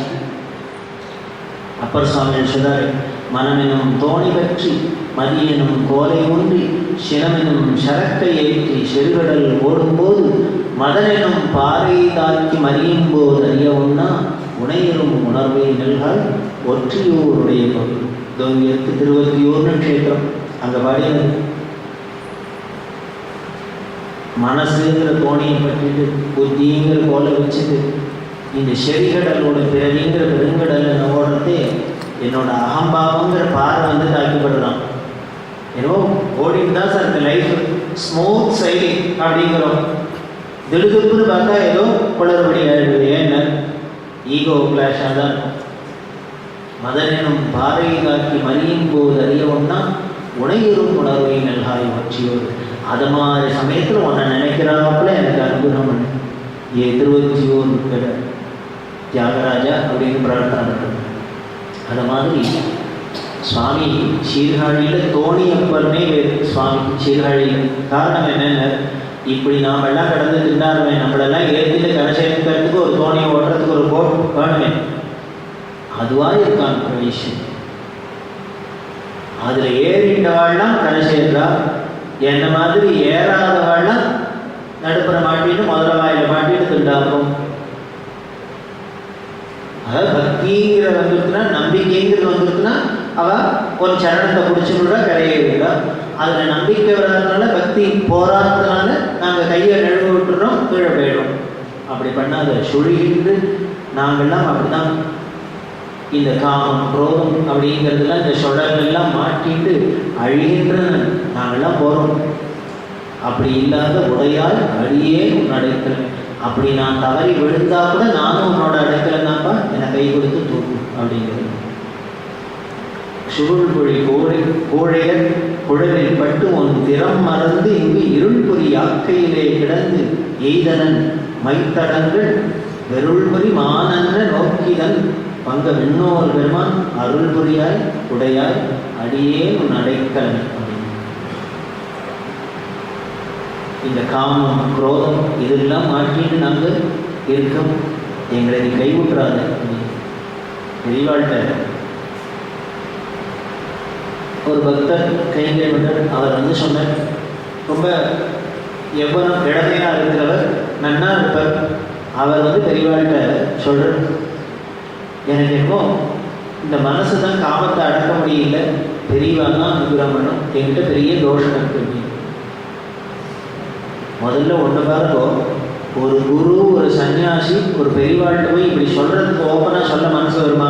அப்பர் சுவாமி சொல்றாரு, மனமெனும் தோணி பற்றி மதியெனும் கோலை ஊன்றி சினமெனும் சரக்கை ஏற்றி செருகடல் ஓடும்போது மதனெனும் பாறை தாக்கி மறியும் போது அறியவுன்னா உணையரும் உணர்வை நல்கால் ஒற்றியூருடைய பகுதி. இருக்கு திருவத்தியூர்னு க்ஷேத்திரம், அங்கே பாடியது மனசுங்கிற தோணியை பற்றிட்டு புத்திங்கிற கோலை வச்சுட்டு இந்த செறிகடலோட பிறவிங்கிற பெருங்கடலை ஓடுறதே என்னோட அகம்பாவங்கிற பார்வை வந்து தாக்கப்படுறான். ஏன்னோ ஓடிட்டு தான் சார் இந்த லைஃப் ஸ்மூத் சைலிங் அப்படிங்கிறோம். திடுதுப்புன்னு பார்த்தா ஏதோ குளறுபடி ஆயிடுது. ஏன்னா ஈகோ கிளாஷாக தான் இருக்கும். மதனும் பாறையை தாக்கி மறியும் போது அறியவும்னா உணையரும் உணர்வை நல்காய் வச்சியோடு. அது மாதிரி சமயத்தில் உன்னை நினைக்கிறாப்புல எனக்கு அனுகிரகம் பண்ணு. திருவத்தியூர் இருக்கிற தியாகராஜா அப்படின்னு பிரார்த்தனை பண்ணுறது. அது மாதிரி சுவாமி சீர்காழியில் தோணி அப்பருமே வேறு சுவாமிக்கு சீர்காழியில். காரணம் என்னென்ன, இப்படி நாம் எல்லாம் கடந்து திண்டாருமே, நம்மளெல்லாம் ஏற்றிட்டு கரை சேர்க்கிறதுக்கு ஒரு தோணியை ஓட்டுறதுக்கு ஒரு போட் வேணுமே. அதுவாக இருக்கான் பிரவேசம். அதில் ஏறிட்டவாள்லாம் கரை சேர்றா. என்ன மாதிரி ஏறாதவாள்லாம் நடுப்புற மாட்டிட்டு முதல்ல வாயில மாட்டிட்டு திண்டாகும். அதாவது பக்திங்கிற வந்துருக்குன்னா நம்பிக்கைங்கிறது வந்துருக்குன்னா அவள் ஒரு சரணத்தை பிடிச்சிருந்தா கரையேறிடா. அதில் நம்பிக்கை வராதனால பக்தி போராததுனால நாங்கள் கையை நழுவ விட்டுறோம், கீழே போயிடும். அப்படி பண்ணாத சுழிகின்று நாங்கள்லாம் அப்படிதான் இந்த காமம் குரோதம் அப்படிங்கிறதுலாம் இந்த சுழலெல்லாம் மாட்டிட்டு அழிகின்ற நாங்கள்லாம் போகிறோம். அப்படி இல்லாத உடையால் அடியே உன் அடைக்கலம். அப்படி நான் தவறி விழுந்தா கூட நானும் உன்னோட அடைக்கலம் தான்ப்பா, என்னை கை கொடுத்து தூக்கும் அப்படிங்கிறது. சுருள்பொழி கோழையர் குழலில் பட்டு உன் திறம் மறந்து இங்கு இருள்பொறி யாக்கையிலே கிடந்து எய்தனன் மைத்தடங்கள் வெருள்பொறி மானன்ற நோக்கிதன் பங்க விண்ணோர் பெருமான் அருள்புரியாய் உடையாய் அடியே உன் அடைக்கலம். இந்த காமம் குரோதம் இதெல்லாம் மாற்றிட்டு நாங்கள் இருக்கோம், எங்களை நீ கைவிட்டுறாத. பெரியவாழ்கிட்ட ஒரு பக்தர் கைங்கை விட்டார். அவர் வந்து சொன்னார், ரொம்ப எவ்வளவு இளமையாக இருக்கிறவர், நன்னா இருப்பார். அவர் வந்து பெரியவாழ்கிட்ட சொல்கிறார், எனக்கு என்னமோ இந்த மனசு தான் காமத்தை அடக்க முடியல, பெரியவாள் தான் அனுகிரகம் பண்ணும், என்கிட்ட பெரிய தோஷம் இருக்கு. முதல்ல ஒன்று பாருங்கோ, ஒரு குரு ஒரு சன்னியாசி ஒரு பெரியவாழ்கிட்ட போய் இப்படி சொல்கிறதுக்கு ஓப்பனாக சொல்ல மனசு வருமா?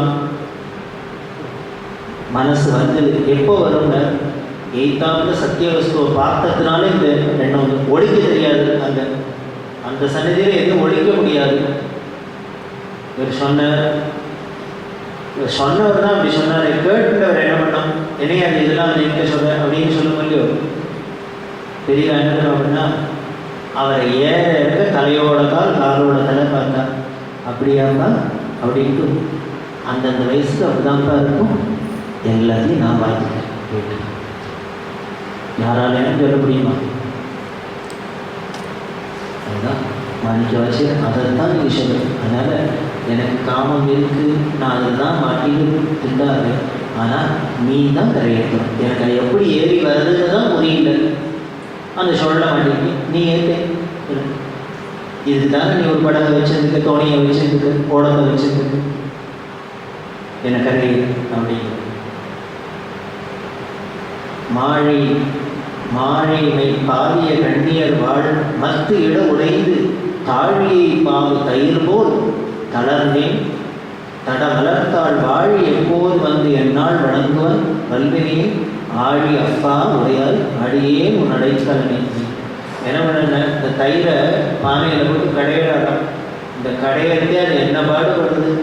மனசு வந்து எப்போ வருங்க, எய்த்தாப்புல சத்திய வஸ்துவை பார்த்ததுனால இந்த எண்ணம் வந்து ஒழிக்க தெரியாது. அந்த அந்த சன்னதியில் எதுவும் ஒழிக்க முடியாது. இவர் சொன்னவர் தான் அப்படி சொன்னார். கேட்டுன்றவர் என்ன பண்ணோம், என்னையா இதெல்லாம் என்கிட்ட சொல்கிறேன் அப்படின்னு சொல்லுங்க இல்லையோ. பெரிய என்ன அப்படின்னா, அவரை ஏற இருக்க தலையோட கால் காலோட தலை பார்த்தா அப்படியாப்பா அப்படின்ட்டு அந்தந்த வயசுக்கு அப்படிதான்ப்பா இருக்கும். எல்லாத்தையும் நான் பார்த்துக்கிறேன். யாராலையும் சொல்ல முடியுமா? அதுதான் மாணிக்கவாசி அதைத்தான் நீங்கள் சொல்லுங்கள். அதனால் எனக்கு காமம் இருக்குது, நான் அதை தான் மாட்டிட்டு திண்டாரு, ஆனால் நீ தான் கரையேற்றணும். எனக்கு அது எப்படி ஏறி வருதுன்னு தான் புரியல. அந்த சொல்ல மாட்டேங்க, நீ ஏற்ற இதுக்கு தானே நீ ஒரு படத்தை வச்சிருந்துக்க, தோணியை வச்சிருந்துக்க, ஓடத்தை வச்சிருந்துக்க, என்னை கரையே அப்படிங்கிற மாழைமை பாவிய கண்ணியர் வாழ் மத்து இட உடைந்து தாழியை பாவு தயிர் போல் தளர்ந்தேன் தட மலர்த்தாள் வாழி எப்போது வந்து என்னால் வணங்குவன் வல்வினையை ஆழி அப்பா உடையால் அடியே உன் அடைக்கலனே. என்ன பண்ண, இந்த தயிரை பானையில் போட்டு கடையிடாதான். இந்த கடையிறதே அது என்ன பாடுபடுது,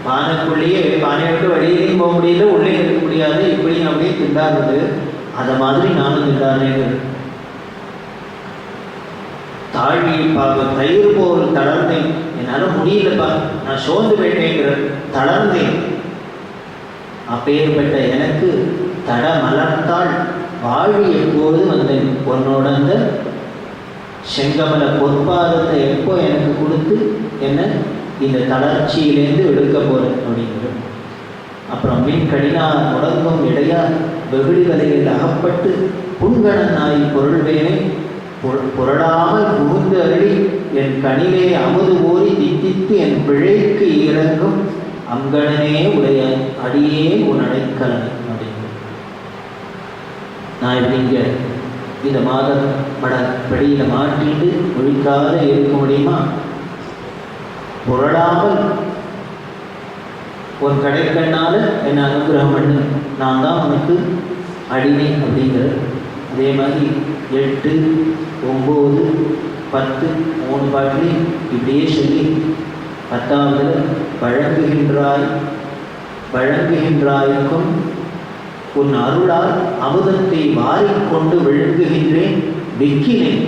பானைக்குள்ளேயே பானையை விட்டு வெளியிலையும் போக முடியல, உள்ளே இருக்க முடியாது, இப்படியும் அப்படியே திண்டாடுது. அதை மாதிரி நானும் திண்டாடுறேன். தாழ்வியை பார்க்க தயிர் போல் தளர்ந்தேன், என்னால் முடியலப்பா, நான் சோர்ந்து போயிட்டேங்கிற தளர்ந்தேன். அப்பேற்பட்ட எனக்கு தட மலர்த்தாள் வாழி எப்போது வந்தேன், உன்னோட அந்த செங்கமல பொற்பாதத்தை எப்போ எனக்கு கொடுத்து என்ன இந்த தளர்ச்சியிலேருந்து எடுக்க போகிறேன் அப்படிங்கிறது. அப்புறம் மின் கடினார் முடங்கும் இடையார் வெகுளி வலையில் அகப்பட்டு புண்கணனாய் பொருள்வேனை புரளாமல் புகுந்து அருளி என் கணிலே அமுது ஓரி தித்தித்து என் பிழைக்கு இறங்கும் அங்கணனே உடைய அடியே உன் அடைக்கலனை அப்படிங்கிறது. நான் இப்படிங்க இந்த மாதம் படியில் மாட்டிட்டு ஒழிக்காத இருக்க முடியுமா? புரளாமல் ஒரு கடைக்கண்ணால் என்னை அனுகிரகம் பண்ணு, நான் தான் உனக்கு அடிமை அப்படிங்கிற. அதே மாதிரி 8, 9, 10 3 பாட்டிலே இப்படியே சொல்லி 10வது வழங்குகின்றாய்க்கும் உன் அருளால் அமுதத்தை வாரிக்கொண்டு விழுங்குகின்றேன் விக்கினேன்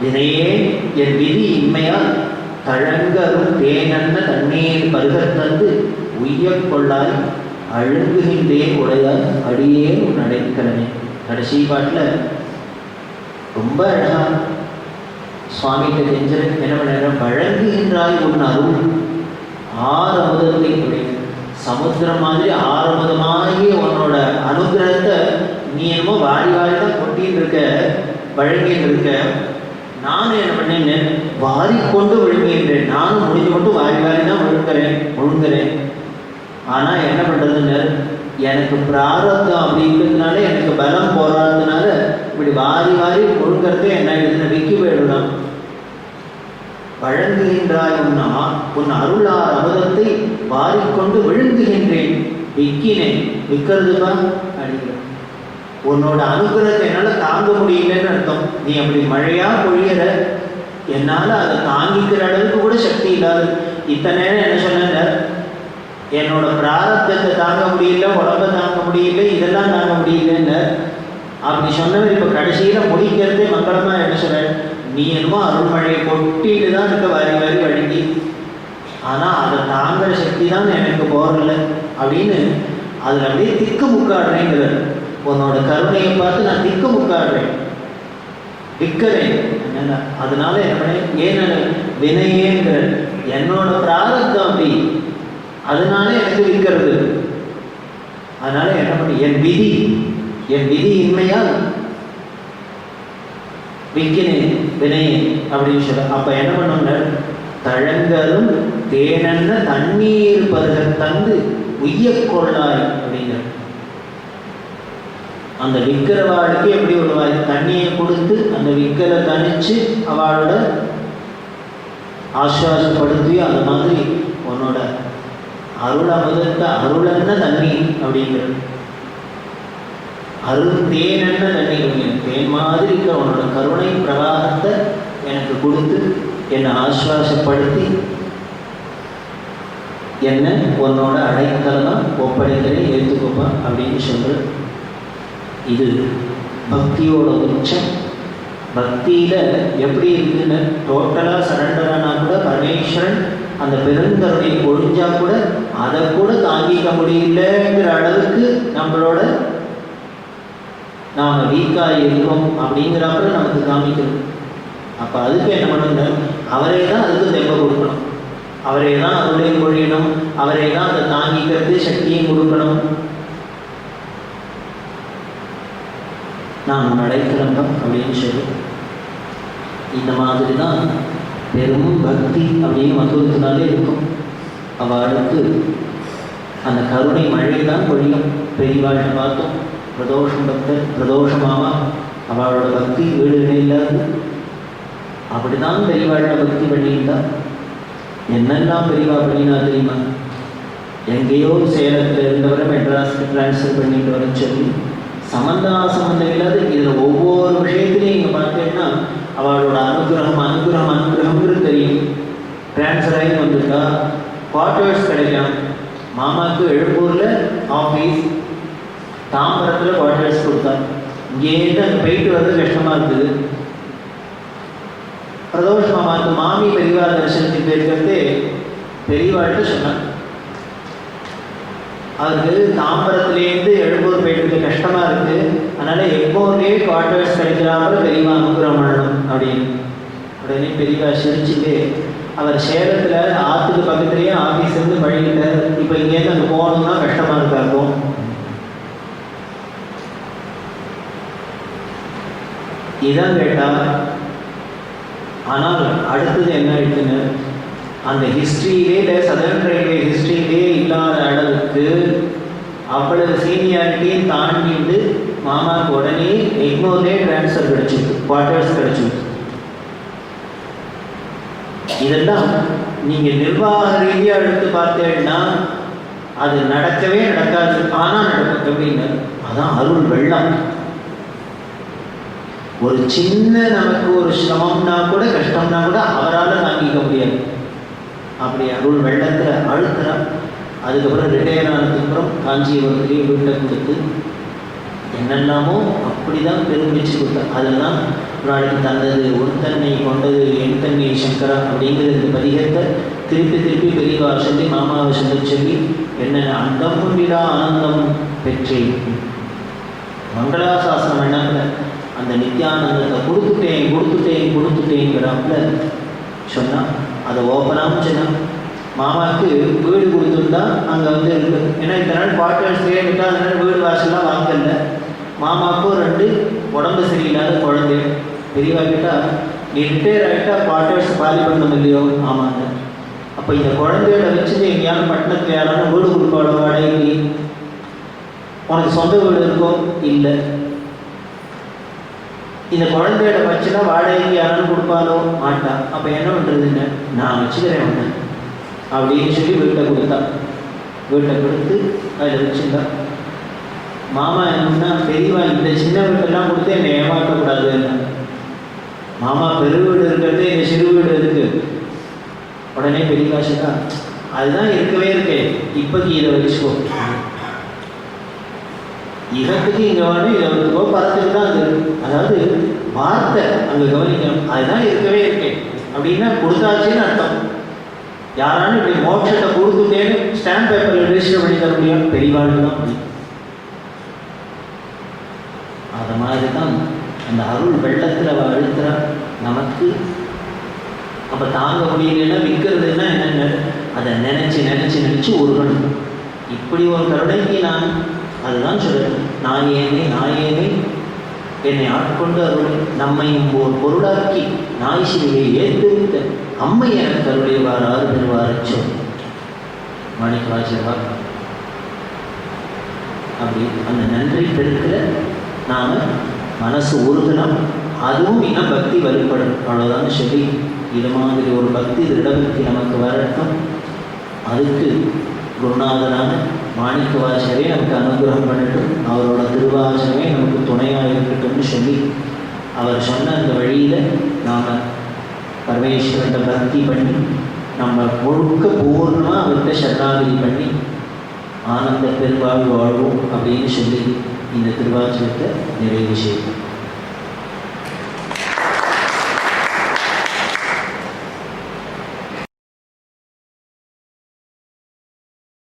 வினையே என் விதி இன்மையால் தழங்கரும் தேனன்ன தண்ணீர் பருகத்தந்து உய்யக் கொள்ளாய் அழுங்குகின்றேன் உடையால் அடியே உன் அடைக்கலனே. கடைசி பாட்டில் ரொம்ப அழகா சுவாமிகிட்ட கெஞ்சரன் என்ன பண்ண, வழங்குகின்றாய் உன் அருள் ஆறு அமுதத்தை உடைய சமுத்திரம் மாதிரி ஆரம்பமாகி உன்னோட அனுகிரகத்தை நீ என்னமோ வாரி வாரி தான் கொட்டின்னு இருக்க, வழங்கின்னு இருக்க. நானும் என்ன பண்ணேன், வாரிக்கொண்டு விழுங்குகின்றேன். நானும் முடிஞ்சு கொண்டு வாரி வாரி தான் முழுங்குறேன். ஆனால் என்ன பண்ணுறதுன்னு, எனக்கு பிராரத்தம் அப்படிங்கிறதுனால, எனக்கு பலம் போராடுறதுனால இப்படி வாரி வாரி முழுங்கிறதே என்ன ஆயிடுதுன்னு விக்கி போயிடலாம். வழங்குகின்றாய் உன் அருளார் அமுதத்தை வாரிக்கொண்டு விழுங்குகின்றேன் விக்கினேன். விற்கிறதுப்பா அடிக்கிறேன். உன்னோட அனுகிரகத்தை என்னால் தாங்க முடியலன்னு அர்த்தம். நீ அப்படி மழையா பொழியற, என்னால் அதை தாங்கிக்கிற அளவுக்கு கூட சக்தி இல்லாது. இத்தனை நேரம் என்ன சொன்ன, என்னோட பிராரத்தத்தை தாங்க முடியல, உடம்பை தாங்க முடியல, இதெல்லாம் தாங்க முடியலன்னு அப்படி சொன்னவர் இப்போ கடைசியில் முடிக்கிறதே மங்களமாக என்ன சொல்ற, நீ என்னமோ அருள்மழையை கொட்டிட்டு தான் இருக்க வாரி வாரி வழங்கி, ஆனால் அதை தாங்குற சக்தி தான் எனக்கு போகல அப்படின்னு அதில் அப்படியே திக்கு முக்காடுறேங்கிறார். உன்னோட கருணையை பார்த்து நான் திக்கு முக்காடுறேன், விற்கிறேன். அதனால என்ன பண்ணேன், ஏன் வினையேங்கிற என்னோட பிராரத்தம் அப்படி, அதனால எனக்கு விற்கிறது. அதனால என்ன பண்ண, என் விதி இன்மையால் விற்கினேன் வினையேன் அப்படின்னு சொல்ல. அப்ப என்ன பண்ணோம்னா, தழங்கரும் தேனென்ன தண்ணீர் பருக தந்து உய்யக் கொள்ளாய் அப்படிங்கிற. அந்த விக்கிரவாளுக்கு எப்படி ஒரு தண்ணியை கொடுத்து அந்த விக்கலை தணிச்சு அவளோட ஆசுவாசப்படுத்தி, அந்த மாதிரி உன்னோட அருள் அமுதத்தை அருளன்ன தண்ணி அப்படிங்கிறது, அருந்தேனென்ன தண்ணி அப்படிங்கிற தேன் மாதிரி இருக்கிற உன்னோட கருணை பிரவாகத்தை எனக்கு கொடுத்து என்னை ஆசுவாசப்படுத்தி என்ன உன்னோட அடைக்கலமா ஒப்படைக்கிறேன், ஏற்றுக்கோப்பா அப்படின்னு சொல்ற. இது பக்தியோட உச்சம். பக்தியில எப்படி இருக்குன்னு டோட்டலா சரண்டரானா கூட பரமேஸ்வரன் அந்த பெருங்கருணை பொழிஞ்சா கூட அதை கூட தாங்கிக்க முடியலங்கிற அளவுக்கு நம்மளோட நாம வீக்கா இருக்கோம் அப்படிங்கிறப்ப நமக்கு காமிக்கணும். அப்போ அதுக்கு என்ன பண்ணணும், அவரே தான் அதுக்கு தெம்பை கொடுக்கணும், அவரே தான் அருளையும் பொழியணும், அவரே தான் அதை தாங்கிக்கிறது சக்தியும் கொடுக்கணும். நான் நடைக்கிளம்பம் அப்படின்னு சொல்லி இந்த மாதிரி தான் பெரும் பக்தி அப்படின்னு மதுரத்தினாலே இருக்கும். அவளுக்கு அந்த கருணை மழை தான் பொழியும். பெரியவாழை பார்த்தோம், பிரதோஷம் பக்தர், பிரதோஷமாமா அவளோட பக்தி வீடு இல்லாது அப்படிதான் பெரியவாழ பக்தி பண்ணியிருந்தா. என்னெல்லாம் பெரியவா பண்ணினா தெரியுமா? எங்கேயோ சேலத்தில் இருந்தவரை மெட்ராஸுக்கு டிரான்ஸ்ஃபர் பண்ணிட்டு வர சொல்லி சம்பந்தம் இல்லாத இதில் ஒவ்வொரு விஷயத்துலையும் இங்கே பார்த்தீங்கன்னா அவளோட அனுகிரகம்ங்கிறது தெரியும். டிரான்ஸ்ஃபர் ஆகி வந்துட்டா குவார்ட்டர்ஸ் கிடைக்கும். மாமாவுக்கு எழுப்பூரில் ஆஃபீஸ், தாம்பரத்தில் குவார்ட்டர்ஸ் கொடுத்தா. இங்கேருந்து அங்கே போயிட்டு வர்றது கஷ்டமாக இருக்குது. பிரதோஷ் மாமாவுக்கு மாமி பெரியவா தரிசனத்துக்கு போயிருக்கிறதே பெரியவாள்கிட்ட சொன்னான். அவருக்கு தாம்பரத்துலேருந்து எழுப்பூர் போயிட்டு கஷ்டமாக இருக்குது, அதனால் எப்போதே குவார்ட்டர்ஸ் கிடைக்கிறாப்புல பெரியவா அனுகிரகம் பண்ணணும் அப்படின்னு. உடனே பெரியவா சிரிச்சுட்டு அவர் சேலத்தில் ஆற்றுக்கு பக்கத்துலேயே ஆஃபீஸ் இருந்து பழகிட்டார். இப்போ இங்கேருந்து அங்கே போகணும்னா கஷ்டமாக இருக்காக்கும். இதான் கேட்டால். ஆனால் அடுத்தது என்ன இருக்குன்னு அந்த ஹிஸ்ட்ரியிலே சதர்ன் ரயில்வே ஹிஸ்ட்ரியிலே இல்லாத அளவுக்கு அவ்வளவு சீனியாரிட்டியும் தாண்டிட்டு மாமாவுக்கு உடனே எக்மோர்லேயே டிரான்ஸ்ஃபர் கிடைச்சிருக்கு, குவார்ட்டர்ஸ் கிடைச்சிருக்கு. இதெல்லாம் நீங்கள் நிர்வாக ரீதியாக எடுத்து பார்த்தேன்னா அது நடக்கவே நடக்காது, ஆனால் நடக்கும். எப்படின்னு அதான் அருள் வெள்ளம். ஒரு சின்ன நமக்கு ஒரு சிரமம்னா கூட கஷ்டம்னா கூட அவரால் தாங்கிக்க முடியாது. அப்படி அருள் வெள்ளத்தில் அழுத்துறா. அதுக்கப்புறம் ரிட்டையர் ஆனதுக்கப்புறம் காஞ்சிபுரத்துலேயே வீட்டை கொடுத்து என்னெல்லாமோ அப்படி தான் பெருமிச்சு கொடுத்தா. அதெல்லாம் நாளைக்கு தந்தது உன்தன்மை கொண்டது என் தன்மை சங்கரா அப்படிங்கிற இந்த பதிகத்தை திருப்பி பெரியவா சொல்லி மாமாவை சொல்லி என்னென்ன அந்தம் கொண்டிடா ஆனந்தம் பெற்றேன் மங்களாசாசனம் எண்ணத்தில் அந்த நித்யானந்தத்தை கொடுத்துட்டேங்கிறாப்புல சொன்னான். அதை ஓப்பனாகவும் சொன்னான். மாமாவுக்கு வீடு கொடுத்துருந்தா அங்கே வந்து இருக்கு. ஏன்னா இந்த நாள் குவார்ட்டர்ஸ் விட்டால் அதனால வீடு வாசல்லாம் வாங்கல. மாமாவுக்கும் 2 உடம்பு சரியில்லாத குழந்தை. பெரியவா கேட்டால் நீ ரிட்டையர் ஆகிட்டா குவார்ட்டர்ஸ் காலி பண்ணணும் இல்லையோ? ஆமாங்க. அப்போ இந்த குழந்தையோட வச்சுட்டு எங்கேயாலும் பட்டணத்தில் யாராலும் வீடு கொடுப்பாளோ வாடகைக்கு? உனக்கு சொந்த வீடு இருக்கோ? இல்லை. இந்த குழந்தையோட வச்சுன்னா வாடகைக்கு யாராலும் கொடுப்பாலோ? மாட்டான். அப்போ என்ன பண்ணுறதுன்னு நான் வச்சுக்கிறேன் ஒன்று அப்படின்னு சொல்லி வீட்டை கொடுத்தா. வீட்டை கொடுத்து அதில் வச்சுருந்தா. மாமா என்னன்னா பெரியவா இந்த சின்ன வீட்டெல்லாம் கொடுத்து என்னை ஏமாற்றக்கூடாதுன்னு. மாமா பெரு வீடு இருக்கிறது எங்கள் சிறு வீடு இருக்கு. உடனே பெரியவா சொன்னா அதுதான் இருக்கவே இருக்கே, இப்போக்கு இதை வச்சுக்கோ. இகத்துக்கு இங்கே வேணும், இதை வந்துக்கோ, பரத்துக்கு தான் அது. அதாவது வார்த்தை அங்கே கவனிக்கணும். அதுதான் இருக்கவே இருக்கேன் அப்படின்னா கொடுத்தாச்சுன்னு அர்த்தம். யாராலும் இப்படி மோட்சத்தை கொடுத்துட்டேன்னு ஸ்டாம்ப் பேப்பரில் ரெஜிஸ்டர் பண்ணி தர முடியும்? பெரியவாழ்வு தான் முடியும். அது மாதிரி தான் அந்த அருள் வெள்ளத்தில் அவள் அழுத்துறா நமக்கு. அப்போ தாங்க முடியலன்னா விற்கிறதுன்னா என்னென்ன அதை நினச்சி உருகணும். இப்படி ஒரு கருணைக்கு நான் அதுதான் சொல்கிறேன். நாயேனே என்னை ஆட்கொண்டு அருள் நம்மையும் ஒரு பொருளாக்கி நாய் சிறுவை ஏற்றுவித்த அம்மை எனக்கு அருளைவாராறு பெறுவாரச்சோம் மாணிக்கவாசகர். அப்படி அந்த நன்றி பெருக்கிற நாம் மனசு உருகணும். அதுவும் இன்னும் பக்தி வலுப்படும். அவ்வளோதான் சொல்லி இது மாதிரி ஒரு பக்தி திருடபக்தி நமக்கு வரட்டும். அதுக்கு குருநாதனான மாணிக்கவாசகரே நமக்கு அனுகிரகம் பண்ணட்டும். அவரோட திருவாசகமே நமக்கு துணையாக இருக்கட்டும்னு சொல்லி அவர் சொன்ன அந்த வழியில் நாம் பரமேஸ்வரத்தை பக்தி பண்ணி நம்ம முழுக்க பூர்ணமாக அவர்கிட்ட சரணாகதி பண்ணி ஆனந்த பெருவாழ்வு வாழ்வோம் அப்படின்னு சொல்லி இந்த திருவாசகத்தை நிறைவு செய்வோம்.